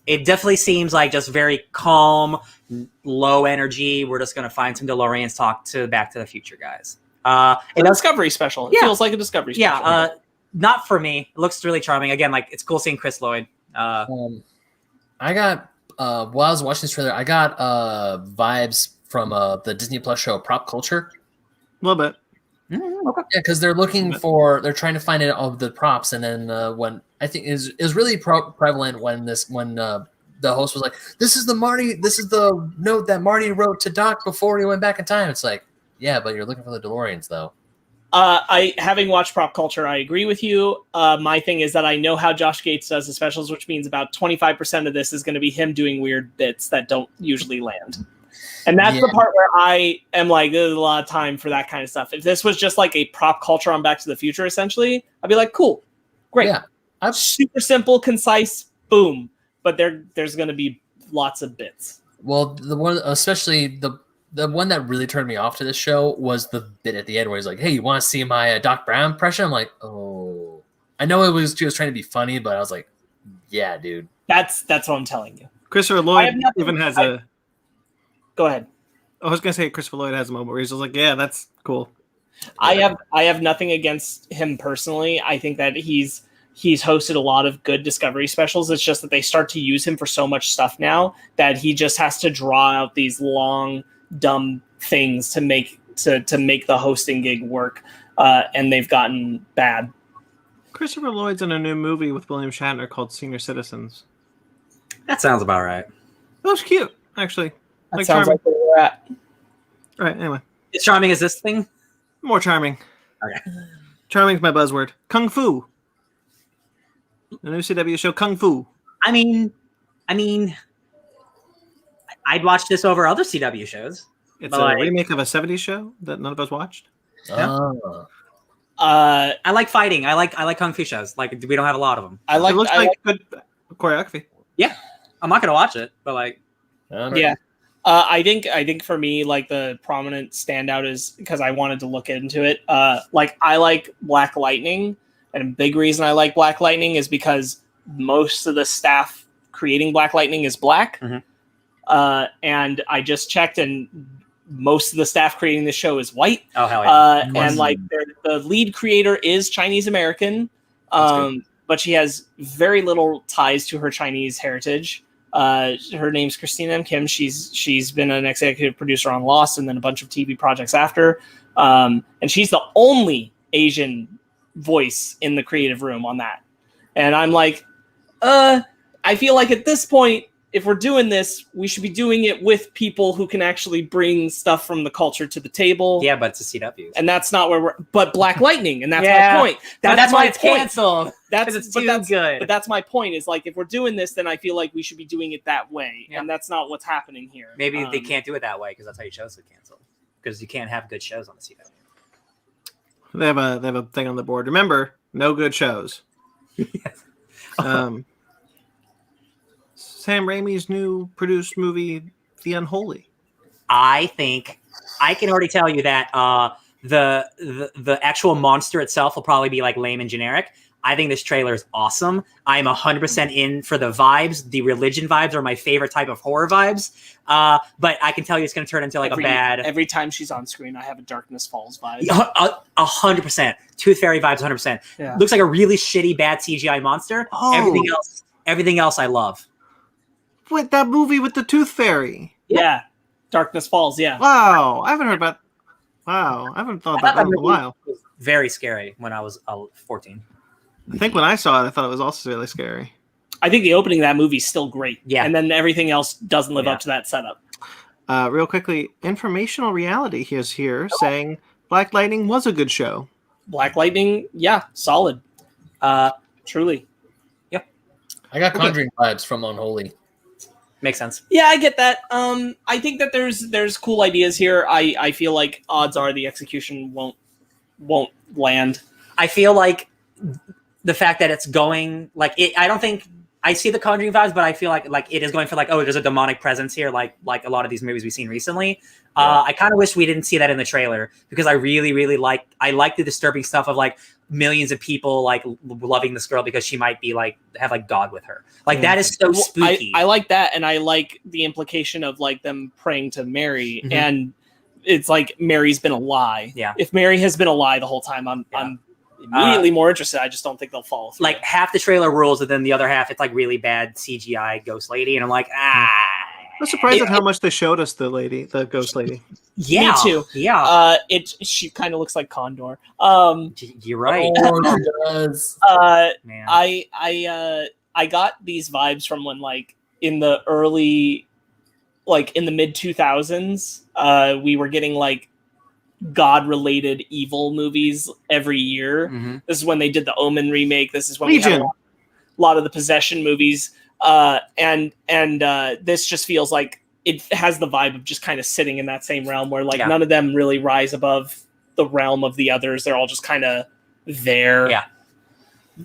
It definitely seems like just very calm, low energy. We're just going to find some DeLoreans, talk to Back to the Future guys. A Discovery special. It feels like a Discovery special. Yeah, not for me. It looks really charming. Again, like it's cool seeing Chris Lloyd. I got while I was watching this trailer, I got vibes from the Disney Plus show Prop Culture. A little bit. Okay. Yeah, because they're trying to find out of the props, and then when I think it was really prevalent when the host was like, this is the note that Marty wrote to Doc before he went back in time. It's like, yeah, but you're looking for the DeLoreans though. Having watched Prop Culture, I agree with you. My thing is that I know how Josh Gates does the specials, which means about 25% of this is going to be him doing weird bits that don't usually land. And that's the part where I am like, there's a lot of time for that kind of stuff. If this was just like a prop culture on Back to the Future, essentially, I'd be like, cool, great. Yeah. Super simple, concise, boom. But there's going to be lots of bits. Well, the one, especially the one that really turned me off to this show was the bit at the end where he's like, hey, you want to see my Doc Brown impression? I'm like, oh. I know he was trying to be funny, but I was like, yeah, dude. That's what I'm telling you. Christopher Lloyd even has a... Go ahead. I was going to say Christopher Lloyd has a moment where he's just like, yeah, that's cool. I have nothing against him personally. I think that he's hosted a lot of good Discovery specials. It's just that they start to use him for so much stuff now that he just has to draw out these long, dumb things to make the hosting gig work. And they've gotten bad. Christopher Lloyd's in a new movie with William Shatner called Senior Citizens. That sounds about right. That was cute, actually. That sounds like where we're at. All right, anyway. As charming as this thing? More charming. Okay. Charming's my buzzword. Kung Fu. The new CW show, Kung Fu. I mean, I'd watch this over other CW shows. It's a remake of a 70s show that none of us watched. Oh. I like fighting. I like Kung Fu shows. Like, we don't have a lot of them. It looks like good choreography. Yeah. I'm not going to watch it, but like... Yeah. I think for me, like the prominent standout is because I wanted to look into it. Like I like Black Lightning, and a big reason I like Black Lightning is because most of the staff creating Black Lightning is black. Mm-hmm. And I just checked, and most of the staff creating the show is white. Oh hell yeah! And like the lead creator is Chinese American, but she has very little ties to her Chinese heritage. Her name's Christina M. Kim. She's been an executive producer on Lost and then a bunch of TV projects after. And she's the only Asian voice in the creative room on that. And I'm like, I feel like at this point, if we're doing this, we should be doing it with people who can actually bring stuff from the culture to the table. Yeah, but it's a CW. And that's not where but Black Lightning, and that's my point. That's why it's canceled. It's too good. But that's my point, is like, if we're doing this, then I feel like we should be doing it that way. Yeah. And that's not what's happening here. Maybe they can't do it that way because that's how your shows get canceled. Because you can't have good shows on the CW. They have a thing on the board. Remember, no good shows. Sam Raimi's new produced movie, The Unholy. I think I can already tell you that the actual monster itself will probably be like lame and generic. I think this trailer is awesome. I'm 100% in for the vibes. The religion vibes are my favorite type of horror vibes. But I can tell you it's going to turn into like a bad... Every time she's on screen, I have a Darkness Falls vibe. 100%. Tooth Fairy vibes, 100%. Yeah. Looks like a really shitty, bad CGI monster. Oh. Everything else I love. Wait, that movie with the Tooth Fairy. Yeah. Darkness Falls, yeah. Wow, I haven't heard about... Wow, I haven't thought about that in a while. Was very scary when I was 14. I think when I saw it, I thought it was also really scary. I think the opening of that movie is still great. Yeah. And then everything else doesn't live up to that setup. Real quickly, Informational Reality is here saying Black Lightning was a good show. Black Lightning, yeah, solid. Truly. Yep. I got Conjuring vibes from Unholy. Makes sense. Yeah, I get that. I think that there's cool ideas here. I feel like odds are the execution won't land. I feel like the fact that it's going like it, I don't think I see the Conjuring vibes, but I feel like it is going for like, oh, there's a demonic presence here, like a lot of these movies we've seen recently. I kind of wish we didn't see that in the trailer because I really like the disturbing stuff of like millions of people like loving this girl because she might be like have like God with her. Like that is so spooky. I like that, and I like the implication of like them praying to Mary, and it's like Mary's been a lie. Yeah. If Mary has been a lie the whole time, I'm immediately more interested. I just don't think they'll follow through. Like half the trailer rules, and then the other half it's like really bad CGI ghost lady, and I'm like, I'm surprised at how much they showed us the ghost lady. Yeah, me too. Yeah, she kind of looks like Condor. You're right. Oh, she does. Man. I got these vibes from when like in the early, like in the mid 2000s, we were getting like God-related evil movies every year. This is when they did the Omen remake. This is when we had a lot of the Possession movies. And this just feels like it has the vibe of just kind of sitting in that same realm where like none of them really rise above the realm of the others. They're all just kind of there. Yeah.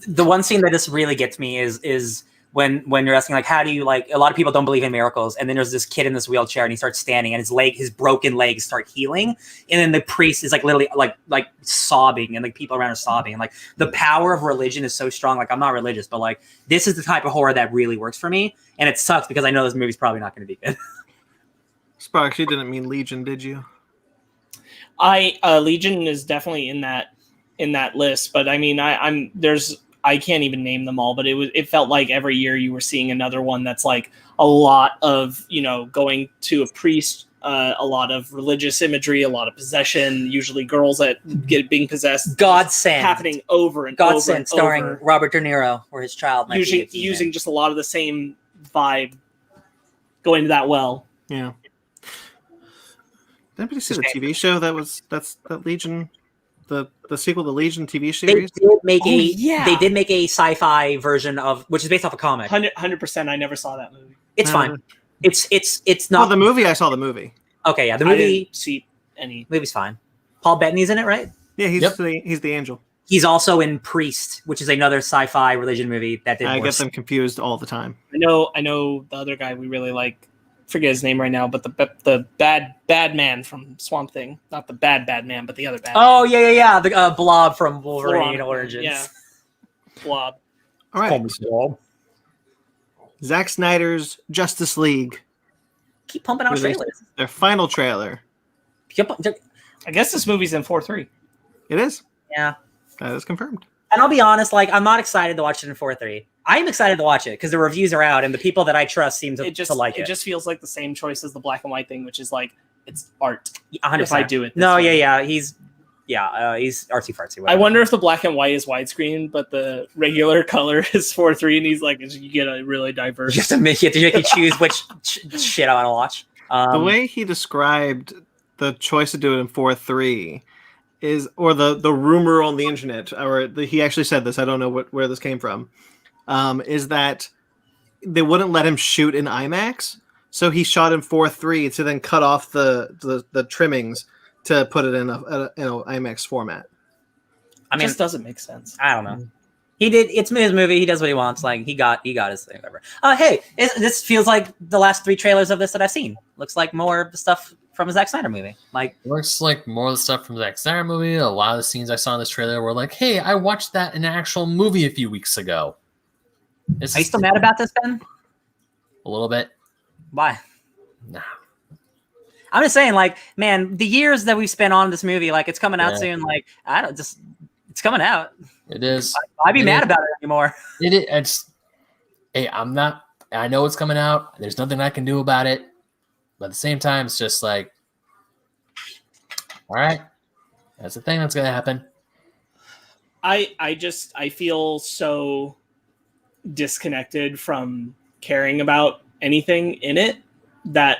The one scene that just really gets me is when you're asking like, how do you like, a lot of people don't believe in miracles. And then there's this kid in this wheelchair and he starts standing and his broken legs start healing. And then the priest is like literally like sobbing and like people around are sobbing. And like the power of religion is so strong. Like I'm not religious, but like this is the type of horror that really works for me. And it sucks because I know this movie's probably not going to be good. Sparks, you didn't mean Legion, did you? Legion is definitely in that list, but I mean, I can't even name them all, but it felt like every year you were seeing another one that's like a lot of, going to a priest, a lot of religious imagery, a lot of possession, usually girls that get being possessed. Godsend. Happening over and Godsend, over starring over. Robert De Niro, or his child. Using just a lot of the same vibe going to that well. Yeah. Did anybody see the TV show that Legion, the sequel to Legion TV series? They did make a sci-fi version of, which is based off a comic. 100%. I never saw that movie. It's fine. It's not. Well, the movie, I saw the movie. Okay, yeah, the movie. I didn't see any. Movie's fine. Paul Bettany's in it, right? Yeah, he's the angel. He's also in Priest, which is another sci-fi religion movie that did. I get them confused all the time. I know the other guy we really like. Forget his name right now, but the bad man from Swamp Thing, not the bad man, but the other bad. Oh yeah, the Blob from Wolverine Origins. Yeah, Blob. All right, Zack Snyder's Justice League. Keep pumping out trailers. Their final trailer. I guess this movie's in 4:3. It is. Yeah, that is confirmed. And I'll be honest, like I'm not excited to watch it in 4:3. I'm excited to watch it because the reviews are out and the people that I trust seem to like it. It just feels like the same choice as the black and white thing, which is like it's art. 100%. If I do it, no, yeah, he's artsy fartsy. Whatever. I wonder if the black and white is widescreen, but the regular color is 4:3, and he's like, you get a really diverse. You have to make you choose which shit I want to watch. The way he described the choice to do it in 4:3 is, or the rumor on the internet, or he actually said this. I don't know where this came from. Is that they wouldn't let him shoot in IMAX, so he shot in 4:3 to then cut off the trimmings to put it in a IMAX format. I mean, it just doesn't make sense. I don't know. He did. It's his movie. He does what he wants. Like he got his thing. Whatever. Hey, this feels like the last 3 trailers of this that I've seen. Looks like more stuff from a Zack Snyder movie. Like, It looks like more of the stuff from the Zack Snyder movie. A lot of the scenes I saw in this trailer were like, hey, I watched that in an actual movie a few weeks ago. are you still mad about this, Ben? A little bit. Why? Nah. I'm just saying, like, man, the years that we've spent on this movie, like, it's coming out Yeah. soon. Like, it's coming out. It is. I'd be mad about it anymore. Hey, I know it's coming out. There's nothing I can do about it. But at the same time, it's just like, all right, that's the thing that's going to happen. I feel so disconnected from caring about anything in it that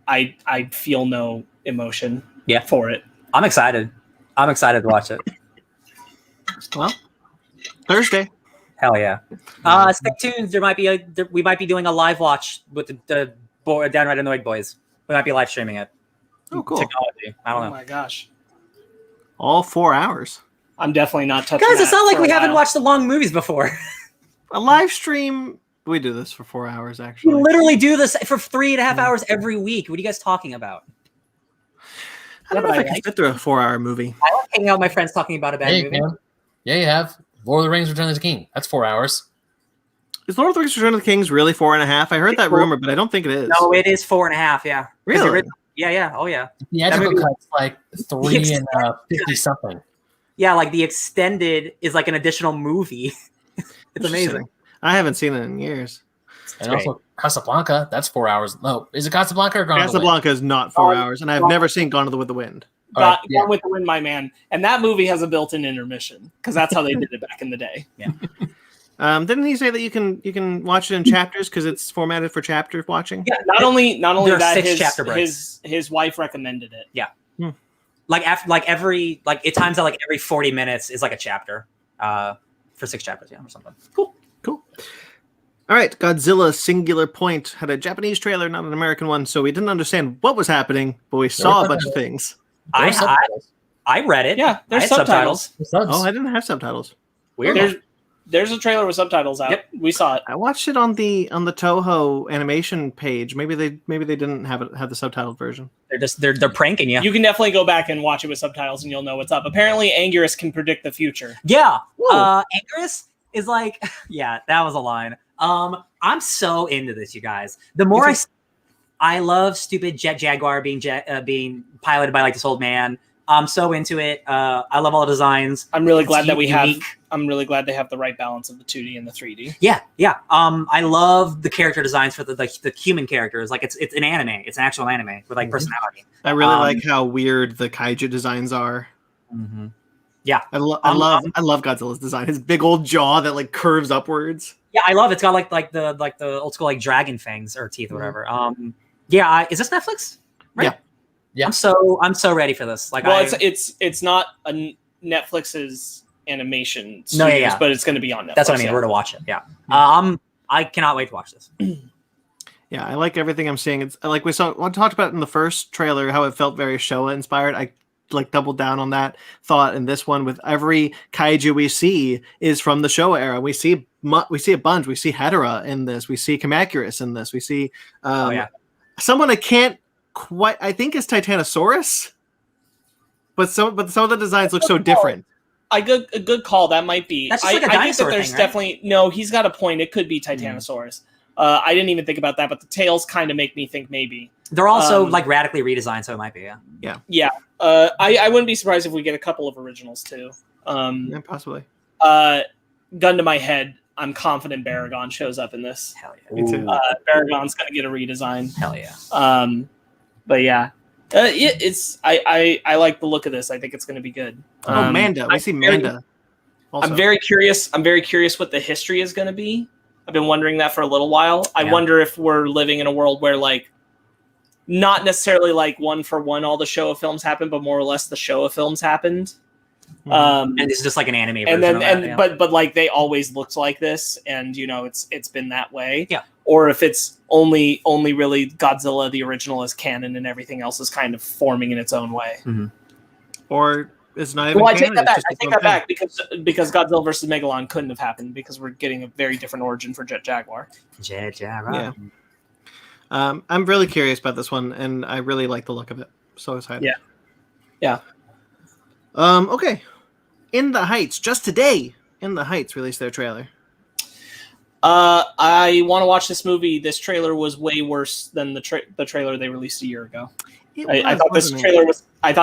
I feel no emotion for it. I'm excited. I'm excited to watch it. Well, Thursday. Hell yeah. Stay tuned. We might be doing a live watch with the Downright Annoyed boys. We might be live streaming it. Oh, cool. Technology. I don't Oh know. my gosh. All 4 hours. I'm definitely not touching Guys, it's that not like for we a haven't while. watched the long movies before. A live stream. We do this for 4 hours, We actually. literally do this for 3.5 hours every week. What are you guys talking about? I don't know if I can sit through a 4-hour movie. I like hanging out with my friends talking about a bad Yeah, you movie. can. Yeah, you have. Lord of the Rings: Return of the King. That's 4 hours. Is Lord of the Rings: Return of the Kings really 4.5? I heard that rumor, but I don't think it is. No, it is 4.5. Yeah. 'Cause the Really? original- Yeah. Oh yeah. The theatrical movie- cut's like 3 and 50 something. Yeah, like the extended is like an additional movie. It's amazing. I haven't seen it in years. And also Casablanca, that's 4 hours. No, is it Casablanca or Gone with the Wind? Casablanca is not 4 hours, and I've never seen Gone with the Wind. All right, yeah. Gone with the Wind, my man. And that movie has a built-in intermission because that's how they did it back in the day. Didn't he say that you can watch it in chapters because it's formatted for chapter watching? Yeah, not only There are that, 6 chapter breaks. his wife recommended it. Like it times out like every 40 minutes is like a chapter. For 6 chapters, or something. Cool. All right, Godzilla Singular Point had a Japanese trailer, not an American one, so we didn't understand what was happening, but we saw a bunch of things. There were I subtitles. read it. Yeah, there's I had subtitles. There's subs. Oh, I didn't have subtitles. Weird. There's a trailer with subtitles out. Yep. We saw it. I watched it on the Toho animation page. Maybe they didn't have the subtitled version. They're pranking you. You can definitely go back and watch it with subtitles, and you'll know what's up. Apparently, Anguirus can predict the future. Yeah. Whoa. Anguirus is like, yeah, that was a line. I'm so into this, you guys. The more I love stupid Jet Jaguar being piloted by like this old man. I'm so into it. I love all the designs. I'm really It's glad that unique. I'm really glad they have the right balance of the 2D and the 3D. Yeah. I love the character designs for the human characters. Like it's an anime. It's an actual anime with like personality. I really like how weird the kaiju designs are. Mm-hmm. Yeah. I love Godzilla's design. His big old jaw that like curves upwards. Yeah, I love it. It's got like the old school like dragon fangs or teeth or whatever. Is this Netflix? Right? Yeah. I'm so ready for this. Like, Well, it's not a Netflix's animation studios, No, yeah. but it's going to be on Netflix. That's what I mean. We're to watch it. Yeah. I cannot wait to watch this. Yeah, I like everything I'm seeing. It's like we talked about in the first trailer how it felt very Showa inspired. I like doubled down on that thought in this one. With every kaiju we see is from the Showa era. We see a bunch. We see Hedorah in this. We see Kamacuras in this. We see someone I can't quite. I think is Titanosaurus, but some of the designs look so different. A good call. That might be. That's just like a I think that dinosaur there's thing, right? definitely no. He's got a point. It could be Titanosaurus. I didn't even think about that, but the tails kind of make me think maybe. They're also like radically redesigned, so it might be. Yeah. I wouldn't be surprised if we get a couple of originals too. Yeah, possibly. Gun to my head, I'm confident Baragon shows up in this. Hell yeah. Me too. Baragon's gonna get a redesign. Hell yeah. But yeah. I like the look of this. I think it's going to be good. Manda. We see Manda. Also. I'm very curious. I'm very curious what the history is going to be. I've been wondering that for a little while. I Yeah. wonder if we're living in a world where like, not necessarily like one for one all the Showa films happened, but more or less the Showa films happened. And this is just like an anime version And then of that, yeah. but like they always looked like this, and you know it's been that way. Yeah. Or if it's only really Godzilla the original is canon, and everything else is kind of forming in its own way. Or it's not even. Well, I take canon, that it's back. just I its take own that thing. back because Godzilla versus Megalon couldn't have happened because we're getting a very different origin for Jet Jaguar. Yeah. Yeah. I'm really curious about this one, and I really like the look of it. So excited. Yeah. Okay. In the Heights, just today, In the Heights released their trailer. I want to watch this movie. This trailer was way worse than the trailer they released a year ago. I thought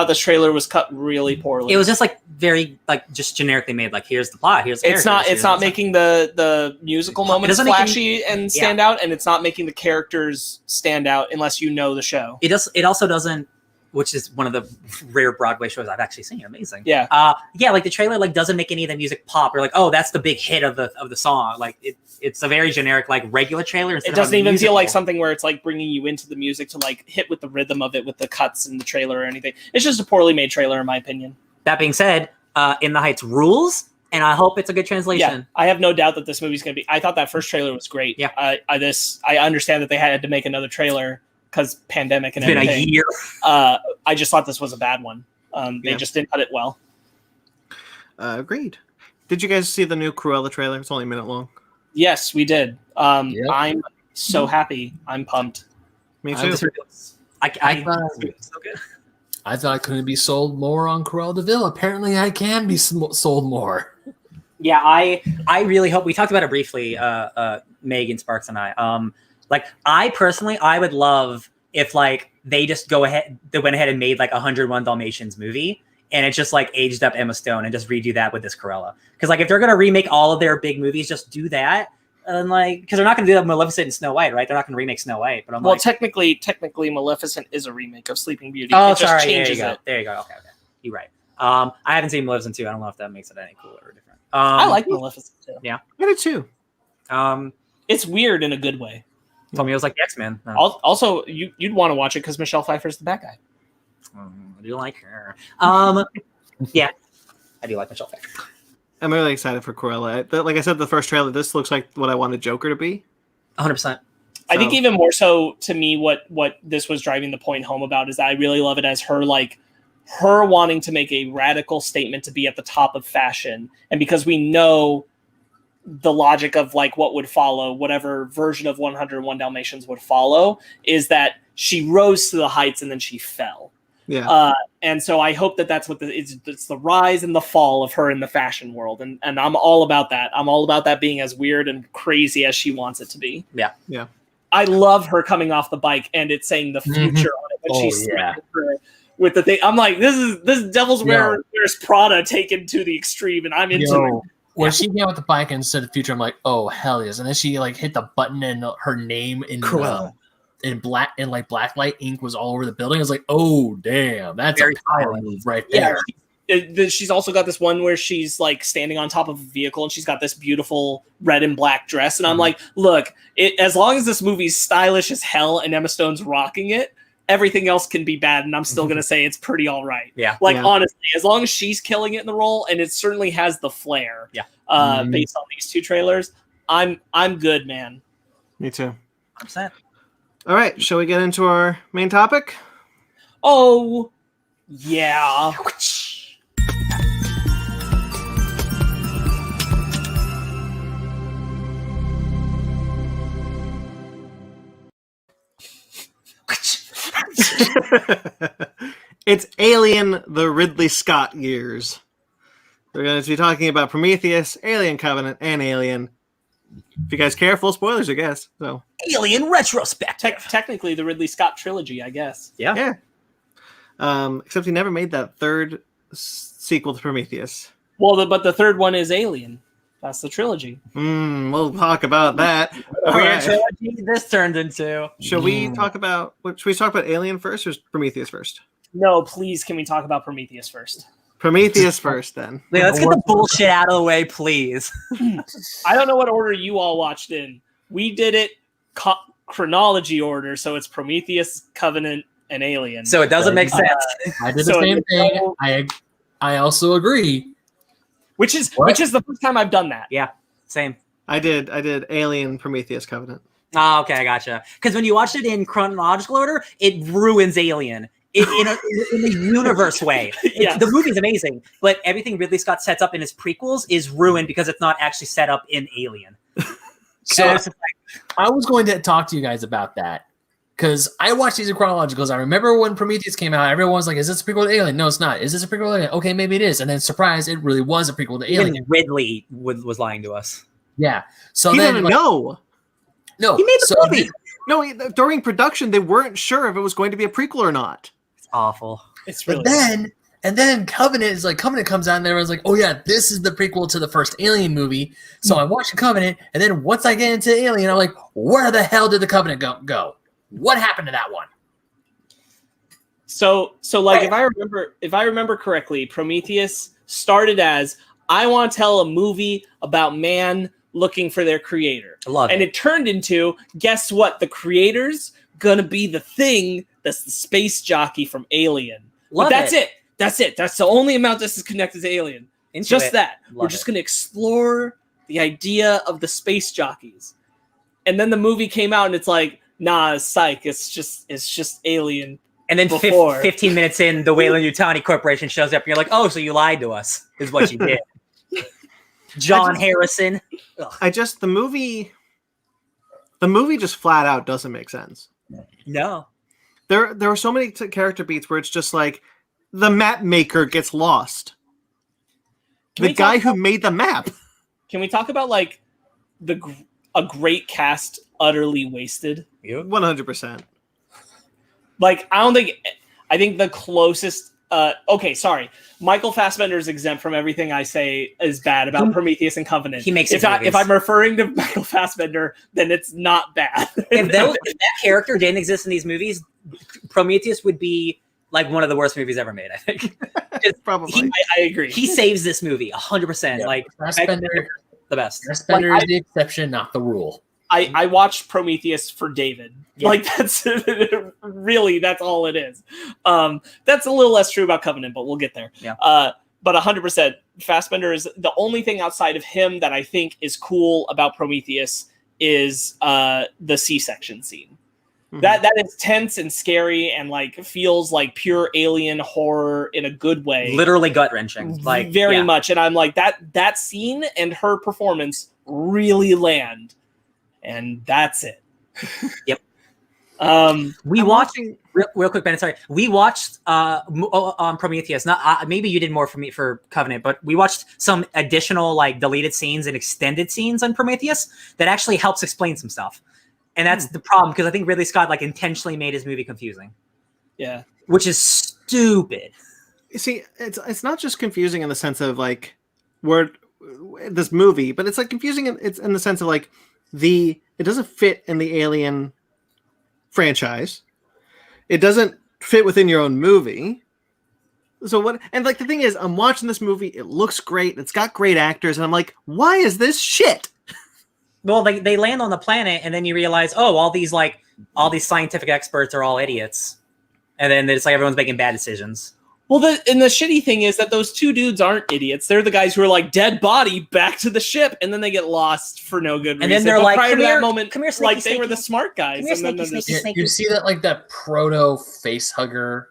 this trailer was cut really poorly. It was just like very like just generically made. Like here's the plot. Here's the it's not making the musical moments flashy and stand out, and it's not making the characters stand out unless you know the show. It also doesn't, which is one of the rare Broadway shows I've actually seen. Amazing. Yeah. Like the trailer like doesn't make any of the music pop. Or like, oh, that's the big hit of the song. Like it's a very generic like regular trailer. It doesn't even feel like something where it's like bringing you into the music to like hit with the rhythm of it with the cuts in the trailer or anything. It's just a poorly made trailer in my opinion. That being said, In the Heights rules, and I hope it's a good translation. Yeah, I have no doubt that this movie's going to be. I thought that first trailer was great. Yeah. I understand that they had to make another trailer because pandemic and everything. It's been a year. I just thought this was a bad one. They just didn't cut it well. Agreed. Did you guys see the new Cruella trailer? It's only a minute long. Yes, we did. I'm so happy. I'm pumped. Me too. I so good. I thought I couldn't be sold more on Course.The. Apparently, I can be sold more. Yeah, I really hope. We talked about it briefly, Megan, Sparks, and I. Like, I personally, I would love if like they went ahead and made like 101 Dalmatians movie, and it's just like aged up Emma Stone and just redo that with this Cruella. Because like if they're gonna remake all of their big movies, just do that. And like, because they're not gonna do that Maleficent and Snow White, right? They're not gonna remake Snow White. But technically, Maleficent is a remake of Sleeping Beauty. Oh, it sorry. Changes there you go. Okay. You're right. I haven't seen Maleficent 2. I don't know if that makes it any cooler or different. I like Maleficent too. Yeah, I did too. It's weird in a good way. Told me it was like X-Men. No. Also, you'd want to watch it because Michelle Pfeiffer's the bad guy. I do like her. Yeah, I do like Michelle Pfeiffer. I'm really excited for Cruella. Like I said, the first trailer, this looks like what I wanted Joker to be. 100%. I think even more so to me, what this was driving the point home about is that I really love it as her wanting to make a radical statement to be at the top of fashion. And because we know the logic of like what would follow, whatever version of 101 Dalmatians would follow, is that she rose to the heights and then she fell. Yeah. And so I hope that's what it's the rise and the fall of her in the fashion world. And I'm all about that. I'm all about that being as weird and crazy as she wants it to be. Yeah. Yeah. I love her coming off the bike and it's saying the future on it when she's with the thing. I'm like, this is Devil's Wears Prada taken to the extreme, and I'm into it. When she came with the bike and said the future, I'm like, oh hell yes! And then she like hit the button and her name in black and like blacklight ink was all over the building. I was like, oh damn, that's very a power move right there. Yeah. She's also got this one where she's like standing on top of a vehicle and she's got this beautiful red and black dress. And I'm like, look, as long as this movie's stylish as hell and Emma Stone's rocking it, everything else can be bad. And I'm still going to say it's pretty all right. Yeah. Honestly, as long as she's killing it in the role and it certainly has the flair based on these two trailers, I'm good, man. Me too. 100%. All right. Shall we get into our main topic? Oh, yeah. It's Alien, the Ridley Scott years. We're going to be talking about Prometheus, Alien Covenant, and Alien. If you guys care, full spoilers, I guess. So Alien Retrospective. Technically, the Ridley Scott trilogy, I guess. Yeah. Except he never made that third sequel to Prometheus. Well, but the third one is Alien. That's the trilogy. We'll talk about that. Weird trilogy this turned into. Should we talk about Alien first or Prometheus first? No, please. Can we talk about Prometheus first? Prometheus first, then. Wait, let's get the bullshit out of the way, please. I don't know what order you all watched in. We did it chronology order, so it's Prometheus, Covenant, and Alien. So it doesn't make sense. I did the same thing. I also agree. Which is the first time I've done that. Yeah, same. I did Alien, Prometheus, Covenant. Oh, okay, I gotcha. Because when you watch it in chronological order, it ruins Alien. In a universe way. The movie's amazing, but everything Ridley Scott sets up in his prequels is ruined because it's not actually set up in Alien. So I was going to talk to you guys about that. Because I watched these in chronologicals. I remember when Prometheus came out, everyone was like, is this a prequel to Alien? No, it's not. Is this a prequel to Alien? Okay, maybe it is. And then surprise, it really was a prequel to Alien. Even Ridley was lying to us. Yeah. So He then didn't know. No. He made the movie. No, during production, they weren't sure if it was going to be a prequel or not. It's awful. It's really And then Covenant comes out and everyone's like, oh yeah, this is the prequel to the first Alien movie. So I watched Covenant, and then once I get into Alien, I'm like, where the hell did the Covenant go? What happened to that one? So like if I remember correctly, Prometheus started as I want to tell a movie about man looking for their creator. I love and it. it turned into, guess what? The creator's gonna be the thing that's the space jockey from Alien. Love but that's it. That's it. That's the only amount this is connected to Alien. Into Just it. that. Love We're just it. gonna explore the idea of the space jockeys. And then the movie came out and it's like, nah, psych, it's just Alien. And then before. 15 minutes in, the Weyland-Yutani Corporation shows up, and you're like, oh, so you lied to us, is what you did. John Harrison. Ugh. The movie just flat out doesn't make sense. No. There are so many character beats where it's just like the map maker gets lost. The guy who made the map. Can we talk about like a great cast utterly wasted? 100%. Like I think the closest. Okay, sorry. Michael Fassbender is exempt from everything I say is bad about Prometheus and Covenant. He makes if I'm referring to Michael Fassbender, then it's not bad. If that character didn't exist in these movies, Prometheus would be like one of the worst movies ever made, I think. Probably. I agree. He saves this movie 100%. Yeah. Like Fassbender, the best. Fassbender is the exception, not the rule. I watched Prometheus for David. Yeah. Like that's really that's all it is. That's a little less true about Covenant, but we'll get there. Yeah. But 100%, Fassbender is the only thing outside of him that I think is cool about Prometheus is the C-section scene. Mm-hmm. That is tense and scary and like feels like pure alien horror in a good way. Literally gut-wrenching. Like very much. And I'm like that scene and her performance really land. And that's it. Yep. We watched real quick, Ben. Sorry, we watched Prometheus. Not maybe you did more for me for Covenant, but we watched some additional like deleted scenes and extended scenes on Prometheus that actually helps explain some stuff. And that's the problem because I think Ridley Scott like intentionally made his movie confusing. Yeah, which is stupid. You see, it's not just confusing in the sense of like this movie, but it's like confusing. It's in the sense of like. It doesn't fit in the Alien franchise. It doesn't fit within your own movie. So what? And like the thing is, I'm watching this movie. It looks great. It's got great actors, and I'm like, why is this shit? Well, they land on the planet, and then you realize, oh, all these scientific experts are all idiots, and then it's like everyone's making bad decisions. Well, the shitty thing is that those two dudes aren't idiots. They're the guys who are like dead body back to the ship, and then they get lost for no good reason. And then they're like, prior come to here, that moment, come here, like snaky, they were the smart guys. Come here, and then snaky. You see that proto face hugger,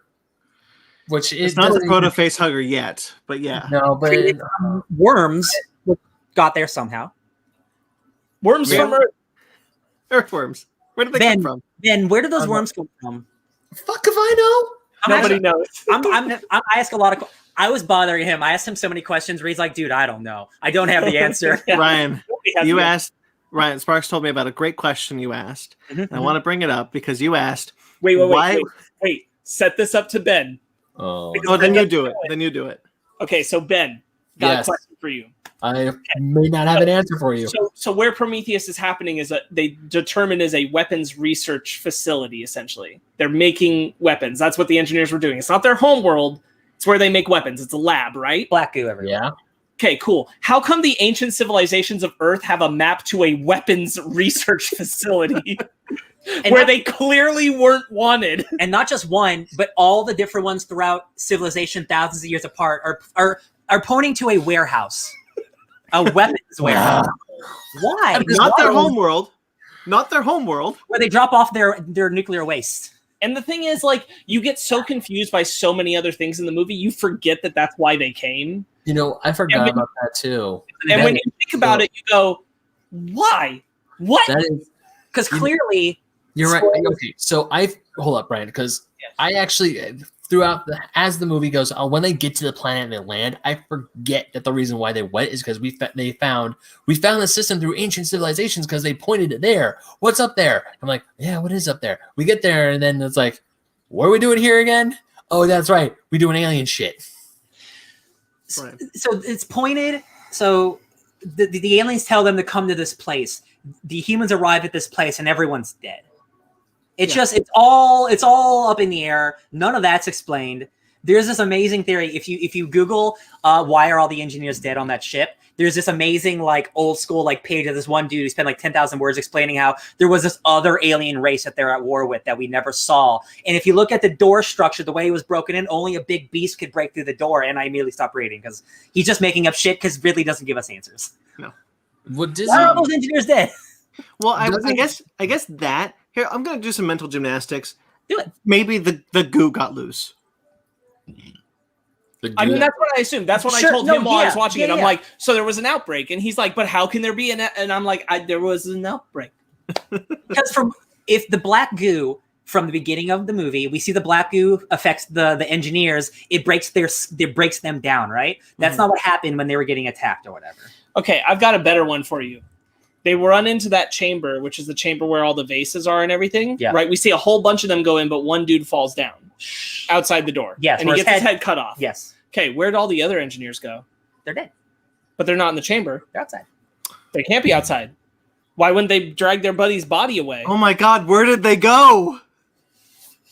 which is not a proto face hugger yet, but yeah. No, but worms got there somehow. Worms from Earth. Earthworms. Where did they come from? Ben, where did those worms come from? Fuck if I know. Nobody knows. I ask a lot of. I was bothering him. I asked him so many questions where he's like, "Dude, I don't know. I don't have the answer." Ryan, you asked. Ryan Sparks told me about a great question you asked. Mm-hmm. I want to bring it up because you asked. Wait. Set this up to Ben. Oh, then you do it. Then you do it. Okay, so Ben, got a question for you. I may not have an answer for you. So where Prometheus is happening is that they determined is a weapons research facility, essentially. They're making weapons. That's what the engineers were doing. It's not their home world. It's where they make weapons. It's a lab, right? Black goo everywhere. Yeah. Okay, cool. How come the ancient civilizations of Earth have a map to a weapons research facility where they clearly weren't wanted? And not just one, but all the different ones throughout civilization thousands of years apart are pointing to a warehouse. A weapons warehouse. Why? Not their home world. Not their home world. Where they drop off their nuclear waste. And the thing is, like, you get so confused by so many other things in the movie, you forget that that's why they came. You know, I forgot about that too. And when you think about it, you go, why? What? Because clearly You're right. Spoilers. Okay, so hold up, Brian, because Yes. I actually as the movie goes on, when they get to the planet and they land, I forget that the reason why they went is because we found the system through ancient civilizations because they pointed it there. What's up there? I'm like, yeah, what is up there? We get there and then it's like, what are we doing here again? Oh, that's right, we doing alien shit. Right. So it's pointed. So the aliens tell them to come to this place. The humans arrive at this place and everyone's dead. It's it's all up in the air. None of that's explained. There's this amazing theory. If you Google why are all the engineers dead on that ship, there's this amazing like old school like page of this one dude who spent like 10,000 words explaining how there was this other alien race that they're at war with that we never saw. And if you look at the door structure, the way it was broken in, only a big beast could break through the door. And I immediately stopped reading because he's just making up shit because Ridley doesn't give us answers. No. What Disney? Why are all those engineers dead? Well, I guess that here I'm gonna do some mental gymnastics. Do it. Maybe the goo got loose. I mean, that's what I assumed. That's what I told him while I was watching it. I'm like, so there was an outbreak, and he's like, but how can there be and I'm like, there was an outbreak. Because if the black goo from the beginning of the movie, we see the black goo affects the engineers, it breaks them down, right? That's not what happened when they were getting attacked or whatever. Okay, I've got a better one for you. They run into that chamber, which is the chamber where all the vases are and everything. Yeah. Right? We see a whole bunch of them go in, but one dude falls down outside the door. Yes, and he gets his head cut off. Yes. Okay, where'd all the other engineers go? They're dead. But they're not in the chamber. They're outside. They can't be outside. Why wouldn't they drag their buddy's body away? Oh my God, where did they go?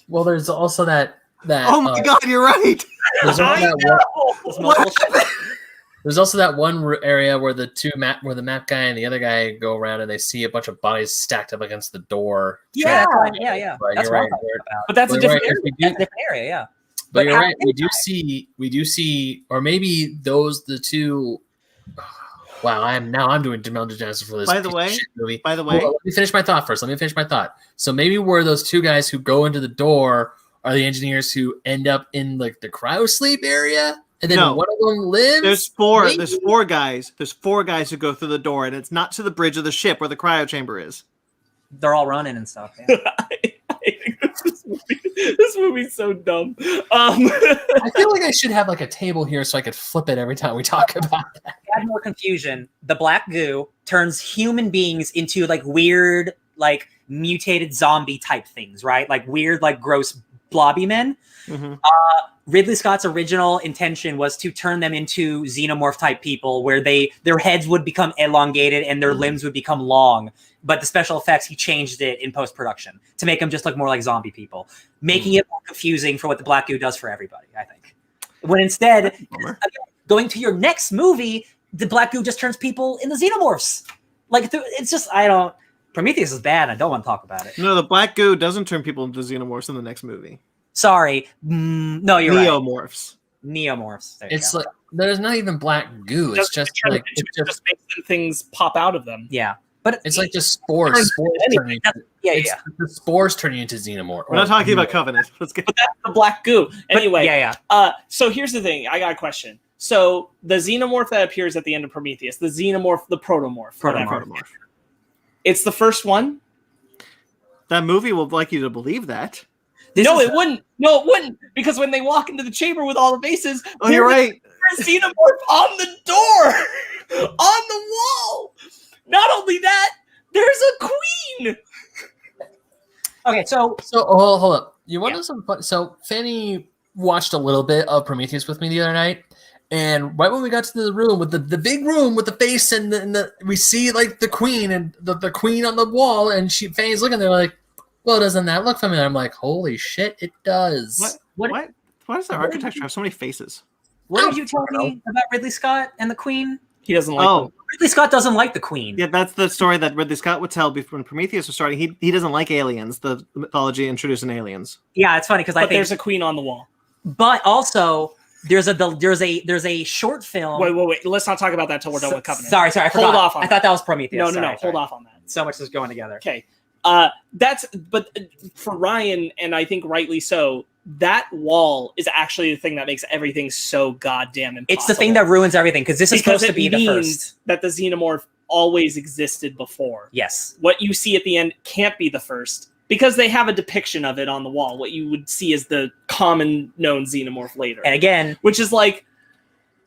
Well, there's also that. Oh my God, you're right. There's also What? There's also that one area where where the map guy and the other guy go around and they see a bunch of bodies stacked up against the door. Yeah. But That's you're what right. I'm talking about. But that's a different area. That's a different area, yeah. But you're right. We do see, or maybe the two. Wow, I'm doing mental gymnastics for this. By the way, movie. By the way, let me finish my thought first. So maybe where those two guys who go into the door are the engineers who end up in like the cryo sleep area, and then one of them lives. There's four guys. There's four guys who go through the door, and it's not to the bridge of the ship where the cryo chamber is. They're all running and stuff. Yeah. This movie's so dumb. I feel like I should have like a table here so I could flip it every time we talk about that. To add more confusion, the black goo turns human beings into like weird, like mutated zombie type things, right? Like weird, like gross blobby men. Mm-hmm. Ridley Scott's original intention was to turn them into xenomorph type people where their heads would become elongated and their limbs would become long. But the special effects, he changed it in post-production to make them just look more like zombie people, making it more confusing for what the black goo does for everybody, I think. When instead, again, going to your next movie, the black goo just turns people into xenomorphs. Like, it's just, Prometheus is bad. I don't want to talk about it. No, the black goo doesn't turn people into xenomorphs in the next movie. Sorry. No, you're Neomorphs. right. Neomorphs. It's like there's not even black goo. It's just like it just makes things pop out of them. Yeah. But it's like just spores. The spores turning into xenomorph. We're not talking about Covenant. Let's get. But that's the black goo. Anyway, yeah. So here's the thing. I got a question. So the xenomorph that appears at the end of Prometheus, the xenomorph, the protomorph. Protomorph. It's the first one. That movie will like you to believe that. It wouldn't. No, it wouldn't. Because when they walk into the chamber with all the faces, you're right. There's a xenomorph on the door, on the wall. Not only that, there's a queen. Okay, so hold up. You want to know something fun? So Fanny watched a little bit of Prometheus with me the other night, and right when we got to the room with the big room with the face and we see like the queen and the queen on the wall, and Fanny's looking there like, well, doesn't that look familiar? I'm like, holy shit, it does. What? Why does the architecture have so many faces? What did you tell me about Ridley Scott and the Queen? He doesn't like them. Ridley Scott doesn't like the Queen. Yeah, that's the story that Ridley Scott would tell before when Prometheus was starting. He doesn't like aliens, the mythology introduced in aliens. Yeah, it's funny because I think there's a queen on the wall. But also there's a short film. Wait. Let's not talk about that till we're done with Covenant. Sorry, I forgot. Hold off on I thought that was Prometheus. No. Hold off on that. So much is going together. Okay. But for Ryan, and I think rightly so, that wall is actually the thing that makes everything so goddamn impossible. It's the thing that ruins everything because this is supposed to be the first. That the xenomorph always existed before. Yes. What you see at the end can't be the first. Because they have a depiction of it on the wall, what you would see as the common known xenomorph later. And again, which is like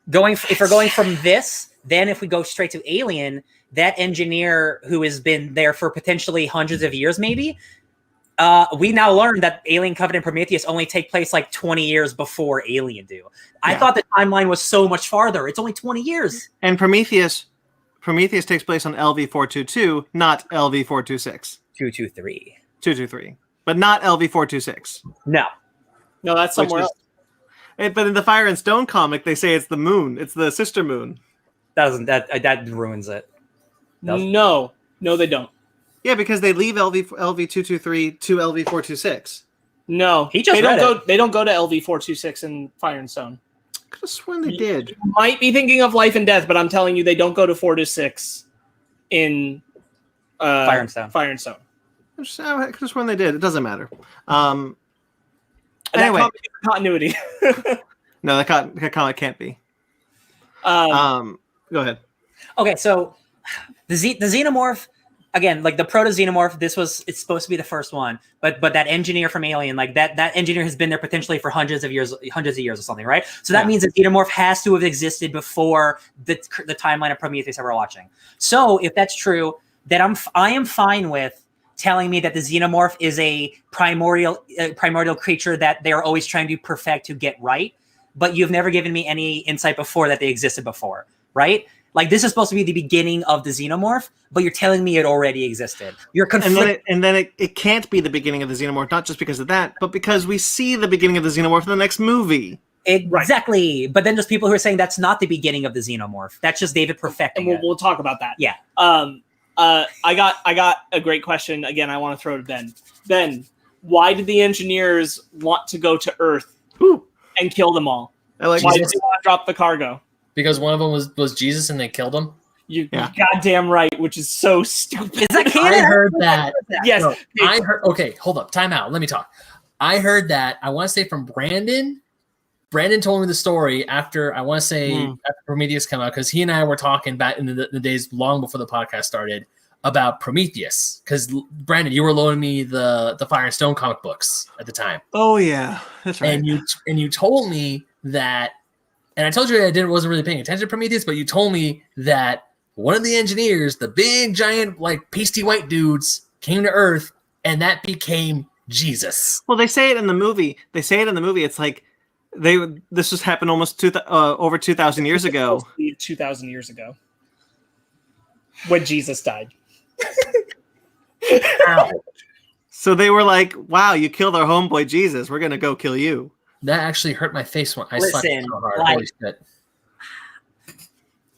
if we're going from this, then if we go straight to Alien, that engineer who has been there for potentially hundreds of years, maybe, we now learn that Alien Covenant and Prometheus only take place like 20 years before Alien do. I thought the timeline was so much farther. It's only 20 years. And Prometheus takes place on LV-422, not LV-426. 223. But not LV-426. No, that's somewhere else. But in the Fire and Stone comic, they say it's the moon. It's the sister moon. That ruins it. No, they don't. Yeah, because they leave LV-223 to LV-426. No, they don't go to LV-426 in Fire and Stone. I could have sworn they did. You might be thinking of Life and Death, but I'm telling you, they don't go to 426 in Fire and Stone. I could have sworn they did. It doesn't matter. That Anyway, comic is continuity. no, that comic can't be. Go ahead. Okay, so the xenomorph, again, like the proto-xenomorph, it's supposed to be the first one, but that engineer from Alien, like that engineer has been there potentially for hundreds of years or something, right? So that means the xenomorph has to have existed before the timeline of Prometheus that we're watching. So if that's true, then I am fine with telling me that the xenomorph is a primordial creature that they're always trying to perfect to get right, but you've never given me any insight before that they existed before, right? Like, this is supposed to be the beginning of the xenomorph, but you're telling me it already existed. You're conflicted. And then it can't be the beginning of the xenomorph, not just because of that, but because we see the beginning of the xenomorph in the next movie. Exactly. Right. But then there's people who are saying that's not the beginning of the xenomorph. That's just David perfecting it. We'll talk about that. Yeah. I got a great question. Again, I want to throw to Ben. Ben, why did the engineers want to go to Earth and kill them all? Why did they want to drop the cargo? Because one of them was Jesus and they killed him? You're goddamn right, which is so stupid. Is that canon? I heard that. Yes. No, I heard. Okay, hold up. Time out. Let me talk. I heard that. I want to say from Brandon. Brandon told me the story after, I want to say, after Prometheus came out, because he and I were talking back in the days long before the podcast started about Prometheus. Because, Brandon, you were loaning me the Fire and Stone comic books at the time. Oh, yeah. That's right. And you told me that, and I told you I wasn't really paying attention to Prometheus, but you told me that one of the engineers, the big, giant, like, pasty white dudes, came to Earth, and that became Jesus. Well, they say it in the movie. It's like, this just happened almost over 2,000 years ago. 2,000 years ago, when Jesus died. So they were like, "Wow, you killed our homeboy Jesus. We're gonna go kill you." That actually hurt my face when I Listen, slept so hard. like, Holy shit.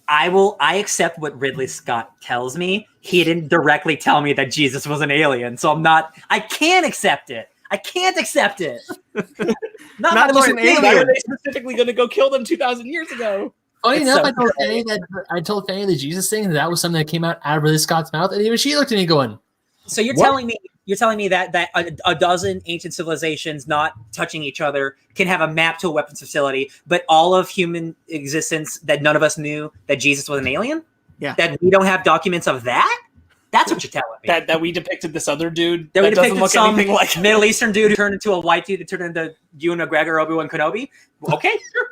I accept what Ridley Scott tells me. He didn't directly tell me that Jesus was an alien, so I can't accept it. Not just an alien. Why are they specifically going to go kill them 2,000 years ago? Funny enough, I told Fanny the Jesus thing that was something that came out of Ridley Scott's mouth, and even she looked at me going, "So you're telling me that a dozen ancient civilizations not touching each other can have a map to a weapons facility, but all of human existence that none of us knew that Jesus was an alien? Yeah, that we don't have documents of that." That's what you're telling me. That we depicted this other dude that doesn't look anything like Middle Eastern dude who turned into a white dude that turned into Ewan McGregor, Obi-Wan Kenobi. Okay, sure.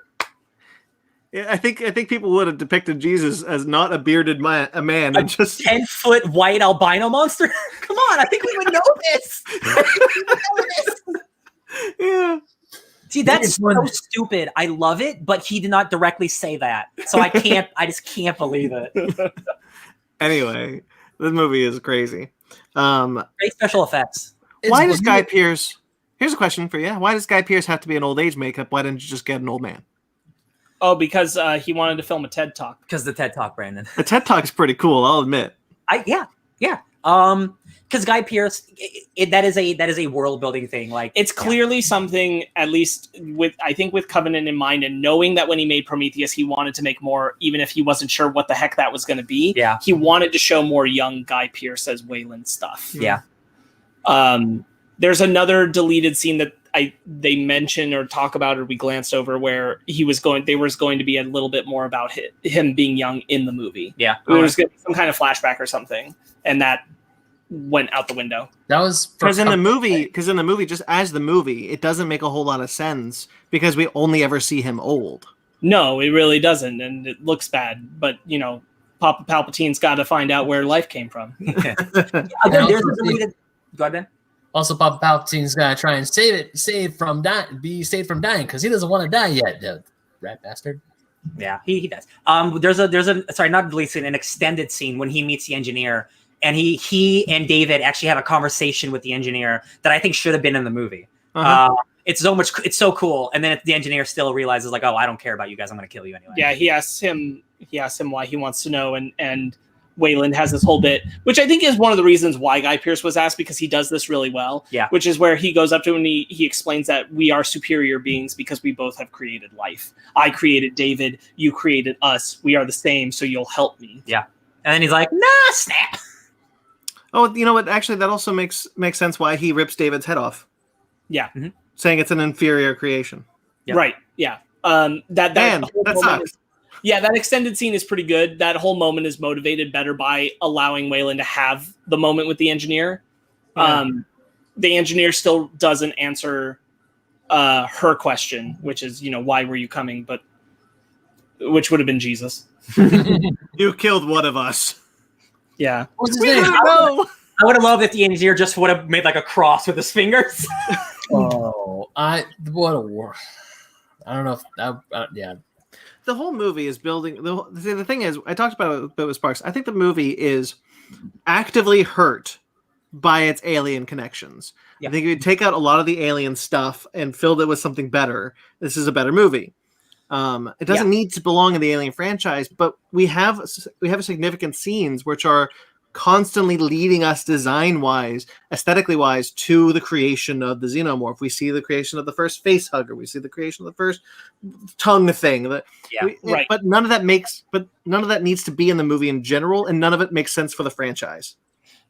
Yeah, I think people would have depicted Jesus as not a bearded man, and just 10-foot white albino monster. Come on, I think we would know this. Yeah. See, that's so stupid. I love it, but he did not directly say that, so I just can't believe it. Anyway. This movie is crazy. Great special effects. Why does Guy Pearce... Here's a question for you. Why does Guy Pearce have to be an old age makeup? Why didn't you just get an old man? Oh, because he wanted to film a TED Talk. Because the TED Talk, Brandon. The TED Talk is pretty cool, I'll admit. Yeah. Because Guy Pearce, that is a world building thing. Like, it's clearly something, at least with Covenant in mind, and knowing that when he made Prometheus, he wanted to make more, even if he wasn't sure what the heck that was going to be. Yeah, he wanted to show more young Guy Pearce as Wayland stuff. Yeah. There's another deleted scene that they mention or talk about, or we glanced over, where there was going to be a little bit more about him being young in the movie. Yeah, there was going to be some kind of flashback or something, and that went out the window. That was because in the movie, just as the movie, it doesn't make a whole lot of sense because we only ever see him old. No, it really doesn't, and it looks bad. But Papa Palpatine's got to find out where life came from. There's a movie that. Go ahead, Ben. Also, Papa Palpatine's gonna try and be saved from dying because he doesn't want to die yet. The rat bastard. Yeah, he does. There's a sorry, not deleted scene, an extended scene when he meets the engineer, and he and David actually have a conversation with the engineer that I think should have been in the movie. It's so cool, and then the engineer still realizes like, oh, I don't care about you guys, I'm gonna kill you anyway. Yeah, he asks him why he wants to know, and Wayland has this whole bit, which I think is one of the reasons why Guy Pearce was asked, because he does this really well. Yeah. Which is where he goes up to him and he explains that we are superior beings because we both have created life. I created David, you created us. We are the same, so you'll help me. Yeah. And then he's like, nah, snap. Oh, you know what? Actually, that also makes sense why he rips David's head off. Yeah. Mm-hmm. Saying it's an inferior creation. Yep. Right. Yeah. That sucks. Yeah, that extended scene is pretty good. That whole moment is motivated better by allowing Wayland to have the moment with the engineer. Yeah. The engineer still doesn't answer her question, which is, why were you coming? But which would have been Jesus. You killed one of us. Yeah. What's his name? I would have loved if the engineer just would have made like a cross with his fingers. What a war. I don't know if that. Yeah. The whole movie is building. The thing is, I talked about it a bit with Sparks. I think the movie is actively hurt by its alien connections. Yeah. I think if you take out a lot of the alien stuff and filled it with something better, this is a better movie. It doesn't need to belong in the Alien franchise, but we have significant scenes which are constantly leading us design-wise, aesthetically-wise, to the creation of the xenomorph. We see the creation of the first face hugger. We see the creation of the first tongue thing. Right. But none of that needs to be in the movie in general, and none of it makes sense for the franchise.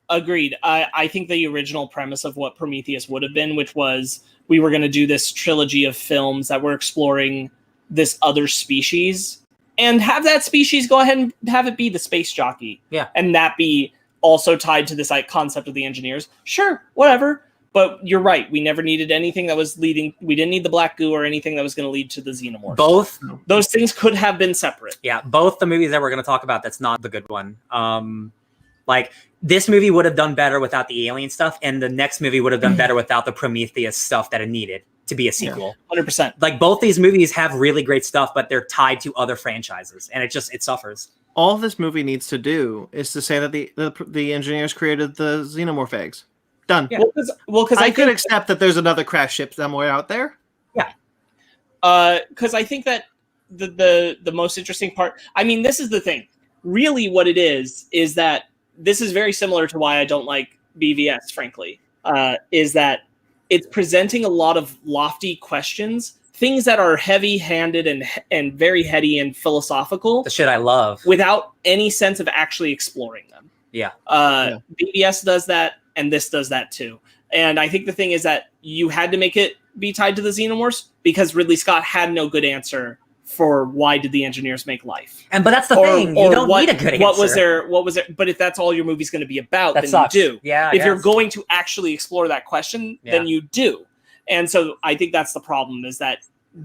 Agreed. I think the original premise of what Prometheus would have been, which was we were going to do this trilogy of films that were exploring this other species and have that species go ahead and have it be the space jockey. Yeah. And that be also tied to this concept of the engineers. Sure, whatever. But you're right. We never needed anything that was leading. We didn't need the black goo or anything that was going to lead to the xenomorphs. Both. Those things could have been separate. Yeah. Both the movies that we're going to talk about, that's not the good one. Like this movie would have done better without the alien stuff, and the next movie would have done better without the Prometheus stuff that it needed to be a sequel. 100%. Like both these movies have really great stuff, but they're tied to other franchises, and it suffers. All this movie needs to do is to say that the engineers created the xenomorph eggs. Done. Yeah. Well, because I could accept that there's another crash ship somewhere out there. Yeah. Because I think that the most interesting part. I mean, this is the thing. Really, what it is that this is very similar to why I don't like BVS. Frankly, is that it's presenting a lot of lofty questions, things that are heavy-handed and very heady and philosophical. The shit I love. Without any sense of actually exploring them. Yeah. BVS does that, and this does that too. And I think the thing is that you had to make it be tied to the xenomorphs because Ridley Scott had no good answer for why did the engineers make life. But that's the thing. You don't need a good answer. What was there? But if that's all your movie's going to be about, that then sucks. You do. Yeah. If you're going to actually explore that question, then you do. And so I think that's the problem, is that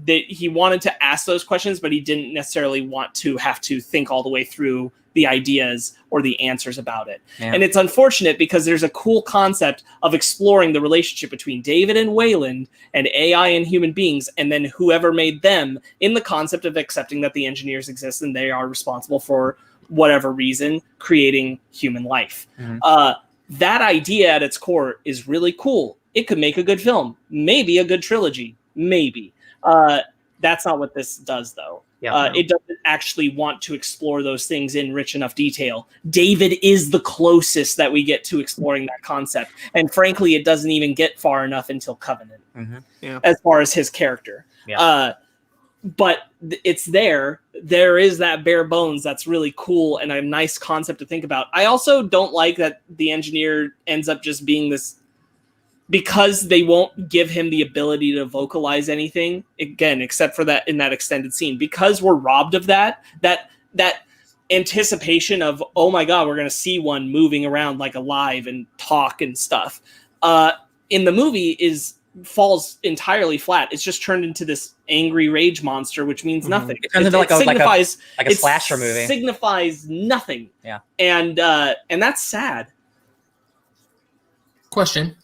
he wanted to ask those questions, but he didn't necessarily want to have to think all the way through the ideas or the answers about it. Yeah. And it's unfortunate because there's a cool concept of exploring the relationship between David and Wayland and AI and human beings, and then whoever made them, in the concept of accepting that the engineers exist and they are responsible for whatever reason creating human life. Mm-hmm. That idea at its core is really cool. It could make a good film, maybe a good trilogy, maybe. That's not what this does, though. It doesn't actually want to explore those things in rich enough detail. David is the closest that we get to exploring that concept. And frankly, it doesn't even get far enough until Covenant, as far as his character. Yeah. But it's there. There is that bare bones that's really cool and a nice concept to think about. I also don't like that the engineer ends up just being this, because they won't give him the ability to vocalize anything, again, except for that in that extended scene, because we're robbed of that anticipation of, oh my god, we're going to see one moving around like alive and talk and stuff. In the movie falls entirely flat. It's just turned into this angry rage monster, which means nothing. It turns into like a slasher movie. Signifies nothing. Yeah. And that's sad. Question.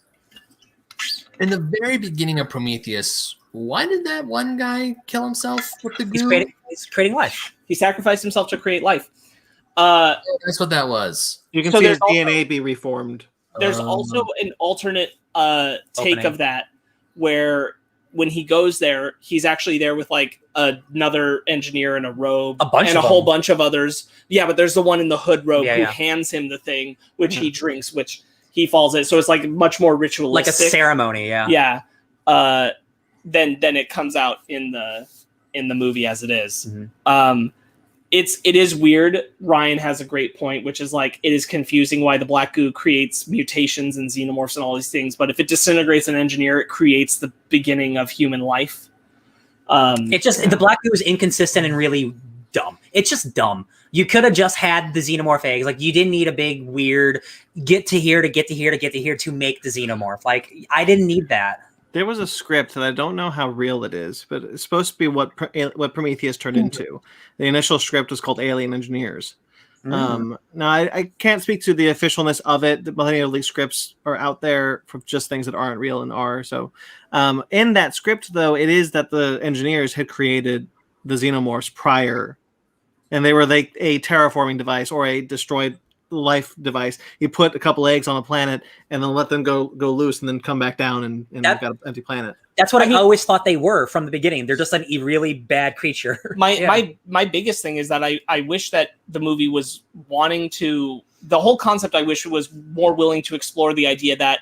In the very beginning of Prometheus, why did that one guy kill himself with the goo? He's creating life. He sacrificed himself to create life. That's what that was. You can see his DNA be reformed. There's also an alternate take Opening. of that, where when he goes there, he's actually there with like another engineer in a robe and a whole bunch of others. Yeah, but there's the one in the hood robe who hands him the thing, which he drinks, which he falls in. So it's like much more ritualistic, like a ceremony. Yeah. Then it comes out in the movie as it is. Mm-hmm. It is weird. Ryan has a great point, which is like, it is confusing why the black goo creates mutations and xenomorphs and all these things. But if it disintegrates an engineer, it creates the beginning of human life. The black goo is inconsistent and really dumb. It's just dumb. You could have just had the xenomorph eggs. Like, you didn't need a big weird get to here to get to here to get to here to make the xenomorph. Like, I didn't need that. There was a script that I don't know how real it is, but it's supposed to be what Prometheus turned into. The initial script was called Alien Engineers. Now, I can't speak to the officialness of it. The Millennial League scripts are out there for just things that aren't real and are. So in that script, though, it is that the engineers had created the xenomorphs prior, and they were like a terraforming device or a destroyed life device. You put a couple eggs on a planet and then let them go loose and then come back down and you've got an empty planet. That's what I always thought they were from the beginning. They're just a really bad creature. My biggest thing is that I wish that the movie was wanting to, the whole concept, I wish it was more willing to explore the idea that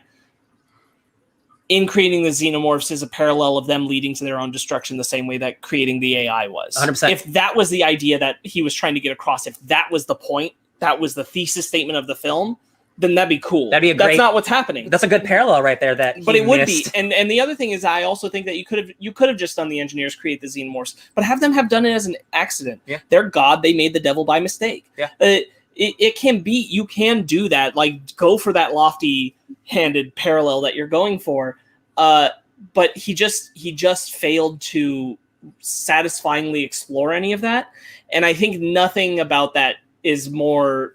in creating the xenomorphs is a parallel of them leading to their own destruction the same way that creating the AI was. 100%. If that was the idea that he was trying to get across, if that was the point, that was the thesis statement of the film, then that'd be cool. That's not what's happening. That's a good parallel right there. But it would be. And the other thing is, I also think that you could have just done the engineers create the xenomorphs, but have them have done it as an accident. Yeah. They're God. They made the devil by mistake. Yeah. It can be. You can do that. Like, go for that lofty-handed parallel that you're going for. But he just failed to satisfyingly explore any of that. And I think nothing about that is more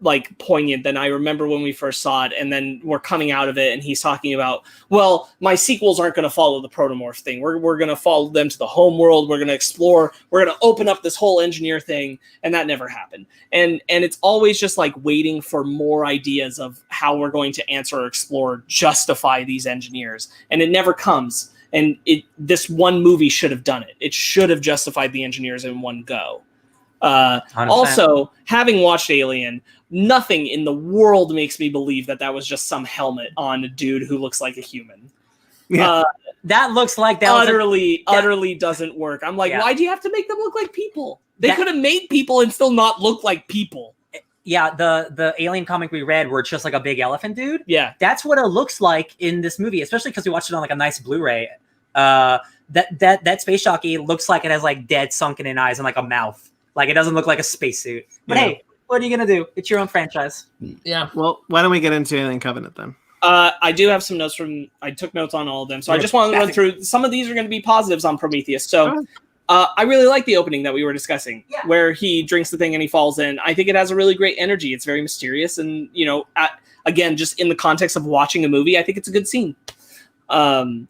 like poignant than I remember when we first saw it, and then we're coming out of it and he's talking about, well, my sequels aren't going to follow the protomorph thing. We're going to follow them to the home world. We're going to explore. We're going to open up this whole engineer thing, and that never happened. And it's always just like waiting for more ideas of how we're going to answer or explore, justify these engineers, and it never comes. And this one movie should have done it. It should have justified the engineers in one go. Also, having watched Alien, nothing in the world makes me believe that was just some helmet on a dude who looks like a human. Yeah. That looks like that utterly doesn't work. I'm like, why do you have to make them look like people? They could have made people and still not look like people. Yeah, the Alien comic we read where it's just like a big elephant dude. Yeah. That's what it looks like in this movie, especially because we watched it on like a nice Blu-ray. That space jockey looks like it has like dead sunken in eyes and like a mouth. Like, it doesn't look like a spacesuit. But hey, what are you going to do? It's your own franchise. Yeah. Well, why don't we get into Alien Covenant then? I do have some notes I took notes on all of them. So I just wanted to run through. Some of these are going to be positives on Prometheus. So I really like the opening that we were discussing, where he drinks the thing and he falls in. I think it has a really great energy. It's very mysterious. And, again, just in the context of watching a movie, I think it's a good scene. The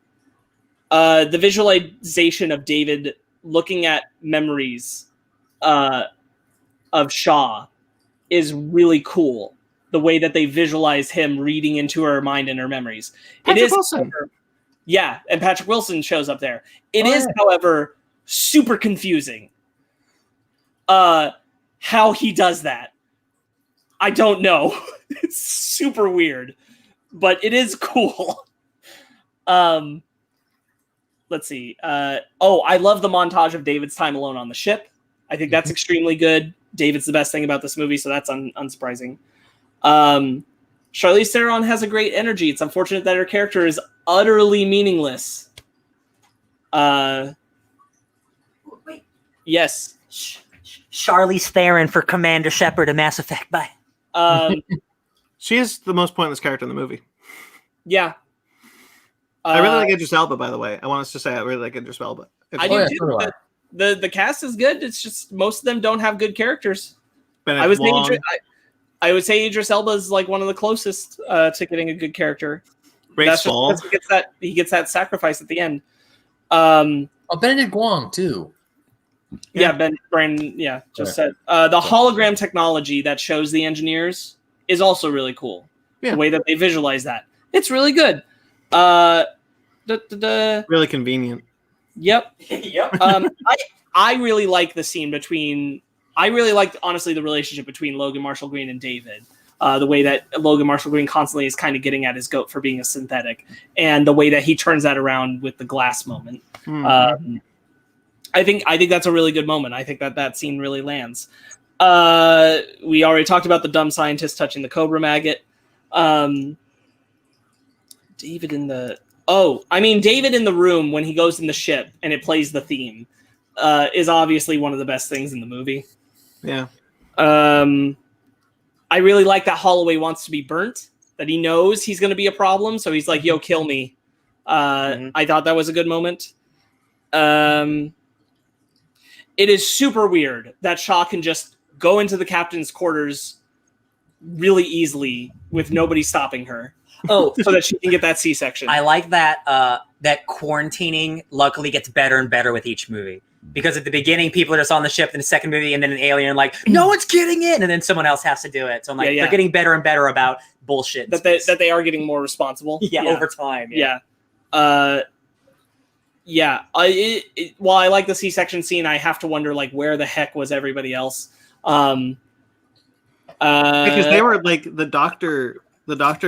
visualization of David looking at memories of Shaw is really cool. The way that they visualize him reading into her mind and her memories. Patrick Wilson. Yeah, and Patrick Wilson shows up there. It is, however, super confusing how he does that. I don't know. It's super weird, but it is cool. Let's see. I love the montage of David's time alone on the ship. I think that's extremely good. David's the best thing about this movie, so that's unsurprising. Charlize Theron has a great energy. It's unfortunate that her character is utterly meaningless. Wait. Yes. Charlize Theron for Commander Shepard of Mass Effect. Bye. She is the most pointless character in the movie. Yeah. I really like Idris Elba, by the way. I want us to say I really like Idris Elba. I do too. The cast is good. It's just most of them don't have good characters. I would say Idris Elba is like one of the closest to getting a good character. He gets that sacrifice at the end. Benedict Wong too. Yeah, Brandon. Yeah, said the hologram technology that shows the engineers is also really cool. Yeah. The way that they visualize that, it's really good. Really convenient. Yep. I really like the scene between. I really liked, honestly, the relationship between Logan Marshall Green and David. The way that Logan Marshall Green constantly is kind of getting at his goat for being a synthetic, and the way that he turns that around with the glass moment. Mm-hmm. I think that's a really good moment. I think that scene really lands. We already talked about the dumb scientist touching the Cobra maggot. David in the room when he goes in the ship and it plays the theme is obviously one of the best things in the movie. Yeah. I really like that Holloway wants to be burnt, that he knows he's going to be a problem. So he's like, yo, kill me. I thought that was a good moment. It is super weird that Shaw can just go into the captain's quarters really easily with nobody stopping her. Oh, so that she can get that C-section. I like that that quarantining luckily gets better and better with each movie. Because at the beginning, people are just on the ship in the second movie, and then an alien like, no one's getting in, and then someone else has to do it. So I'm like, they're getting better and better about bullshit. That they are getting more responsible. Over time. While I like the C-section scene, I have to wonder like where the heck was everybody else? Because they were like the doctor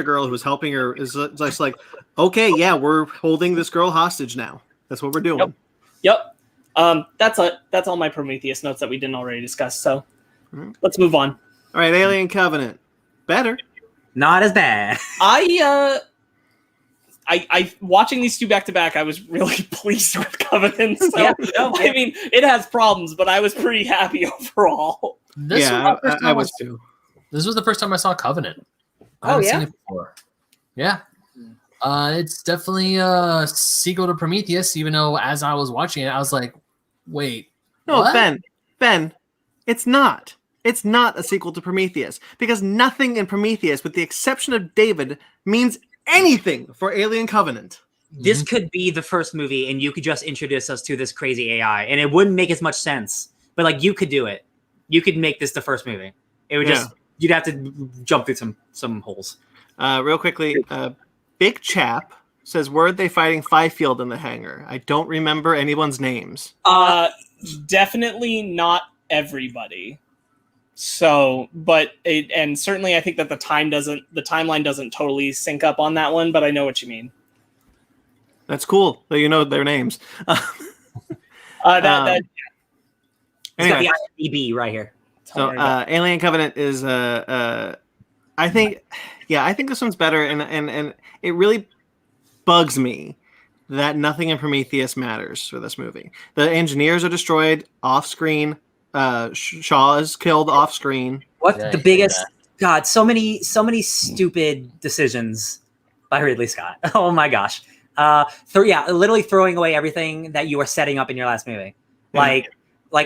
girl who was helping her is just like, okay, yeah, we're holding this girl hostage now. That's what we're doing. Yep. That's all my Prometheus notes that we didn't already discuss. So let's move on. All right, Alien Covenant, better, not as bad. I watching these two back to back, I was really pleased with Covenant. So, I mean, it has problems, but I was pretty happy overall. I was too. This was the first time I saw Covenant. I haven't seen it before. Yeah. It's definitely a sequel to Prometheus, even though as I was watching it, I was like, wait. No, what? Ben, it's not. It's not a sequel to Prometheus because nothing in Prometheus, with the exception of David, means anything for Alien Covenant. This could be the first movie, and you could just introduce us to this crazy AI, and it wouldn't make as much sense. But like, you could do it. You could make this the first movie. It would you'd have to jump through some holes. Real quickly, Big Chap says, "Were they fighting Fifield in the hangar?" I don't remember anyone's names. Definitely not everybody. So, and certainly I think that the timeline doesn't totally sync up on that one, but I know what you mean. That's cool that you know their names. Anyway. It's got the IMDb right here. So, Alien Covenant is I think this one's better, and it really bugs me that nothing in Prometheus matters for this movie. The engineers are destroyed off screen. Shaw is killed off screen. What the biggest God? So many stupid decisions by Ridley Scott. Oh my gosh. Literally throwing away everything that you were setting up in your last movie. Like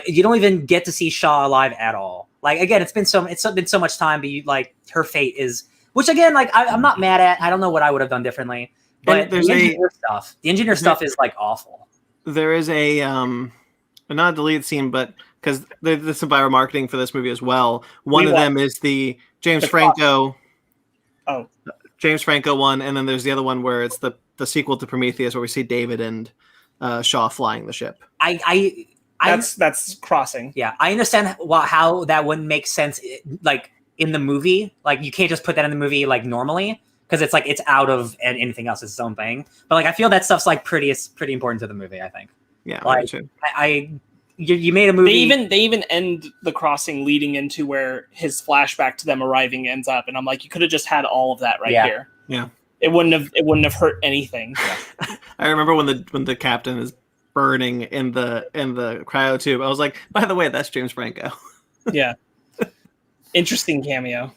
you don't even get to see Shaw alive at all. Like, again, it's been so much time, but her fate is, which again, like I'm not mad at. I don't know what I would have done differently, but the engineer stuff is like awful. There is not a deleted scene, but because there's some viral marketing for this movie as well. One of them is the James Franco one, and then there's the other one where it's the sequel to Prometheus, where we see David and Shaw flying the ship. That's crossing. Yeah, I understand how that wouldn't make sense, like in the movie. Like, you can't just put that in the movie like normally, because it's like it's out of anything else. It's its own thing. But like, I feel that stuff's like pretty important to the movie. I think. Yeah, like you made a movie. They even end the crossing leading into where his flashback to them arriving ends up, and I'm like, you could have just had all of that here. Yeah, it wouldn't have hurt anything. I remember when the captain is burning in the cryo tube. I was like, by the way, that's James Franco. Yeah. Interesting cameo.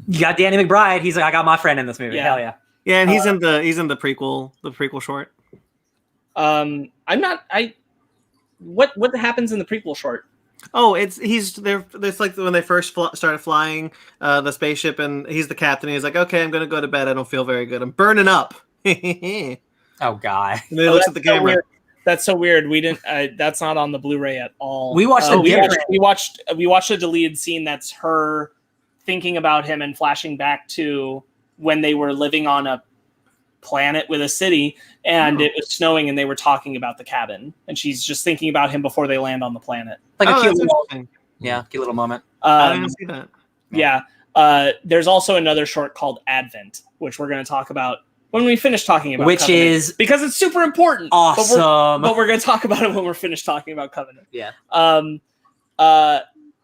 You got Danny McBride. He's like, I got my friend in this movie. Yeah. Hell yeah. Yeah, and he's in the prequel short. What happens in the prequel short? Oh, it's like when they first started flying the spaceship, and he's the captain. He's like, okay, I'm gonna go to bed. I don't feel very good. I'm burning up. And Oh god. then he looks at the camera. Weird. That's so weird. We didn't. That's not on the Blu-ray at all. We watched we watched a deleted scene that's her thinking about him and flashing back to when they were living on a planet with a city, and it was snowing, and they were talking about the cabin, and she's just thinking about him before they land on the planet. Like a cute that's little, interesting. cute little moment. I didn't see that. Yeah. There's also another short called Advent, which we're going to talk about when we finish talking about Which Covenant, is because it's super important. awesome. But we're going to talk about it when we're finished talking about Covenant. Yeah.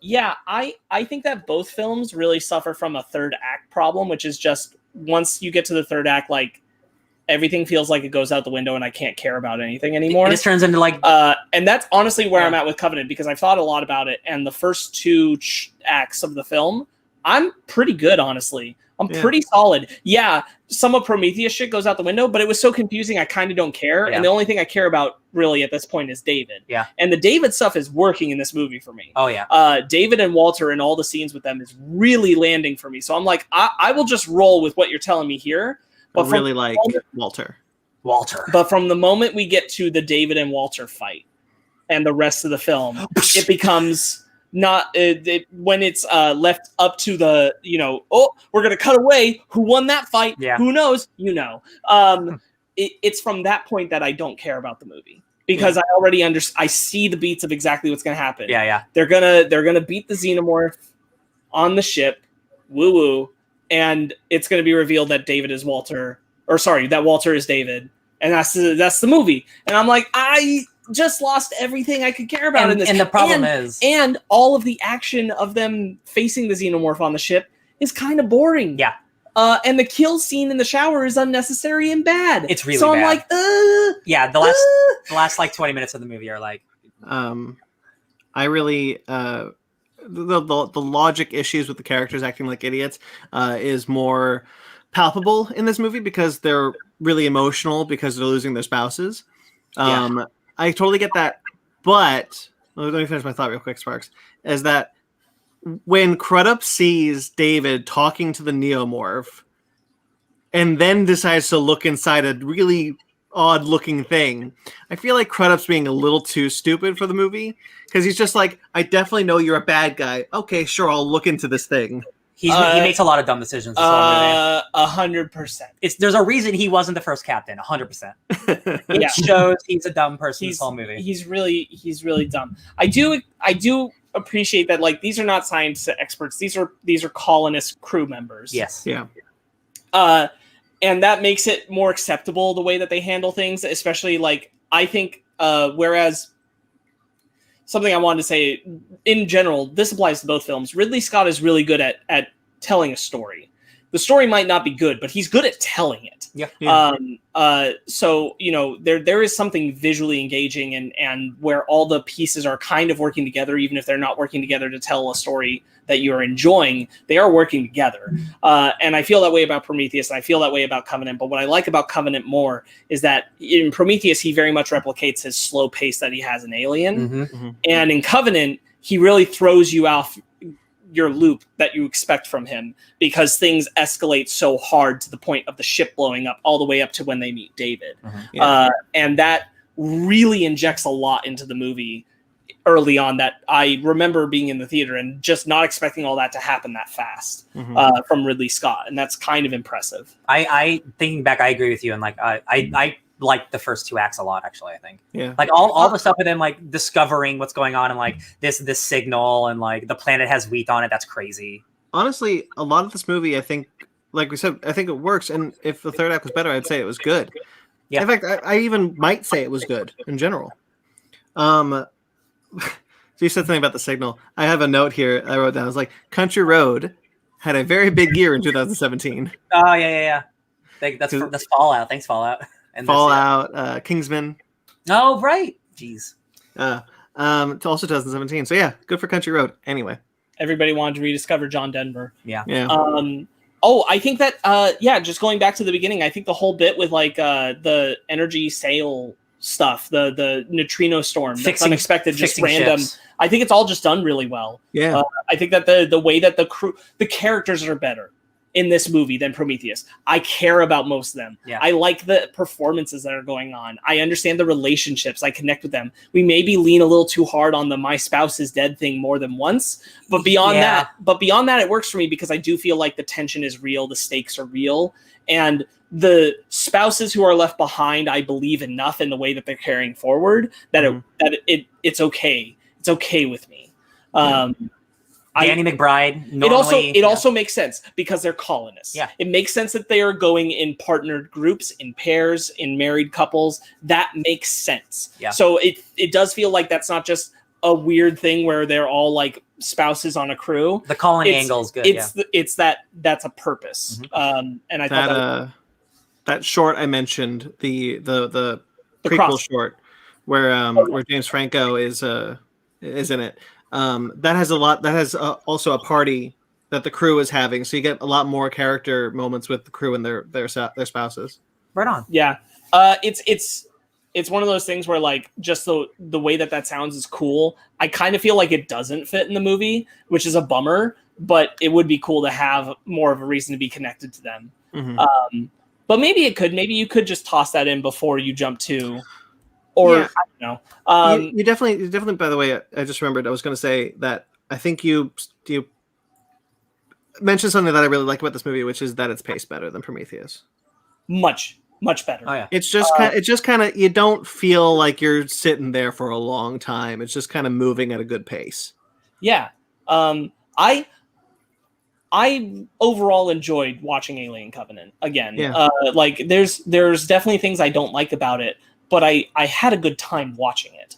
Yeah, I think that both films really suffer from a third act problem, which is just once you get to the third act, like everything feels like it goes out the window and I can't care about anything anymore. It just turns into like and that's honestly where I'm at with Covenant, because I've thought a lot about it, and the first two acts of the film, I'm pretty good, honestly. I'm pretty solid. Yeah, some of Prometheus shit goes out the window, but it was so confusing I kind of don't care. Yeah. And the only thing I care about really at this point is David. Yeah. And the David stuff is working in this movie for me. oh yeah. David and Walter and all the scenes with them is really landing for me. So I'm like, I will just roll with what you're telling me here. But really like Walter. Walter. But from the moment we get to the David and Walter fight and the rest of the film, it becomes not when it's left up to the, we're going to cut away. Who won that fight? Yeah. Who knows? It's from that point that I don't care about the movie, because I already I see the beats of exactly what's going to happen. Yeah, yeah. They're going to beat the xenomorph on the ship. Woo woo. And it's going to be revealed that David is Walter, that Walter is David. And that's the movie. And I'm like, I just lost everything I could care about in this. And the problem is, and all of the action of them facing the xenomorph on the ship is kind of boring. Yeah. And the kill scene in the shower is unnecessary and bad. It's really so I'm bad. like, yeah, the last like 20 minutes of the movie are like, I really the logic issues with the characters acting like idiots is more palpable in this movie, because they're really emotional because they're losing their spouses. I totally get that, but let me finish my thought real quick, Sparks. Is that when Crudup sees David talking to the neomorph and then decides to look inside a really odd-looking thing, I feel like Crudup's being a little too stupid for the movie, because he's just like, I definitely know you're a bad guy. Okay, sure, I'll look into this thing. he makes a lot of dumb decisions. 100%. There's a reason he wasn't the first captain. 100%. It shows he's a dumb person. This whole movie. He's really dumb. I do appreciate that. Like, these are not science experts. These are colonist crew members. Yes. Yeah. And that makes it more acceptable the way that they handle things. Especially, like, I think whereas. Something I wanted to say, in general, this applies to both films. Ridley Scott is really good at telling a story. The story might not be good, but he's good at telling it. Yeah. So, there is something visually engaging and where all the pieces are kind of working together, even if they're not working together to tell a story that you're enjoying, they are working together. And I feel that way about Prometheus, and I feel that way about Covenant. But what I like about Covenant more is that in Prometheus, he very much replicates his slow pace that he has in Alien. Mm-hmm. And in Covenant, he really throws you off your loop that you expect from him, because things escalate so hard to the point of the ship blowing up all the way up to when they meet David. Mm-hmm. And that really injects a lot into the movie early on, that I remember being in the theater and just not expecting all that to happen that fast from Ridley Scott. And that's kind of impressive. I thinking back, I agree with you. And like, I like the first two acts a lot, actually. I think, Yeah. all the stuff with him, like discovering what's going on, and like this signal, and like the planet has wheat on it. That's crazy. Honestly, a lot of this movie, I think, like we said, I think it works. And if the third act was better, I'd say it was good. Yeah. In fact, I even might say it was good in general. So you said something about the signal. I have a note here I wrote down. I was like, Country Road had a very big year in 2017. Oh yeah. That's Fallout. Thanks, Fallout. And Fallout, Kingsman. Oh right. Jeez. To also 2017. So yeah, good for Country Road. Anyway. Everybody wanted to rediscover John Denver. Yeah. I think that just going back to the beginning, I think the whole bit with like the energy sail stuff, the neutrino storm, that's unexpected, just random. Ships. I think it's all just done really well. Yeah. I think that the way that the characters are better in this movie than Prometheus. I care about most of them. Yeah. I like the performances that are going on. I understand the relationships. I connect with them. We maybe lean a little too hard on the my spouse is dead thing more than once, but beyond that, it works for me because I do feel like the tension is real. The stakes are real. And the spouses who are left behind, I believe enough in the way that they're carrying forward that it's okay. It's okay with me. Danny McBride. It also makes sense because they're colonists. Yeah. It makes sense that they are going in partnered groups, in pairs, in married couples. That makes sense. Yeah. So it does feel like that's not just a weird thing where they're all like spouses on a crew. The colony angle is good. It's that's a purpose. Mm-hmm. And I thought that short I mentioned, the prequel cross. short where James Franco is in it. That has also a party that the crew is having, so you get a lot more character moments with the crew and their spouses. Right on. Yeah, it's one of those things where like just the way that sounds is cool. I kind of feel like it doesn't fit in the movie, which is a bummer. But it would be cool to have more of a reason to be connected to them. Mm-hmm. But maybe it could. Maybe you could just toss that in before you jump to. Or I don't know. You definitely. By the way, I just remembered. I was going to say that I think you mentioned something that I really like about this movie, which is that it's paced better than Prometheus. Much better. Oh yeah. It's just kind of you don't feel like you're sitting there for a long time. It's just kind of moving at a good pace. Yeah. I overall enjoyed watching Alien Covenant again. Yeah. Like there's definitely things I don't like about it. But I had a good time watching it,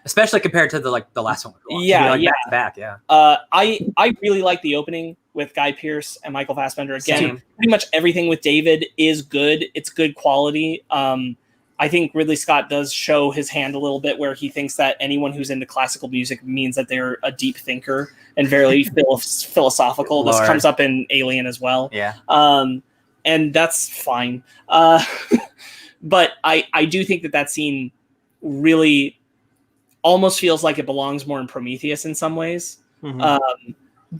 especially compared to the last one. Yeah, back to back. I really like the opening with Guy Pearce and Michael Fassbender. Again, Same. Pretty much everything with David is good. It's good quality. I think Ridley Scott does show his hand a little bit where he thinks that anyone who's into classical music means that they're a deep thinker and very philosophical. Lord. This comes up in Alien as well. Yeah. And that's fine. But I do think that scene really almost feels like it belongs more in Prometheus in some ways. Mm-hmm.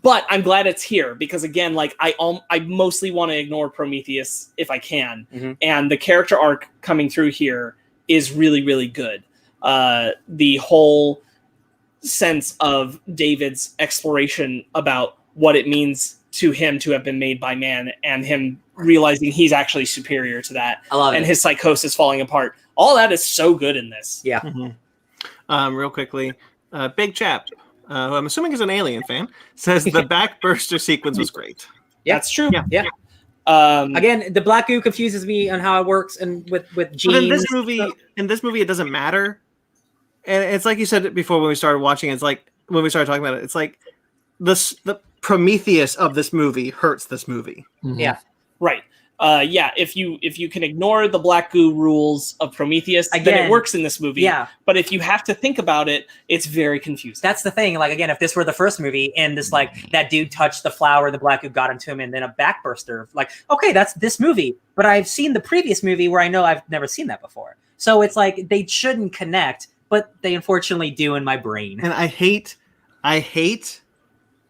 But I'm glad it's here because again, like I mostly want to ignore Prometheus if I can. Mm-hmm. And the character arc coming through here is really, really good. The whole sense of David's exploration about what it means to him to have been made by man and him realizing he's actually superior to that. I love and it. His psychosis falling apart. All that is so good in this. Yeah. Mm-hmm. Real quickly, Big Chap, who I'm assuming is an Alien fan, says the backburster sequence was great. Yeah. That's true. Yeah. Again, the black goo confuses me on how it works and with genes. But in this movie, it doesn't matter. And it's like you said before when we started watching. It's like when we started talking about it. It's like the Prometheus of this movie hurts this movie. Mm-hmm. Yeah. Right. If you can ignore the black goo rules of Prometheus, then it works in this movie. Yeah. But if you have to think about it, it's very confusing. That's the thing. Like again, if this were the first movie and this like that dude touched the flower, the black goo got into him, and then a backburster, like okay, that's this movie. But I've seen the previous movie where I know I've never seen that before. So it's like they shouldn't connect, but they unfortunately do in my brain. And I hate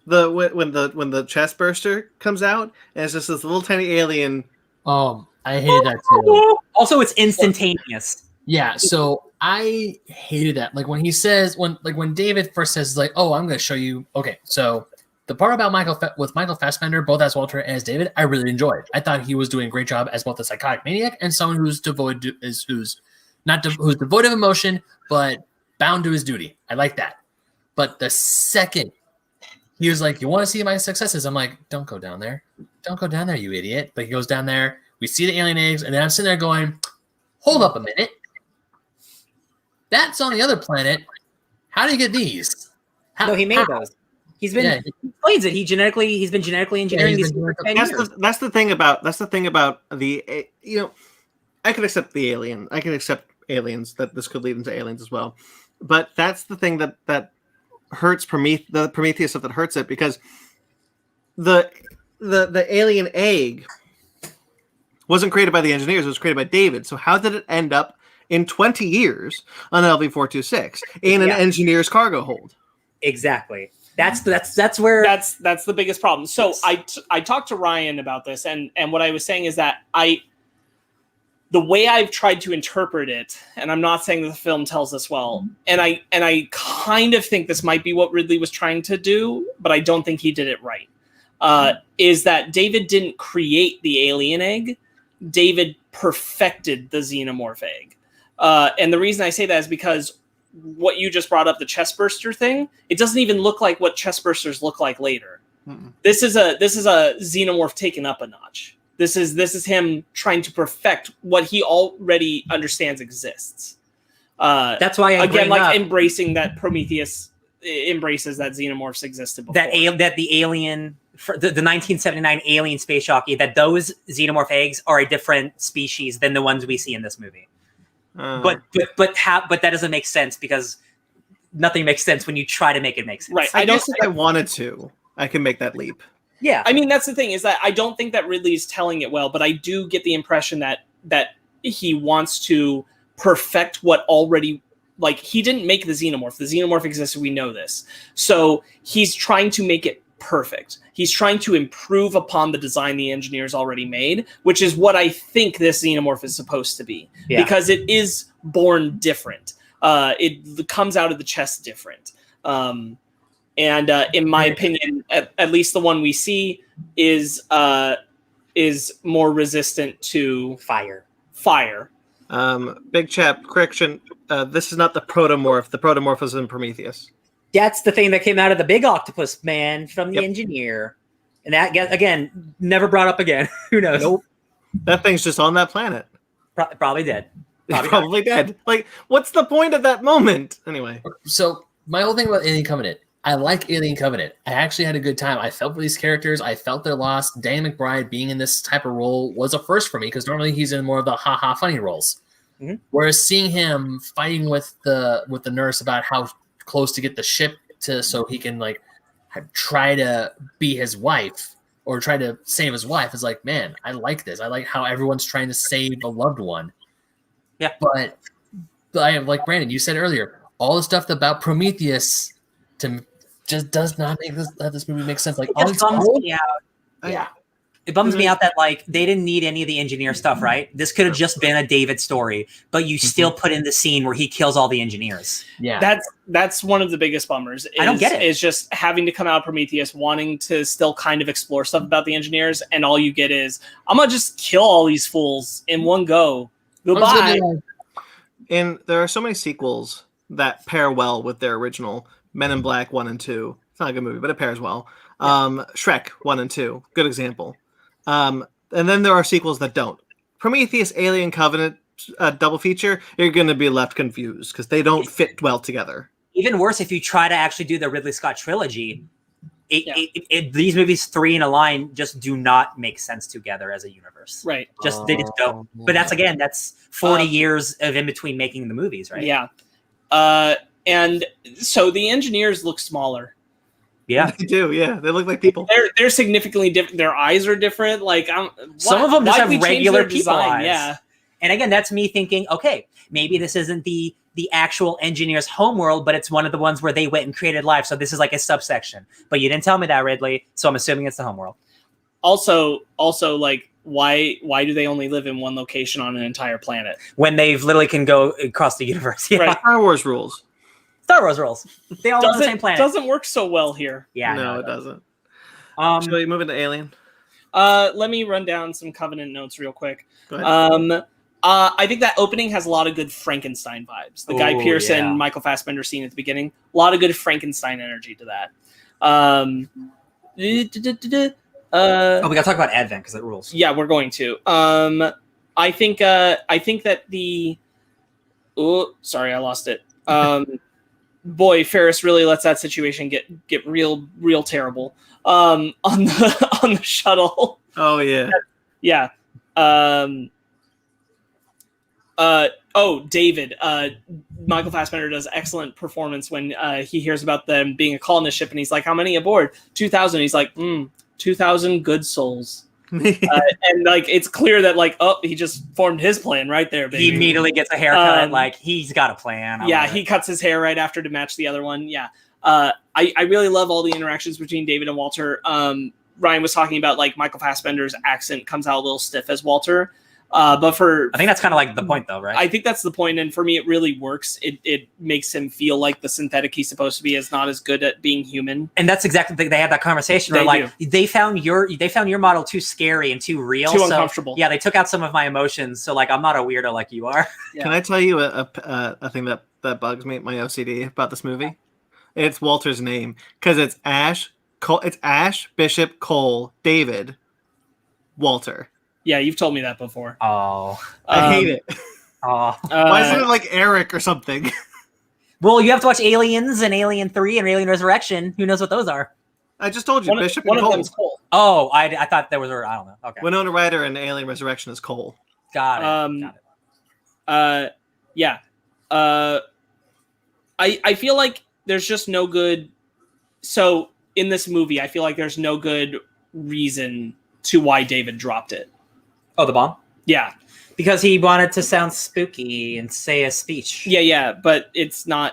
when the chest burster comes out and it's just this little tiny alien. I hated that too. Also, it's instantaneous. Yeah, so I hated that. Like when he says, when David first says, like, "Oh, I'm going to show you." Okay, so the part about Michael Fassbender, both as Walter and as David, I really enjoyed. I thought he was doing a great job as both a psychotic maniac and someone who's devoid of emotion, but bound to his duty. I like that. But the second he was like, "You want to see my successes?" I'm like, "Don't go down there. Don't go down there, you idiot." But he goes down there. We see the alien eggs, and then I'm sitting there going, "Hold up a minute. That's on the other planet. How do you get these?" No, he made those. He explains it. He's been genetically engineering these. That's the thing about the I could accept the alien. I can accept aliens, that this could lead into aliens as well. But that's the thing that hurts the Prometheus stuff, that hurts it, because the alien egg wasn't created by the engineers, it was created by David. So how did it end up in 20 years on LV-426 in an engineer's cargo hold? Exactly. That's where that's the biggest problem. So I talked to Ryan about this, and what I was saying is that the way I've tried to interpret it, and I'm not saying that the film tells us well, and I kind of think this might be what Ridley was trying to do, but I don't think he did it right. Is that David didn't create the alien egg, David perfected the xenomorph egg. And the reason I say that is because what you just brought up, the chestburster thing, it doesn't even look like what chestbursters look like later. Mm-mm. This is a xenomorph taken up a notch. This is him trying to perfect what he already understands exists. That's why embracing that Prometheus embraces that xenomorphs existed before. That the alien, the 1979 alien space jockey, that those xenomorph eggs are a different species than the ones we see in this movie. But that doesn't make sense, because nothing makes sense when you try to make it make sense. Right. I guess if I wanted to, I can make that leap. Yeah. I mean, that's the thing, is that I don't think that Ridley's telling it well, but I do get the impression that he wants to perfect what already, like, he didn't make the xenomorph. The xenomorph existed. We know this. So he's trying to make it perfect. He's trying to improve upon the design the engineers already made, which is what I think this xenomorph is supposed to be, because it is born different. It comes out of the chest different. And in my opinion, at least the one we see is more resistant to fire. Big chap, correction. This is not the protomorph. The protomorph was in Prometheus. That's the thing that came out of the big octopus man from the engineer. And that, again, never brought up again. Who knows? Nope. That thing's just on that planet. Probably dead. Probably dead. Like, what's the point of that moment? Anyway. So my whole thing about Alien Covenant, I like Alien Covenant. I actually had a good time. I felt for these characters. I felt their loss. Dan McBride being in this type of role was a first for me, because normally he's in more of the ha-ha funny roles. Mm-hmm. Whereas seeing him fighting with the nurse about how close to get the ship to, so he can like try to be his wife or try to save his wife, is like, man, I like this. I like how everyone's trying to save a loved one. Yeah. But I am like Brandon, you said earlier, all the stuff about Prometheus just does not make this movie make sense. Like, all these it bums me out that, like, they didn't need any of the engineer stuff, right? This could have just been a David story, but you still put in the scene where he kills all the engineers. Yeah, that's one of the biggest bummers. I don't get it. Is just having to come out of Prometheus, wanting to still kind of explore stuff about the engineers, and all you get is, I'm gonna just kill all these fools in one go. Goodbye. And there are so many sequels that pair well with their original. Men in Black 1 and 2. It's not a good movie, but it pairs well. Shrek 1 and 2. Good example. And then there are sequels that don't. Prometheus, Alien Covenant double feature, you're going to be left confused because they don't fit well together. Even worse, if you try to actually do the Ridley Scott trilogy, these movies 3 in a line just do not make sense together as a universe. Right. They just don't. But that's 40 years of in between making the movies, right? Yeah. And so the engineers look smaller. Yeah, they do. Yeah, they look like people. They're significantly different. Their eyes are different. Like, some of them just have regular people eyes. Yeah. And again, that's me thinking, okay, maybe this isn't the actual engineer's homeworld, but it's one of the ones where they went and created life. So this is like a subsection. But you didn't tell me that, Ridley. So I'm assuming it's the homeworld. Also, like, why do they only live in one location on an entire planet when they literally can go across the universe? Yeah. Right. Star Wars rules. Star Wars rules. They all live on the same planet. Doesn't work so well here. Yeah, no, it doesn't. Shall we move into Alien? Let me run down some Covenant notes real quick. Go ahead. I think that opening has a lot of good Frankenstein vibes. The Guy Pearce and Michael Fassbender scene at the beginning, a lot of good Frankenstein energy to that. We gotta talk about Advent because it rules. Yeah, we're going to. I think that the. Oh, sorry, I lost it. Boy, Ferris really lets that situation get real terrible. On the shuttle. Oh yeah. Yeah. David. Michael Fassbender does excellent performance when he hears about them being a colonist ship, and he's like, "How many aboard?" 2,000. He's like, 2,000 good souls. And like it's clear that like he just formed his plan right there, baby. He immediately gets a haircut. Like he's got a plan. He cuts his hair right after to match the other one. Yeah. I really love all the interactions between David and Walter. Ryan was talking about like Michael Fassbender's accent comes out a little stiff as Walter. But I think that's kind of like the point, though, right? I think that's the point, and for me, it really works. It makes him feel like the synthetic he's supposed to be is not as good at being human. And that's exactly they had that conversation where they found your model too scary and too real, too uncomfortable. Yeah, they took out some of my emotions. So like, I'm not a weirder like you are. Yeah. Can I tell you a thing that bugs me, my OCD about this movie? It's Walter's name because it's Ash Bishop Cole David Walter. Yeah, you've told me that before. Oh, I hate it. Oh, why isn't it like Eric or something? Well, you have to watch Aliens and Alien 3 and Alien Resurrection. Who knows what those are? I just told you, Bishop and Cole. One of them's Cole. Oh, I thought there was I don't know. Okay. Winona Ryder and Alien Resurrection is Cole. Got it. Yeah. I feel like there's just no good. So in this movie, I feel like there's no good reason to why David dropped it. Oh, the bomb? Yeah. Because he wanted to sound spooky and say a speech. Yeah, but it's not.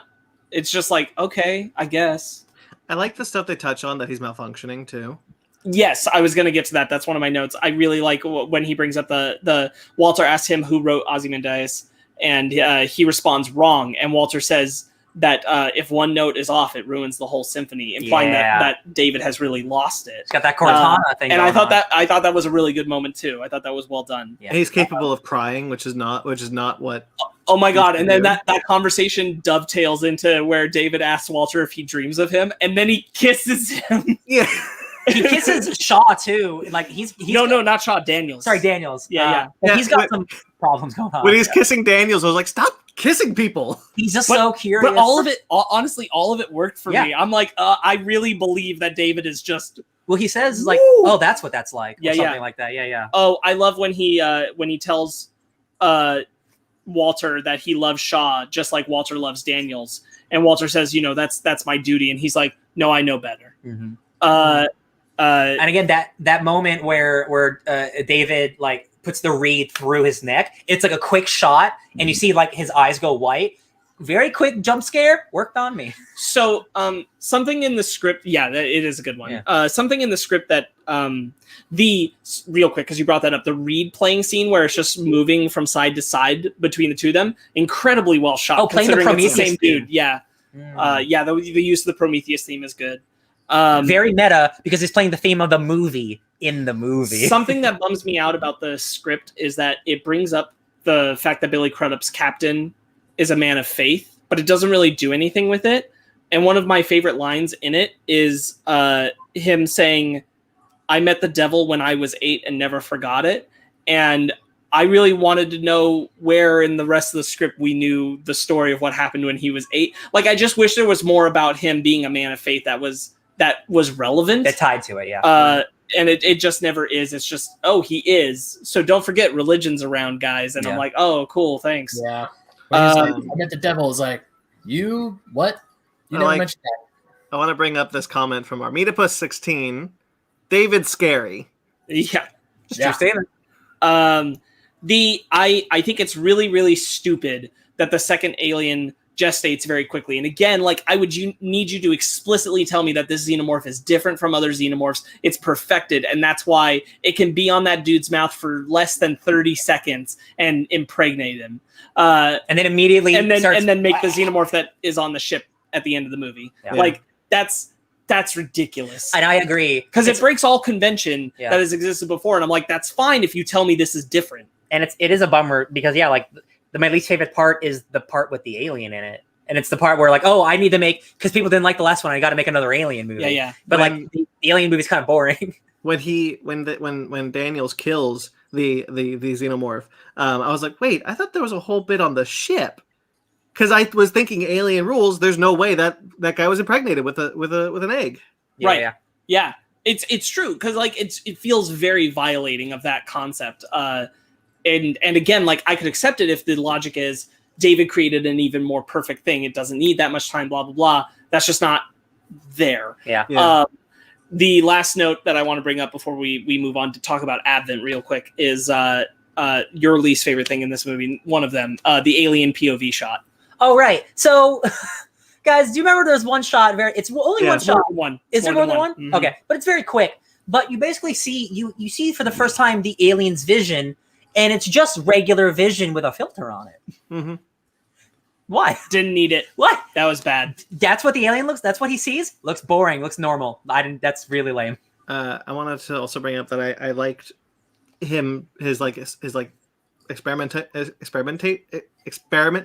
It's just like, okay, I guess. I like the stuff they touch on that he's malfunctioning too. Yes, I was going to get to that. That's one of my notes. I really like when he brings up the Walter asks him who wrote Ozymandias, and he responds wrong. And Walter says that if one note is off, it ruins the whole symphony, implying that David has really lost it. It's got that Cortana thing. And I thought that was a really good moment too. I thought that was well done. Yeah. And he's capable of crying, which is not what. Oh my god! And then that conversation dovetails into where David asks Walter if he dreams of him, and then he kisses him. Yeah. He kisses Shaw too. Like he's not Shaw. Daniels. Sorry, Daniels. Yeah. He's got some problems going on. When he's kissing Daniels, I was like, stop kissing people. He's just so curious. But all of it worked for me. I'm like, I really believe that David is just. Well, he says like, oh, that's what that's like. Or something like that. Yeah. Oh, I love when he tells Walter that he loves Shaw just like Walter loves Daniels, and Walter says, that's my duty, and he's like, no, I know better. Mm-hmm. And again, that moment where David like puts the reed through his neck, it's like a quick shot, and you see like his eyes go white. Very quick jump scare, worked on me. So something in the script, it is a good one. Yeah. Something in the script that real quick, because you brought that up, the reed playing scene where it's just moving from side to side between the two of them, incredibly well shot. Oh, playing the Prometheus same theme. Dude, yeah. The use of the Prometheus theme is good. Very meta because he's playing the theme of the movie in the movie. Something that bums me out about the script is that it brings up the fact that Billy Crudup's captain is a man of faith, but it doesn't really do anything with it. And one of my favorite lines in it is him saying, I met the devil when I was 8 and never forgot it. And I really wanted to know where in the rest of the script we knew the story of what happened when he was 8. Like, I just wish there was more about him being a man of faith that was relevant. That tied to it, yeah. And it just never is. It's just, he is. So don't forget religion's around, guys. And I'm like, oh, cool, thanks. Yeah. I met the devil. Is like, you what? You never mentioned that. I want to bring up this comment from Armetapus16. David's scary. Yeah. True statement. I think it's really, really stupid that the second alien gestates very quickly. And again, like I would need you to explicitly tell me that this xenomorph is different from other xenomorphs. It's perfected, and that's why it can be on that dude's mouth for less than 30 seconds and impregnate him. And then immediately and then make the xenomorph that is on the ship at the end of the movie. Yeah. Like that's ridiculous. And I agree. Because it breaks all convention that has existed before. And I'm like, that's fine if you tell me this is different. And it is a bummer because my least favorite part is the part with the alien in it. And it's the part where like, I need to make, because people didn't like the last one, I got to make another alien movie. Yeah. But the alien movie is kind of boring. When Daniels kills the xenomorph, I was like, wait, I thought there was a whole bit on the ship. Because I was thinking alien rules. There's no way that guy was impregnated with an egg. Right. Yeah. It's true because like it feels very violating of that concept. and again, like I could accept it if the logic is David created an even more perfect thing. It doesn't need that much time, blah, blah, blah. That's just not there. Yeah. The last note that I want to bring up before we move on to talk about Advent real quick is your least favorite thing in this movie. One of them, the alien POV shot. Oh, right. So, guys, do you remember there's one shot? It's only one shot. One. Is there more than one? Mm-hmm. Okay, but it's very quick. But you basically see you see for the first time the alien's vision, and it's just regular vision with a filter on it. Mm-hmm. Why? Didn't need it. What? That was bad. That's what the alien looks. That's what he sees. Looks boring. Looks normal. That's really lame. I wanted to also bring up that I liked his experiment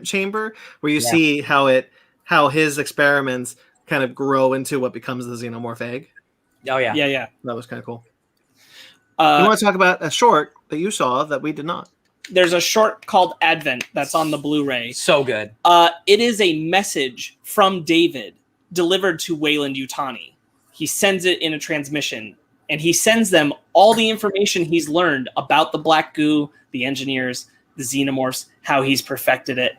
chamber, where you see how his experiments kind of grow into what becomes the xenomorph egg. Oh yeah. Yeah. That was kind of cool. You want to talk about a short that you saw that we did not? There's a short called Advent that's on the Blu-ray. So good. It is a message from David delivered to Weyland-Yutani. He sends it in a transmission, and he sends them all the information he's learned about the black goo, the engineers, the xenomorphs, how he's perfected it.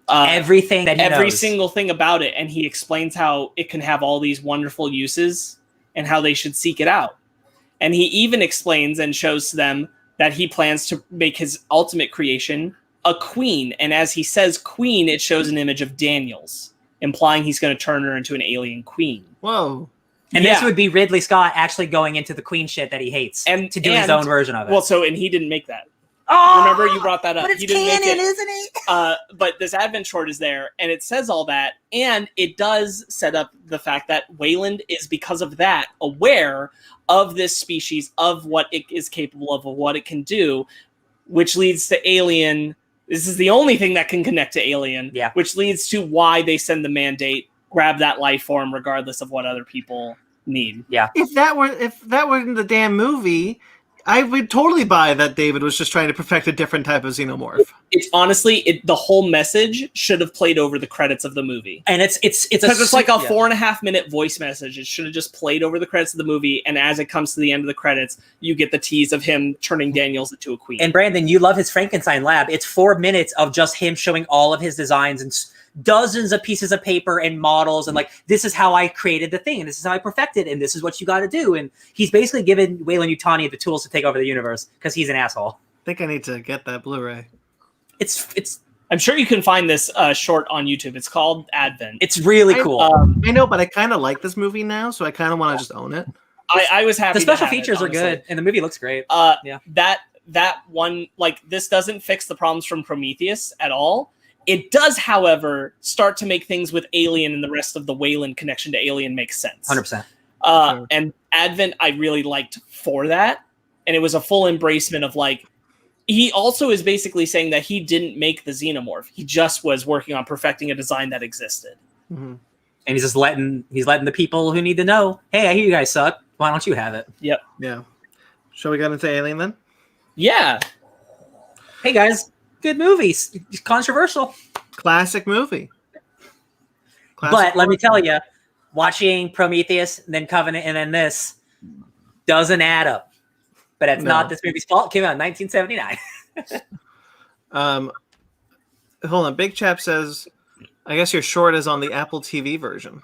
Everything that he every knows. single thing about it, and he explains how it can have all these wonderful uses and how they should seek it out. And he even explains and shows to them that he plans to make his ultimate creation a queen. And as he says queen, it shows an image of Daniels, implying he's going to turn her into an alien queen. Whoa. And this would be Ridley Scott actually going into the queen shit that he hates and to do his own version of it. Well, and he didn't make that. Oh, remember you brought that up. But it's he didn't canon, make it. isn't it? But this Advent short is there, and it says all that, and it does set up the fact that Weyland is, because of that, aware of this species, of what it is capable of what it can do, which leads to Alien. This is the only thing that can connect to Alien, which leads to why they send the mandate, grab that life form, regardless of what other people need. Yeah. If that were in the damn movie, I would totally buy that David was just trying to perfect a different type of xenomorph. It's honestly, the whole message should have played over the credits of the movie, and it's because it's like a 4.5 minute voice message. It should have just played over the credits of the movie, and as it comes to the end of the credits, you get the tease of him turning Daniels into a queen. And Brandon, you love his Frankenstein lab. It's 4 minutes of just him showing all of his designs and dozens of pieces of paper and models, and like, this is how I created the thing, and this is how I perfected it, and this is what you got to do. And he's basically given Weyland-Yutani the tools to take over the universe because he's an asshole. I think I need to get that Blu-ray. It's. I'm sure you can find this short on YouTube. It's called Advent. It's really cool. I know, but I kind of like this movie now, so I kind of want to just own it. I was happy. The special to have features it, are good, and the movie looks great. That one, like, this doesn't fix the problems from Prometheus at all. It does, however, start to make things with Alien and the rest of the Weyland connection to Alien make sense. 100%. Sure. And Advent, I really liked for that. And it was a full embracement of, like, he also is basically saying that he didn't make the xenomorph. He just was working on perfecting a design that existed. Mm-hmm. And he's just letting the people who need to know, hey, I hear you guys suck. Why don't you have it? Yep. Yeah. Shall we get into Alien then? Yeah. Hey, guys. Good movie. It's controversial. Classic movie. But let me tell you, watching Prometheus, and then Covenant, and then this doesn't add up. But that's not this movie's fault. It came out in 1979. Hold on. Big Chap says, I guess your short is on the Apple TV version.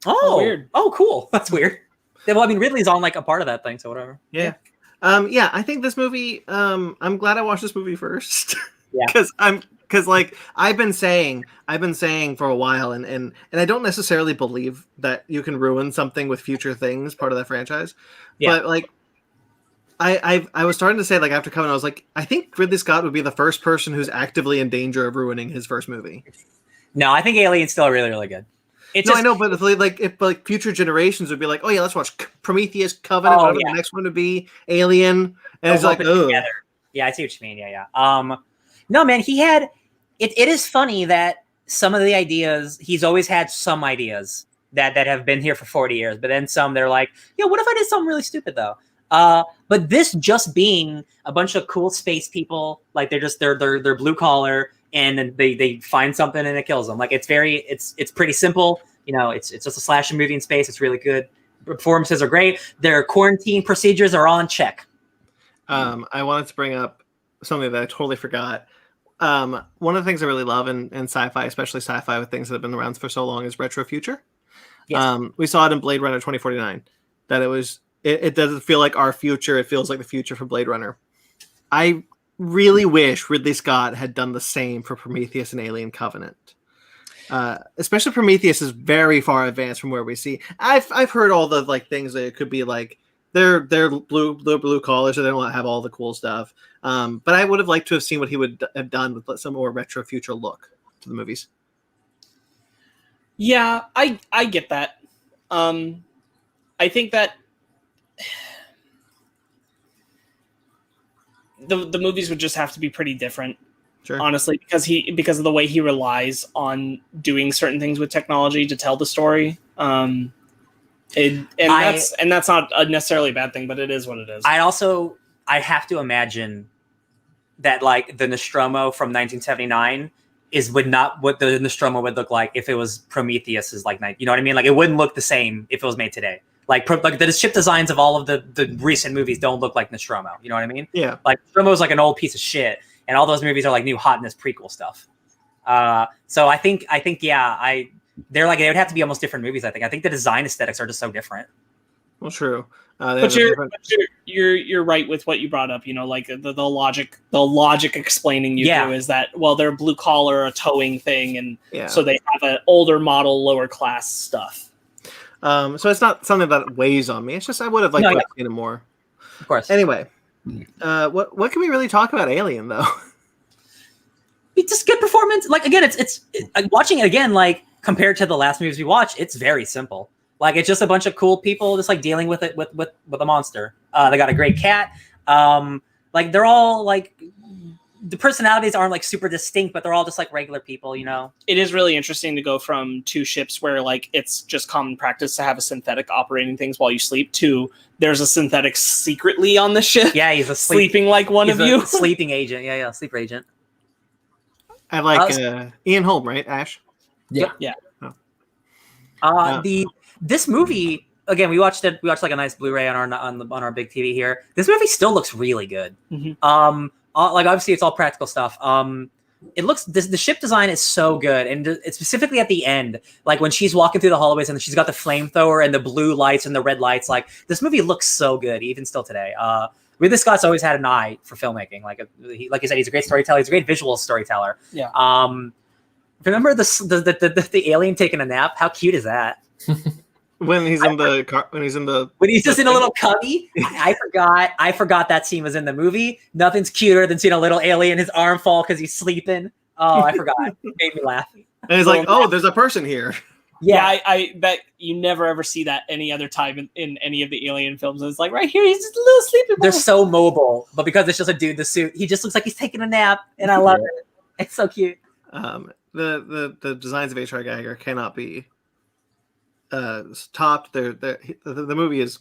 Oh, weird. Oh, cool. That's weird. Well, I mean, Ridley's on like a part of that thing, so whatever. Yeah. I think this movie, I'm glad I watched this movie first. Yeah. Because like I've been saying for a while, and I don't necessarily believe that you can ruin something with future things, part of that franchise. Yeah. But like I was starting to say, like, after Covenant, I was like, I think Ridley Scott would be the first person who's actively in danger of ruining his first movie. No, I think Alien's still really, really good. I know, but if future generations would be like, oh yeah, let's watch Prometheus, Covenant, whatever the next one would be, Alien, and it's like, oh, yeah, I see what you mean. Yeah. No, man, it is funny that some of the ideas, he's always had some ideas that have been here for 40 years, but then some they're like, what if I did something really stupid though? But this just being a bunch of cool space people, like they're blue collar, and then they find something and it kills them. Like it's pretty simple. It's just a slasher movie in space. It's really good. Performances are great. Their quarantine procedures are all in check. I wanted to bring up something that I totally forgot. One of the things I really love in sci-fi, especially sci-fi with things that have been around for so long, is retro future. Yes. We saw it in Blade Runner 2049. That it doesn't feel like our future. It feels like the future for Blade Runner. I really wish Ridley Scott had done the same for Prometheus and Alien Covenant. Especially Prometheus is very far advanced from where we see. I've heard all the like things that it could be like they're blue collars, so they don't have all the cool stuff. But I would have liked to have seen what he would have done with some more retro future look to the movies. Yeah, I get that. I think that the movies would just have to be pretty different, Sure. honestly, because of the way he relies on doing certain things with technology to tell the story. That's not necessarily a bad thing, but it is what it is. I have to imagine that like the Nostromo from 1979 would not what the Nostromo would look like if it was Prometheus is like, you know what I mean? Like it wouldn't look the same if it was made today. Like the ship designs of all of the recent movies don't look like Nostromo. You know what I mean? Yeah. Like Nostromo is like an old piece of shit, and all those movies are like new hotness prequel stuff. So I think they're like, they would have to be almost different movies. I think the design aesthetics are just so different. Well, true. But you're right with what you brought up. You know, like the logic explaining you through is that, well, they're blue collar, a towing thing, and so they have an older model, lower class stuff. So it's not something that weighs on me. It's just I would have liked to have seen it more. Of course. Anyway, what can we really talk about Alien though? It's just good performance. Like again, it's watching it again. Like compared to the last movies we watched, it's very simple. Like it's just a bunch of cool people just like dealing with it with a monster. They got a great cat. Like they're all like the personalities aren't like super distinct, but they're all just like regular people, you know. It is really interesting to go from two ships where like it's just common practice to have a synthetic operating things while you sleep to there's a synthetic secretly on the ship. Yeah, he's sleeping like one of you. Sleeping agent. Yeah, sleeper agent. I like Ian Holm, right? Ash. Yeah. Yeah. This movie again, we watched like a nice Blu-ray on our big TV here. This movie still looks really good. Mm-hmm. Like obviously it's all practical stuff. It looks the ship design is so good, and it's specifically at the end, like when she's walking through the hallways and she's got the flamethrower and the blue lights and the red lights. Like this movie looks so good, even still today. Ridley Scott's always had an eye for filmmaking. Like you said, he's a great storyteller. He's a great visual storyteller. Yeah. Remember the alien taking a nap? How cute is that? When he's in the car, when he's just in a little cubby. I forgot that scene was in the movie. Nothing's cuter than seeing a little alien, his arm fall because he's sleeping. Oh, I forgot. It made me laugh. And he's like, "Oh, there's a person here." Yeah, I bet you never ever see that any other time in any of the Alien films. It's like right here, he's just a little sleepy. They're so mobile, but because it's just a dude in the suit, he just looks like he's taking a nap, and I love it. It's so cute. The designs of H.R. Geiger cannot be topped. The movie's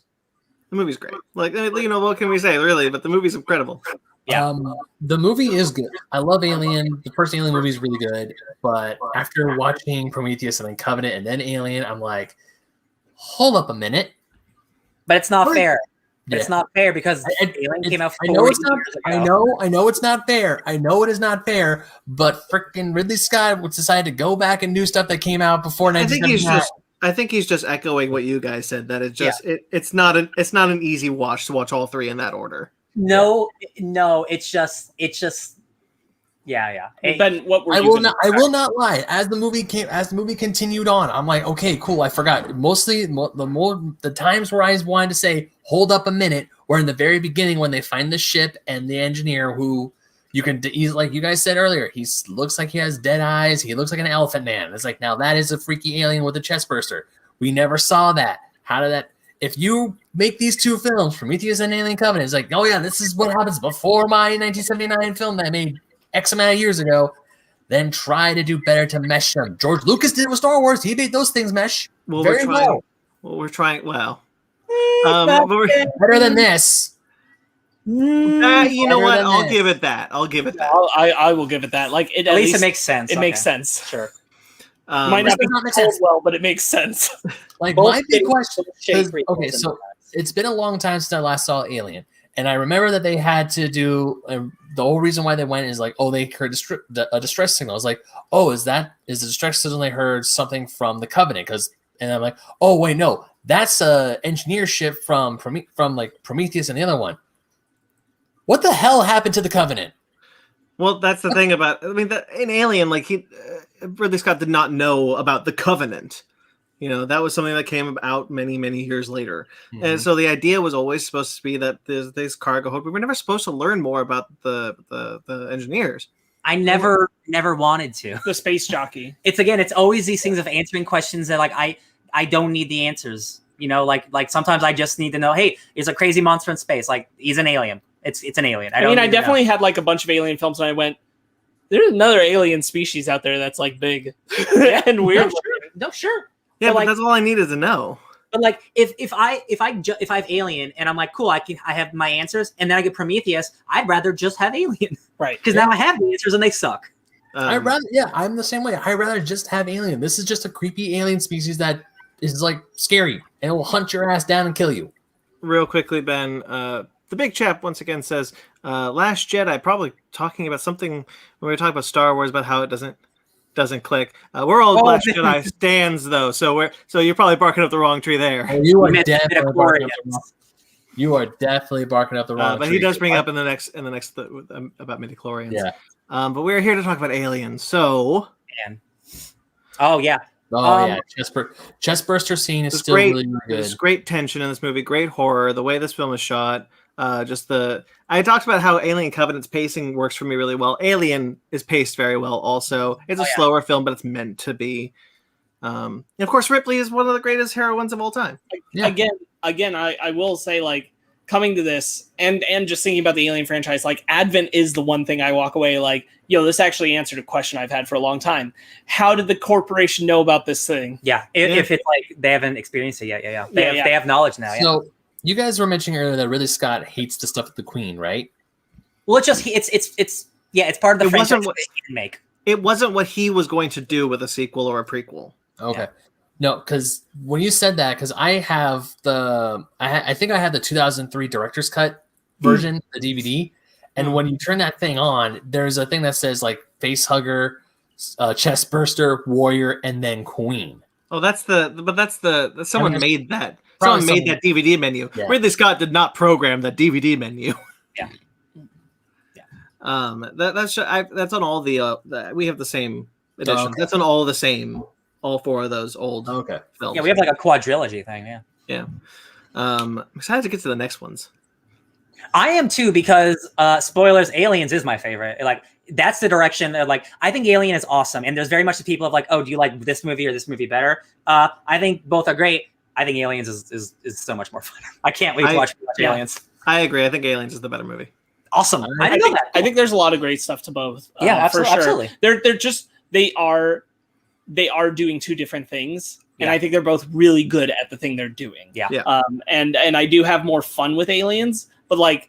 great. Like, you know, what can we say really? But the movie's incredible. Yeah. The movie is good. I love Alien. The first Alien movie is really good, but after watching Prometheus and then Covenant and then Alien, I'm like, hold up a minute. But it's not fair. Yeah. It's not fair because Alien came out 40 years ago. I know it's not fair. I know it is not fair, but freaking Ridley Scott decided to go back and do stuff that came out before 1979. I think he's just echoing what you guys said, that it's just it's not an easy watch to watch all three in that order. No, it's just yeah. Ben, I will not lie. As the movie continued on, I'm like, okay, cool. I forgot. Mostly the times where I wanted to say, hold up a minute, were in the very beginning when they find the ship and the engineer who he's like you guys said earlier, he looks like he has dead eyes. He looks like an elephant man. It's like, now that is a freaky alien with a chest burster. We never saw that. How did that? If you make these two films, Prometheus and Alien Covenant, it's like, oh yeah, this is what happens before my 1979 film that I made X amount of years ago, then try to do better to mesh them. George Lucas did it with Star Wars. He made those things mesh very well. We're trying. Well, better than this. You know what? I'll give it that. I will give it that. Like at least it makes sense. It makes sense. Sure. Might not make sense well, but it makes sense. Like my big question is, okay, so it's been a long time since I last saw Alien, And I remember that they had to do the whole reason why they went is like, oh, they heard a distress signal. I was like, oh, is the distress signal they heard something from the Covenant? And I'm like, oh wait, no, that's a engineer ship from like Prometheus and the other one. What the hell happened to the Covenant? Well, that's the thing about. I mean, in Alien, like Ridley Scott did not know about the Covenant. You know, that was something that came out many, many years later. Mm-hmm. And so the idea was always supposed to be that there's this cargo hold. We were never supposed to learn more about the engineers. I never wanted to. The space jockey. It's always these things of answering questions that like I don't need the answers. You know, like sometimes I just need to know, hey, there's a crazy monster in space. Like he's an alien. It's an alien. I mean, I definitely had like a bunch of alien films and I went, there's another alien species out there that's like big and weird. No, sure. Yeah, but that's all I needed to know. But like, if I have Alien and I'm like, cool, I have my answers, and then I get Prometheus, I'd rather just have Alien, right? Because now I have the answers and they suck. I'm the same way. I'd rather just have Alien. This is just a creepy alien species that is like scary and it will hunt your ass down and kill you. Real quickly, Ben. The big chap once again says, "Last Jedi," probably talking about something when we were talking about Star Wars about how it doesn't click. We're all Last Jedi stands though, so you're probably barking up the wrong tree there. Oh, you are definitely barking up the wrong tree. But he does bring up in the next about midichlorians. Yeah. But we're here to talk about aliens. So. Oh yeah. Chestburster scene is still really good. There's great tension in this movie, great horror. The way this film is shot. I talked about how Alien Covenant's pacing works for me really well. Alien is paced very well also. It's a slower film, but it's meant to be. And of course, Ripley is one of the greatest heroines of all time. Yeah. Again, I will say, like, coming to this and just thinking about the Alien franchise, like, Advent is the one thing I walk away like, yo, this actually answered a question I've had for a long time. How did the corporation know about this thing? Yeah, if it's like they haven't experienced it yet. They have knowledge now. Yeah. So, you guys were mentioning earlier that Ridley Scott hates the stuff with the Queen, right? Well, it's part of the franchise that he can make. It wasn't what he was going to do with a sequel or a prequel. Okay. Yeah. No, because when you said that, because I have I think I had the 2003 director's cut version, the DVD, and when you turn that thing on, there's a thing that says like face hugger, chest burster, warrior, and then queen. Oh, someone made that. Someone made that DVD menu. Yeah. Ridley Scott did not program that DVD menu. Yeah. That's on all the. We have the same edition. Oh, okay. That's on all the same. All four of those old films. Yeah, we have like a quadrilogy thing. Yeah. I'm excited to get to the next ones. I am too, because spoilers, Aliens is my favorite. Like, that's the direction that, like, I think Alien is awesome, and there's very much the people of like, oh, do you like this movie or this movie better? I think both are great. I think Aliens is so much more fun. I can't wait to watch Aliens. I agree. I think Aliens is the better movie. Awesome. I think there's a lot of great stuff to both. Yeah, absolutely. For sure. Absolutely. They are doing two different things, and I think they're both really good at the thing they're doing. Yeah. And I do have more fun with Aliens, but like,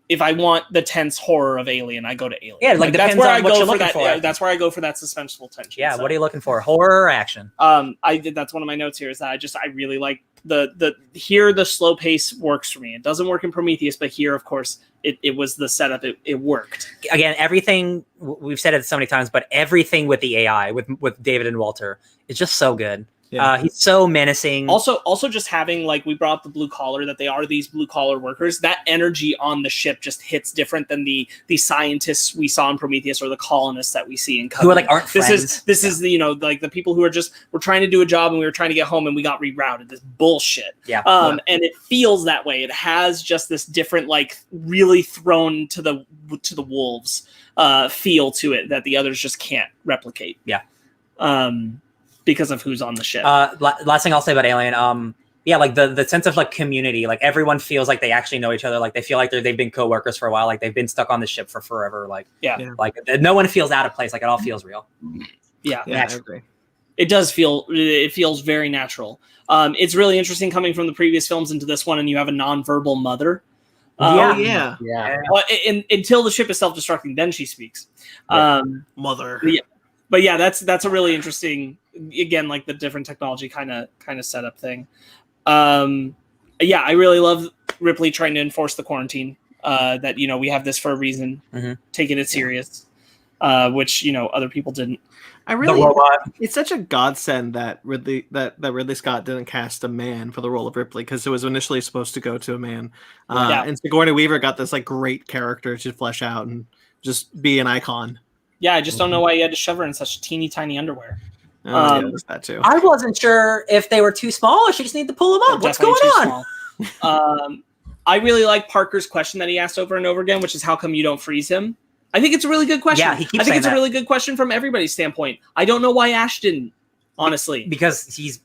if I want the tense horror of Alien, I go to Alien. Yeah, like that's where I go for that. Yeah, that's where I go for that suspenseful tension. Yeah. So. What are you looking for? Horror or action? That's one of my notes here. Is that I really like the slow pace works for me. It doesn't work in Prometheus, but here, of course, it was the setup. It worked. Again, everything we've said it so many times, but everything with the AI with David and Walter is just so good. Yeah. He's so menacing. Also, just having, like, we brought up the blue collar, that they are these blue collar workers. That energy on the ship just hits different than the scientists we saw in Prometheus or the colonists that we see in Covenant. Who are like aren't friends. This is the, like the people who are just, we're trying to do a job and we were trying to get home and we got rerouted. This bullshit. Yeah. And it feels that way. It has just this different, like, really thrown to the wolves feel to it that the others just can't replicate. Yeah. Because of who's on the ship. Last thing I'll say about Alien, like the sense of like community, like everyone feels like they actually know each other, like they feel like they've been co-workers for a while, like they've been stuck on the ship for forever, like like no one feels out of place, like it all feels real. Yeah, I agree. It feels very natural. It's really interesting coming from the previous films into this one, and you have a non-verbal mother. Until the ship is self-destructing, then she speaks. Mother. But yeah, that's a really interesting, again, like the different technology kind of setup thing. I really love Ripley trying to enforce the quarantine. That we have this for a reason, taking it serious, which other people didn't. It's such a godsend that Ridley Scott didn't cast a man for the role of Ripley, because it was initially supposed to go to a man. And Sigourney Weaver got this like great character to flesh out and just be an icon. Yeah, I just don't know why you had to shove her in such teeny tiny underwear. Yeah, it was that too. I wasn't sure if they were too small or she just need to pull them up. What's going on? I really like Parker's question that he asked over and over again, which is how come you don't freeze him? I think it's a really good question. Yeah, he keeps I think saying it's that. a really good question from everybody's standpoint. I don't know why Ash didn't, honestly. Because he's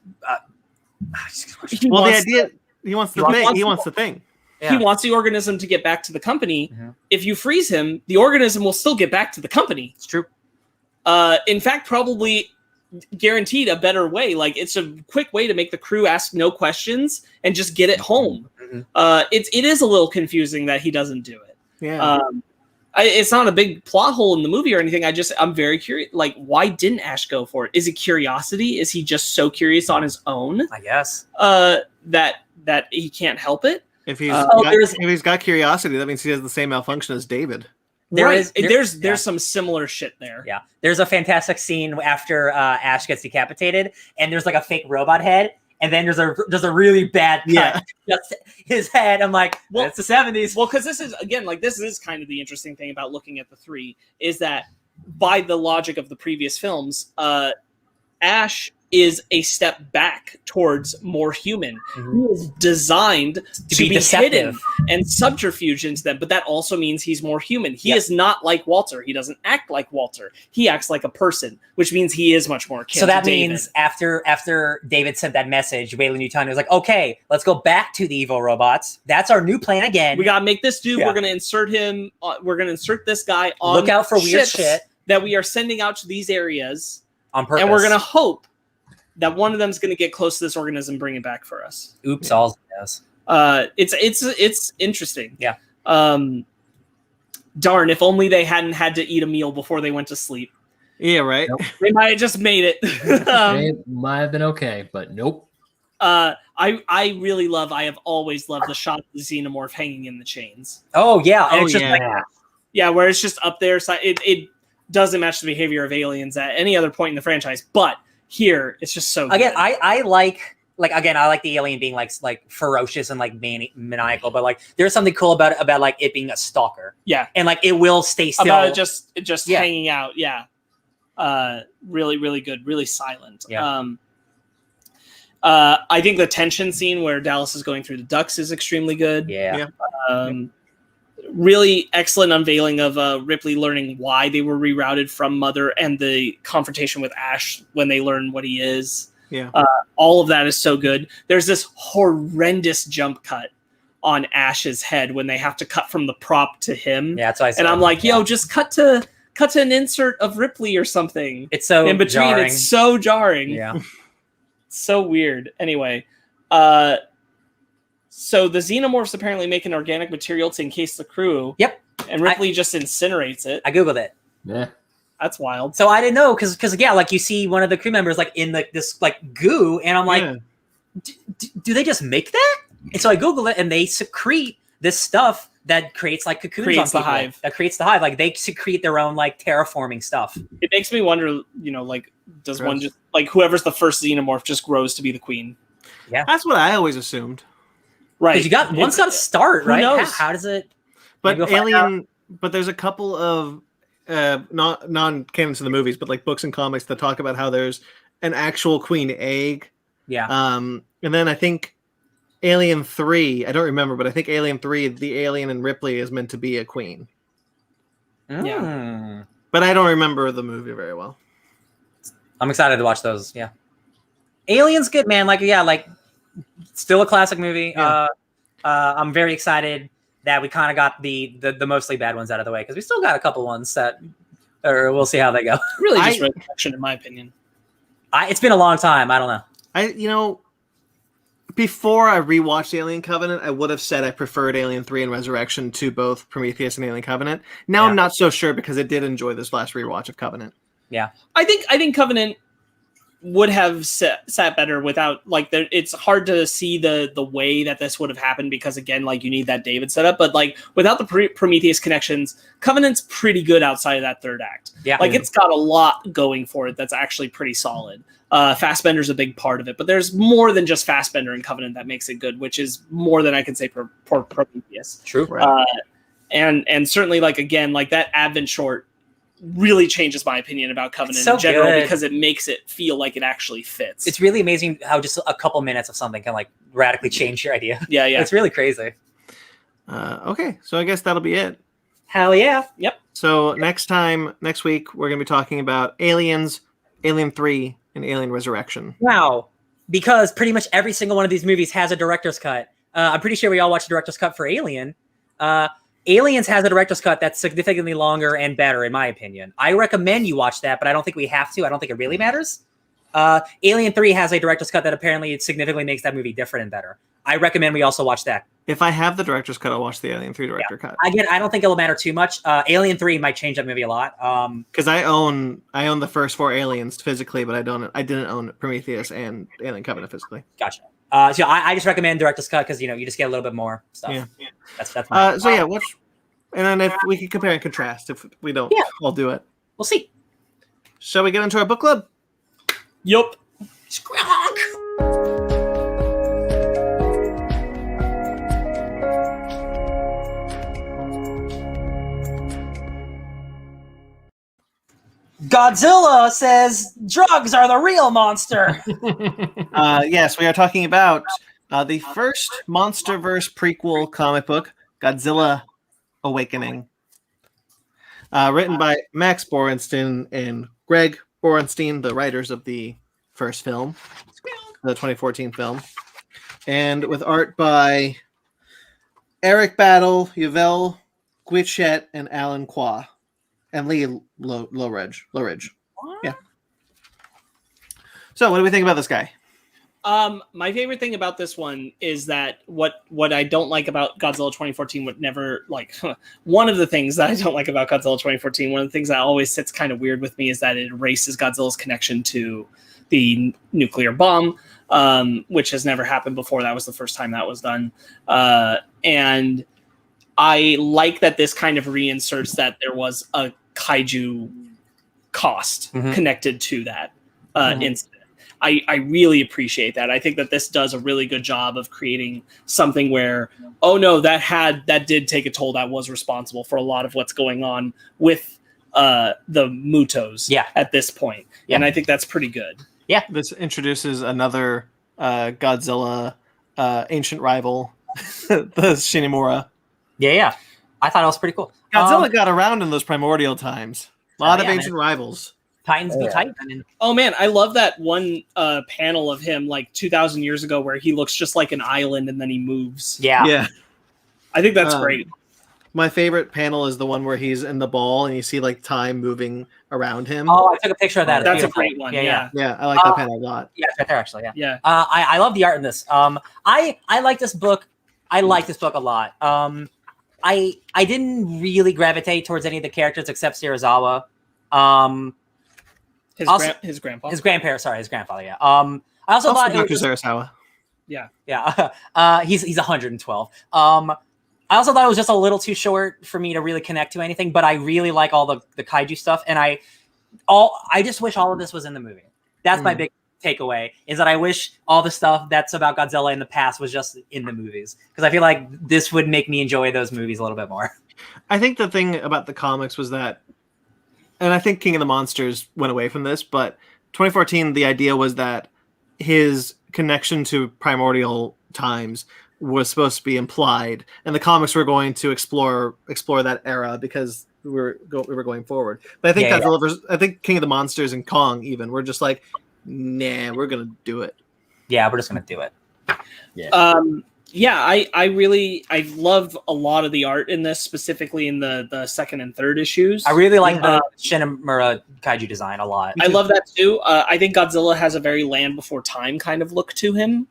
He wants the thing. Yeah. He wants the organism to get back to the company. If you freeze him, the organism will still get back to the company. It's true. In fact, probably guaranteed a better way. Like, it's a quick way to make the crew ask no questions and just get it home. It is a little confusing that he doesn't do it. Yeah. It's not a big plot hole in the movie or anything. I'm very curious. Like, why didn't Ash go for it? Is it curiosity? Is he just so curious on his own? I guess. That he can't help it. If he's got curiosity, that means he has the same malfunction as David. There's some similar shit there. Yeah. There's a fantastic scene after Ash gets decapitated, and there's like a fake robot head, and then there's a really bad cut. Yeah. Just his head. I'm like, well, it's the 70s. Well, because this is kind of the interesting thing about looking at the three, is that by the logic of the previous films, Ash is a step back towards more human. He is designed to be hidden and subterfuge into them, but that also means he's more human. He is not like Walter. He doesn't act like Walter. He acts like a person, which means he is much more akin So that to David. means after David sent that message, Wayland Yutani was like, okay, let's go back to the evil robots. That's our new plan again. We gotta make this dude. Yeah. We're gonna insert him. We're gonna insert this guy on. Look out for weird ships shit that we are sending out to these areas on purpose. and we're gonna hope that one of them is going to get close to this organism, bring it back for us. Oops, all yes. It's interesting. Yeah. Darn, if only they hadn't had to eat a meal before they went to sleep. Yeah, right. Nope. They might have just made it. It might have been okay, but nope. I have always loved the shot of the xenomorph hanging in the chains. Oh yeah, and Oh, it's just yeah. like Yeah, where it's just up there. So it doesn't match the behavior of aliens at any other point in the franchise, but here it's just so again. good. I like the alien being like ferocious and like maniacal, but like there's something cool about like it being a stalker. Yeah, and like it will stay still. about it just Yeah. hanging out. Yeah, really, really good, really silent. Yeah. I think the tension scene where Dallas is going through the ducts is extremely good. Yeah. Really excellent unveiling of Ripley learning why they were rerouted from Mother, and the confrontation with Ash when they learn what he is. Yeah. All of that is so good. There's this horrendous jump cut on Ash's head when they have to cut from the prop to him. Yeah, that's what I said. And I'm like, yo, just cut to an insert of Ripley or something. It's so in between. jarring. It's so jarring. Yeah. So weird. Anyway, so the xenomorphs apparently make an organic material to encase the crew. Yep. And Ripley just incinerates it. I googled it. Yeah. That's wild. So I didn't know because yeah, like you see one of the crew members like in this like goo, and I'm like, do they just make that? And so I googled it, and they secrete this stuff that creates like cocoons on Creates the people. hive. That creates the hive. Like they secrete their own like terraforming stuff. It makes me wonder, like, does one just, like, whoever's the first xenomorph just grows to be the queen? That's what I always assumed. Right. Because one's got to start, who right? knows? How does it? But Maybe we'll find out. but there's a couple of not non-canon to the movies, but like books and comics that talk about how there's an actual queen egg. Yeah. And then I think Alien 3, I don't remember, but I think Alien 3, the alien in Ripley is meant to be a queen. Yeah. But I don't remember the movie very well. I'm excited to watch those. Yeah. Alien's good, man. Like, yeah, like still a classic movie. Yeah. I'm very excited that we kind of got the mostly bad ones out of the way, because we still got a couple ones that, or we'll see how they go. Really just resurrection, in my opinion. It's been a long time. I don't know. Before I rewatched Alien Covenant, I would have said I preferred Alien 3 and Resurrection to both Prometheus and Alien Covenant. Now I'm not so sure, because I did enjoy this last rewatch of Covenant. Yeah. I think Covenant would have sat better without like it's hard to see the way that this would have happened because again like you need that David setup, but like without the Prometheus connections, Covenant's pretty good outside of that third act. Like it's got a lot going for it that's actually pretty solid. Fassbender's a big part of it, but there's more than just Fassbender and Covenant that makes it good, which is more than I can say for Prometheus. True. And certainly like again like that Advent short really changes my opinion about Covenant so in general good. because it makes it feel like it actually fits. It's really amazing how just a couple minutes of something can like radically change your idea. Yeah. It's really crazy. Okay, so I guess that'll be it. Hell yeah. Yep. So next week, we're going to be talking about Aliens, Alien 3, and Alien Resurrection. Wow. Because pretty much every single one of these movies has a director's cut. I'm pretty sure we all watched the director's cut for Alien. Aliens has a director's cut that's significantly longer and better, in my opinion. I recommend you watch that, but I don't think we have to. I don't think it really matters. Alien 3 has a director's cut that apparently significantly makes that movie different and better. I recommend we also watch that. If I have the director's cut, I'll watch the Alien 3 director cut. Again, I don't think it'll matter too much. Alien 3 might change that movie a lot. Because I own the first 4 Aliens physically, but I didn't own Prometheus and Alien Covenant physically. Gotcha. So I just recommend director's cut because you just get a little bit more stuff. Yeah. That's my so yeah, watch, and then if we can compare and contrast, if we don't, I'll do it. We'll see. Shall we get into our book club? Yup. Squawk. Godzilla says drugs are the real monster. Yes, we are talking about the first MonsterVerse prequel comic book, Godzilla Awakening. Written by Max Borenstein and Greg Borenstein, the writers of the first film, the 2014 film. And with art by Eric Battle, Yvel Guichet, and Alan Qua. And Lee Lowridge. Yeah. So what do we think about this guy? My favorite thing about this one is that what I don't like about Godzilla 2014 would never like one of the things that I don't like about Godzilla 2014, one of the things that always sits kind of weird with me is that it erases Godzilla's connection to the nuclear bomb, which has never happened before. That was the first time that was done. And I like that this kind of reinserts that there was a kaiju cost connected to that incident. I really appreciate that. I think that this does a really good job of creating something where, oh no, that did take a toll. That was responsible for a lot of what's going on with the Mutos at this point. Yeah. And I think that's pretty good. Yeah. This introduces another Godzilla ancient rival, the Shinimura. Yeah. I thought it was pretty cool. Godzilla got around in those primordial times. A lot of ancient rivals. Titans be Titan. Oh man, I love that one panel of him like 2,000 years ago where he looks just like an island and then he moves. Yeah. I think that's great. My favorite panel is the one where he's in the ball and you see like time moving around him. Oh, I took a picture of that. That's a great one. Yeah, I like that panel a lot. Yeah, it's right there actually. Yeah. I love the art in this. I like this book. I like this book a lot. I didn't really gravitate towards any of the characters except Serizawa. His grandpa. His grandfather. Yeah. I also thought Dr. Serizawa. Yeah. He's 112. I also thought it was just a little too short for me to really connect to anything, but I really like all the kaiju stuff, and I just wish all of this was in the movie. That's my big takeaway, is that I wish all the stuff that's about Godzilla in the past was just in the movies, because I feel like this would make me enjoy those movies a little bit more. I think the thing about the comics was that, and I think King of the Monsters went away from this, but 2014, the idea was that his connection to primordial times was supposed to be implied, and the comics were going to explore that era because we were going forward. But I think I think King of the Monsters and Kong even were just like, nah, we're gonna do it. Yeah, we're just gonna do it. Yeah. I love a lot of the art in this, specifically in the second and third issues. I really like the Shinimura kaiju design a lot. I love that too. I think Godzilla has a very Land Before Time kind of look to him,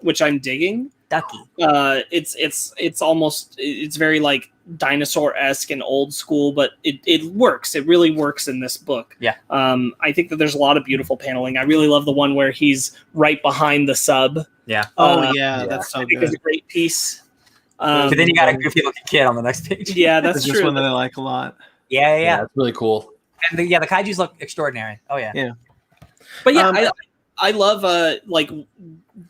which I'm digging. Ducky. It's almost, it's very like dinosaur-esque and old school, but it works. It really works in this book. Yeah. I think that there's a lot of beautiful paneling. I really love the one where he's right behind the sub. Yeah. That's so I think good. it's a great piece. But then you got a goofy looking kid on the next page. Yeah, that's That's just true. one that I like a lot. Yeah. That's really cool. And the kaijus look extraordinary. Oh yeah. Yeah. But yeah, I love like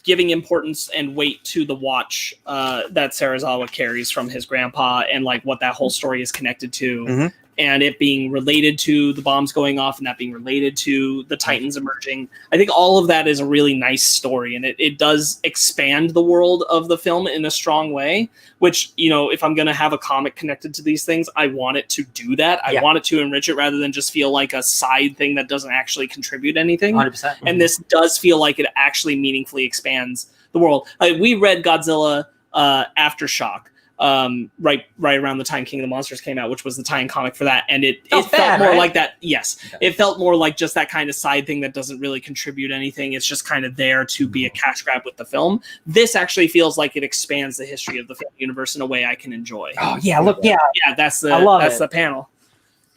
giving importance and weight to the watch that Serizawa carries from his grandpa, and like what that whole story is connected to, Mhm. and it being related to the bombs going off, and that being related to the Titans emerging. I think all of that is a really nice story, and it does expand the world of the film in a strong way, which, you know, if I'm going to have a comic connected to these things, I want it to do that. I want it to enrich it rather than just feel like a side thing that doesn't actually contribute anything. 100%. And this does feel like it actually meaningfully expands the world. We read Godzilla Aftershock right around the time King of the Monsters came out, which was the tie-in comic for that, and it felt more like that. Yes, it felt more like just that kind of side thing that doesn't really contribute anything. It's just kind of there to be a cash grab with the film. This actually feels like it expands the history of the film universe in a way I can enjoy. Oh yeah, look, yeah. That's the panel.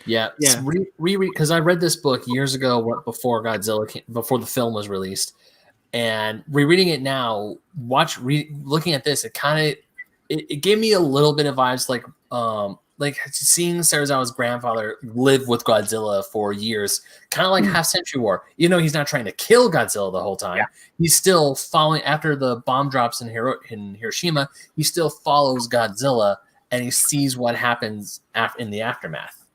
Yeah. Because I read this book years ago before before the film was released, and rereading it now, looking at this, it gave me a little bit of vibes like seeing Serizawa's grandfather live with Godzilla for years, kind of like Half Century War. You know, he's not trying to kill Godzilla the whole time. Yeah. He's still following after the bomb drops in Hiroshima. He still follows Godzilla, and he sees what happens in the aftermath.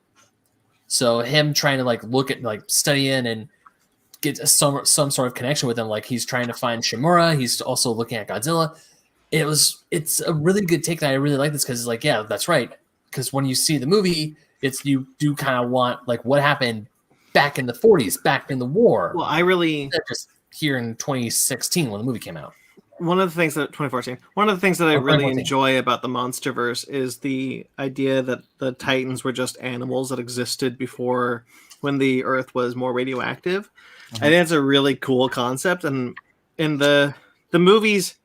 So him trying to like look at like study in and get some sort of connection with him, like he's trying to find Shimura. He's also looking at Godzilla. It's a really good take that I really like this, because it's like, yeah, that's right. Because when you see the movie, you do kind of want like what happened back in the 40s, back in the war. Well, I really just here in 2016 when the movie came out. One of the things that 2014. One of the things that I really enjoy about the MonsterVerse is the idea that the Titans were just animals that existed before, when the Earth was more radioactive. I think that's a really cool concept, and in the movies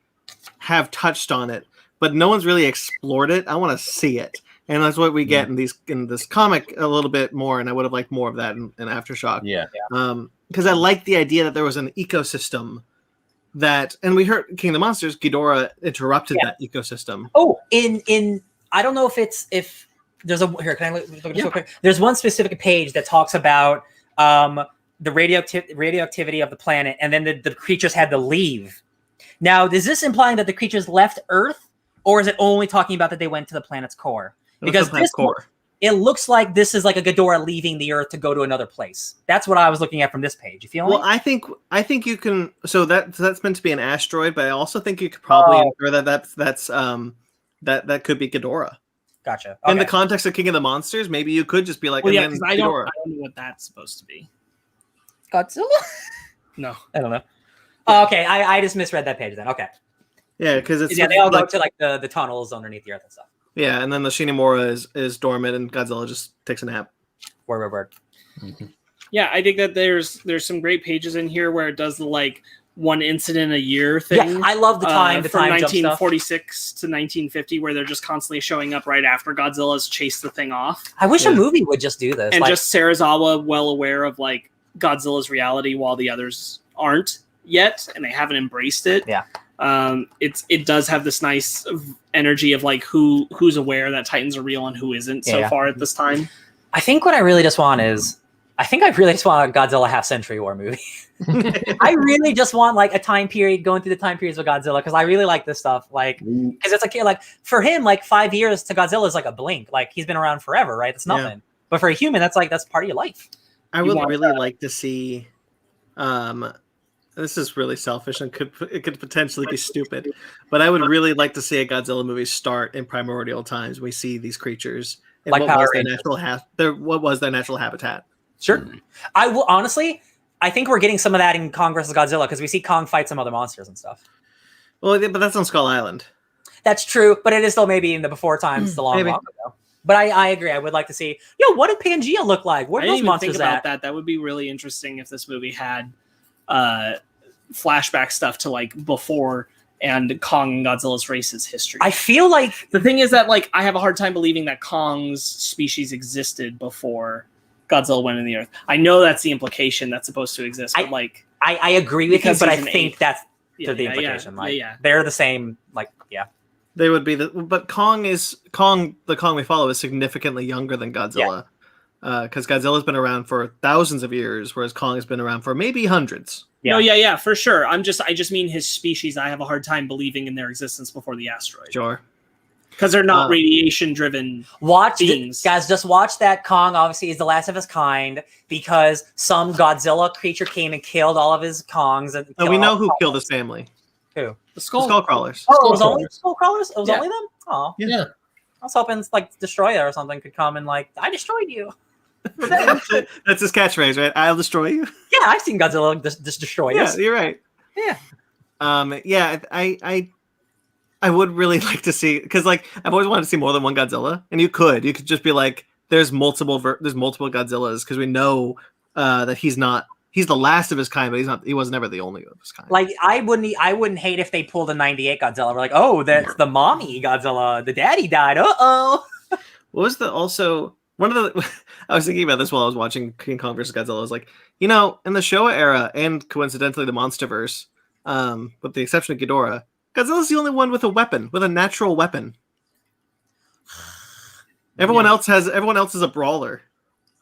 have touched on it, but no one's really explored it. I want to see it, and that's what we get in this comic a little bit more. And I would have liked more of that in Aftershock. Yeah. Because I like the idea that there was an ecosystem that, and we heard King of the Monsters, Ghidorah interrupted that ecosystem. Oh, in I don't know if there's here. Can I look at this real quick? There's one specific page that talks about the radioactivity of the planet, and then the creatures had to leave. Now, is this implying that the creatures left Earth, or is it only talking about that they went to the planet's core? Because it looks like this is like a Ghidorah leaving the Earth to go to another place. That's what I was looking at from this page. You feel me? Well, I think you can. So that's meant to be an asteroid, but I also think you could probably infer that could be Ghidorah. Gotcha. Okay. In the context of King of the Monsters, maybe you could just be like, well, yeah, I don't know what that's supposed to be. Godzilla? No, I don't know. Oh, okay, I just misread that page then. Okay. Yeah, because it's they all go to like the tunnels underneath the Earth and stuff. Yeah, and then the Shinimura is dormant, and Godzilla just takes a nap. Word. Mm-hmm. Yeah, I think that there's some great pages in here where it does the like one incident a year thing. Yeah, I love the time from jump 1946 to 1950, where they're just constantly showing up right after Godzilla's chased the thing off. I wish a movie would just do this, and just Serizawa well aware of like Godzilla's reality while the others aren't yet, and they haven't embraced it. Yeah. It does have this nice energy of like who's aware that Titans are real and who isn't so far at this time. I think what I really just want is a Godzilla Half Century War movie. I really just want like a time period going through the time periods of Godzilla, because I really like this stuff. Like, because it's like for him, like 5 years to Godzilla is like a blink. Like he's been around forever, right? It's nothing. Yeah. But for a human, that's part of your life. I would really like to see. This is really selfish and it could potentially be stupid, but I would really like to see a Godzilla movie start in primordial times. We see these creatures and like what was their natural habitat. Sure. I will honestly, I think we're getting some of that in Kong versus Godzilla, because we see Kong fight some other monsters and stuff. Well, but that's on Skull Island. That's true, but it is still maybe in the before times, the long ago. But I agree. I would like to see, what did Pangea look like? Where are those monsters at? That would be really interesting if this movie had flashback stuff to like before and Kong and Godzilla's racist history. I feel like The thing is that, like, I have a hard time believing that Kong's species existed before Godzilla went in the earth. I know that's the implication that's supposed to exist, but like, I agree with you, Because but I he's an think ape. that's yeah, the yeah, implication. yeah, Like yeah. they're the same. Like They would be but the Kong we follow is significantly younger than Godzilla. Because Godzilla's been around for thousands of years, whereas Kong has been around for maybe hundreds. No, yeah, for sure. I just mean his species. I have a hard time believing in their existence before the asteroid. Sure. Because they're not radiation-driven beings. guys, just watch that. Kong obviously is the last of his kind because some Godzilla creature came and killed all of his Kongs. And And we know who killed his family. Who? The skull. Skull crawlers. Oh, it was only skull crawlers. It was Yeah. only them. Oh, Yeah. I was hoping like Destroyer or something could come and like I destroyed you. That's his catchphrase, right? I'll destroy you. Yeah, I've seen Godzilla just destroy Yeah, us. you're right. Yeah. Yeah, I would really like to see, because like I've always wanted to see more than one Godzilla, and you could just be like, there's multiple Godzillas, because we know that he's the last of his kind, but he was never the only of his kind. Like I wouldn't hate if they pulled a '98 Godzilla. We're like, oh, that's the mommy Godzilla. The daddy died. Uh-oh. What was one of the I was thinking about this while I was watching King Kong vs. Godzilla. I was like, in the Showa era and coincidentally the Monsterverse, with the exception of Ghidorah, Godzilla's the only one with a natural weapon. Everyone else is a brawler.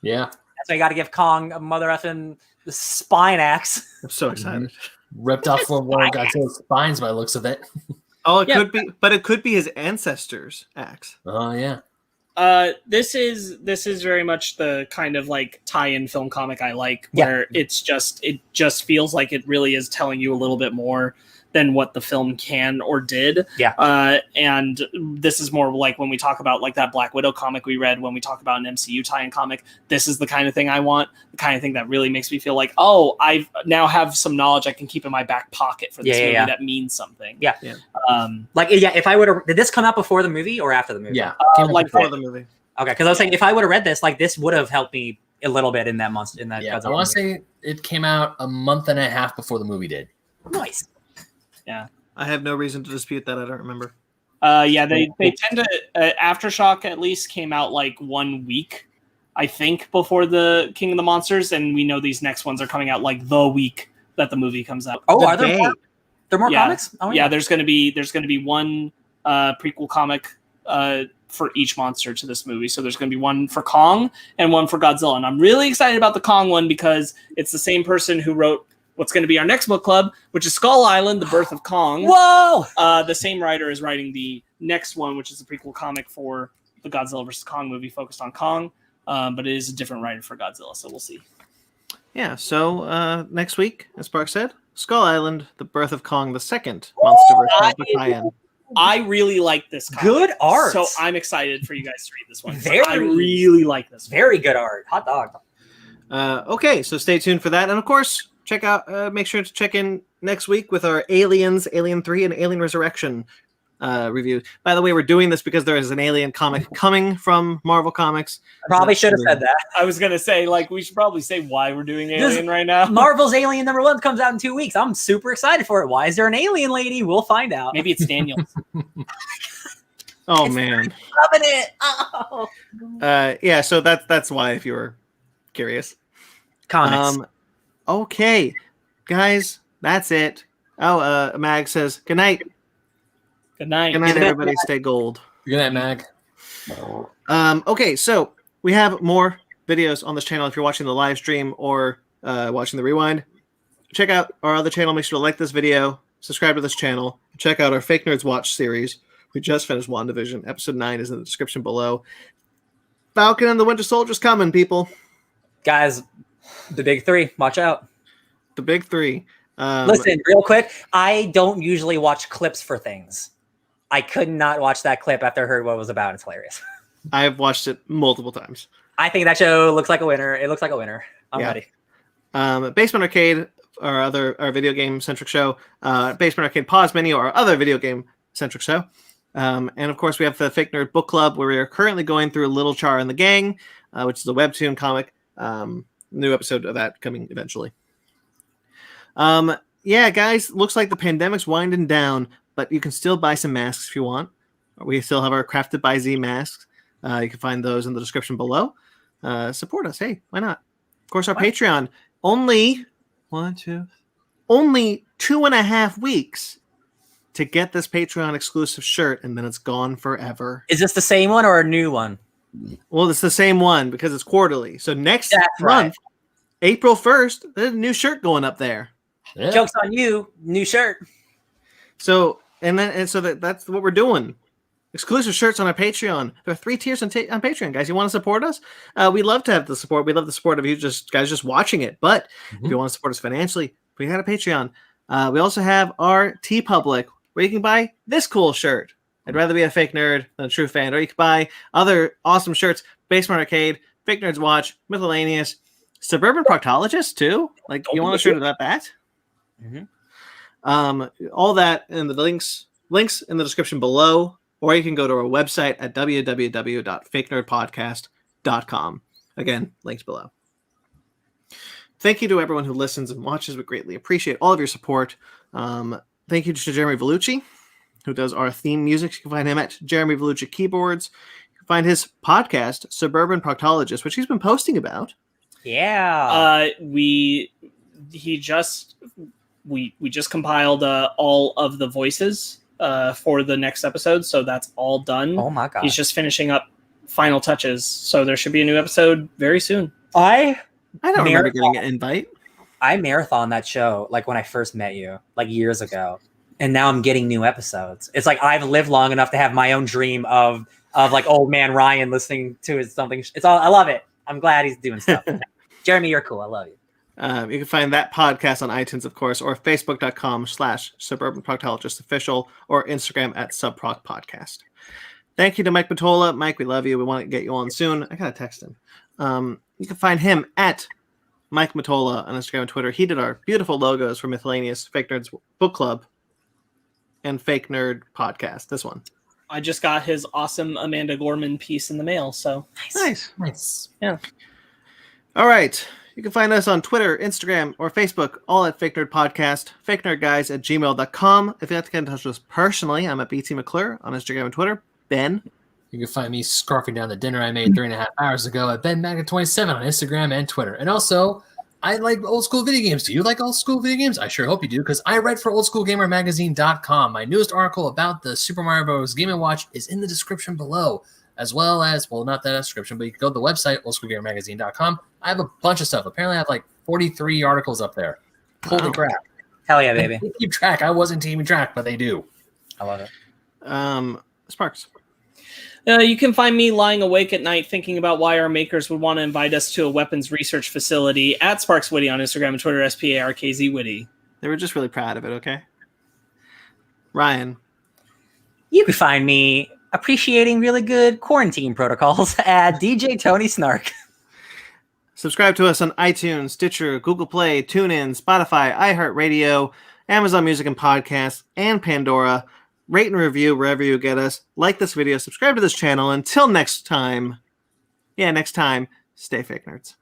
Yeah. That's why you got to give Kong a mother effing the spine axe. I'm so excited. Ripped off from one of Godzilla's spines by the looks of it. Oh, could be, but it could be his ancestors' axe. Oh, yeah. This is very much the kind of like tie-in film comic I like, Yeah. where it just feels like it really is telling you a little bit more than what the film can or did. Yeah. And this is more like when we talk about like that Black Widow comic we read, when we talk about an MCU tie-in comic, this is the kind of thing I want, the kind of thing that really makes me feel like, oh, I now have some knowledge I can keep in my back pocket for this movie that means something. Yeah. Yeah. If I would have, did this come out before the movie or after the movie? Yeah. Like Before the movie. Okay, because I was saying if I would have read this, like this would have helped me a little bit in that monster in that. Yeah. I Godzilla want to movie. say it came out a month and a half before the movie did. Nice. I have no reason to dispute that. I don't remember. They tend to Aftershock at least came out like 1 week, I think, before the King of the Monsters, and we know these next ones are coming out like the week that the movie comes out. Oh, The are there day. more? There are more Yeah. comics? Oh, Yeah, there's gonna be one prequel comic for each monster to this movie. So there's gonna be one for Kong and one for Godzilla, and I'm really excited about the Kong one because it's the same person who wrote what's going to be our next book club, which is Skull Island: The Birth of Kong. Whoa! The same writer is writing the next one, which is a prequel comic for the Godzilla vs. Kong movie focused on Kong, but it is a different writer for Godzilla, so we'll see. Yeah. So next week, as Spark said, Skull Island: The Birth of Kong, the second Monsterverse tie-in. I really like this comic. Good art. So I'm excited for you guys to read this one. Very- I really like this one. Very good art. Hot dog. Okay, so stay tuned for that, and of course, make sure to check in next week with our Aliens, Alien 3, and Alien Resurrection review. By the way, we're doing this because there is an Alien comic coming from Marvel Comics. Probably should have said that. I was going to say, like, we should probably say why we're doing Alien right now. Marvel's Alien #1 comes out in 2 weeks. I'm super excited for it. Why is there an alien lady? We'll find out. Maybe it's Daniel. Oh, man. Loving it. Oh. Yeah, so that's why, if you were curious. Comics. Okay, guys, that's it. Oh, Mag says, good night. Good night. Good night, everybody. Stay gold. Good night, Mag. Okay, so we have more videos on this channel. If you're watching the live stream or watching the rewind, check out our other channel. Make sure to like this video, subscribe to this channel, check out our Fake Nerds Watch series. We just finished WandaVision. Episode 9 is in the description below. Falcon and the Winter Soldier's coming, people. Guys, the big 3. Watch out. The big 3. Listen, real quick. I don't usually watch clips for things. I could not watch that clip after I heard what it was about. It's hilarious. I've watched it multiple times. I think that show looks like a winner. It looks like a winner. I'm ready. Basement Arcade, our video game centric show. Basement Arcade Pause Menu, our other video game centric show. And of course, we have the Fake Nerd Book Club, where we are currently going through Little Char and the Gang, which is a webtoon comic. New episode of that coming eventually. Yeah, guys, looks like the pandemic's winding down, but you can still buy some masks if you want. We still have our Crafted by Z masks. You can find those in the description below. Support us. Hey, why not? Of course, our Patreon. Only 2.5 weeks to get this Patreon exclusive shirt, and then it's gone forever. Is this the same one or a new one? Well, it's the same one because it's quarterly. So next That's month, April 1st, there's a new shirt going up there. Yeah. Joke's on you. New shirt. So that's what we're doing. Exclusive shirts on our Patreon. There are 3 tiers on Patreon, guys. You want to support us? We love to have the support. We love the support of you guys watching it. But if you want to support us financially, we got a Patreon. We also have our TeePublic, where you can buy this cool shirt. I'd rather be a fake nerd than a true fan. Or you can buy other awesome shirts. Basement Arcade, Fake Nerds Watch, Miscellaneous, Suburban Proctologist, too. Like, you want a shirt about that? Mm-hmm. All that in the links in the description below. Or you can go to our website at www.fakenerdpodcast.com. Again, linked below. Thank you to everyone who listens and watches. We greatly appreciate all of your support. Thank you to Jeremy Vellucci, who does our theme music. You can find him at Jeremy Vellucci Keyboards. You can find his podcast, Suburban Proctologist, which he's been posting about. Yeah. We just compiled all of the voices for the next episode, so that's all done. Oh my god. He's just finishing up final touches, so there should be a new episode very soon. I don't remember getting an invite. I marathoned that show like when I first met you, like years ago, and now I'm getting new episodes. It's like I've lived long enough to have my own dream of like old man Ryan listening to his something. It's all, I love it. I'm glad he's doing stuff. Jeremy, you're cool. I love you. You can find that podcast on iTunes, of course, or facebook.com/Suburban Proctologist Official, or Instagram at SubProc Podcast. Thank you to Mike Matola. Mike, we love you. We want to get you on soon. I gotta text him. You can find him at Mike Matola on Instagram and Twitter. He did our beautiful logos for Miscellaneous, Fake Nerds Book Club, and Fake Nerd Podcast. This one. I just got his awesome Amanda Gorman piece in the mail, so nice. Yeah. All right. You can find us on Twitter, Instagram, or Facebook, all at Fake Nerd Podcast, fakenerdguys@gmail.com. If you'd like to get in touch with us personally, I'm at BT McClure on Instagram and Twitter. Ben? You can find me scarfing down the dinner I made 3.5 hours ago at BenMaggot27 on Instagram and Twitter. And also, I like old school video games. Do you like old school video games? I sure hope you do, because I write for oldschoolgamermagazine.com. My newest article about the Super Mario Bros. Game & Watch is in the description below, as well as, well, not that description, but you can go to the website, oldschoolgamermagazine.com. I have a bunch of stuff. Apparently, I have like 43 articles up there. Holy crap. Hell yeah, baby. They keep track. I wasn't keeping track, but they do. I love it. Sparks. You can find me lying awake at night thinking about why our makers would want to invite us to a weapons research facility at SparksWitty on Instagram and Twitter, SPARKZWitty. They were just really proud of it, okay? Ryan. You can find me appreciating really good quarantine protocols at DJ Tony Snark. Subscribe to us on iTunes, Stitcher, Google Play, TuneIn, Spotify, iHeartRadio, Amazon Music and Podcasts, and Pandora. Rate and review wherever you get us. Like this video, subscribe to this channel. Until next time, stay fake nerds.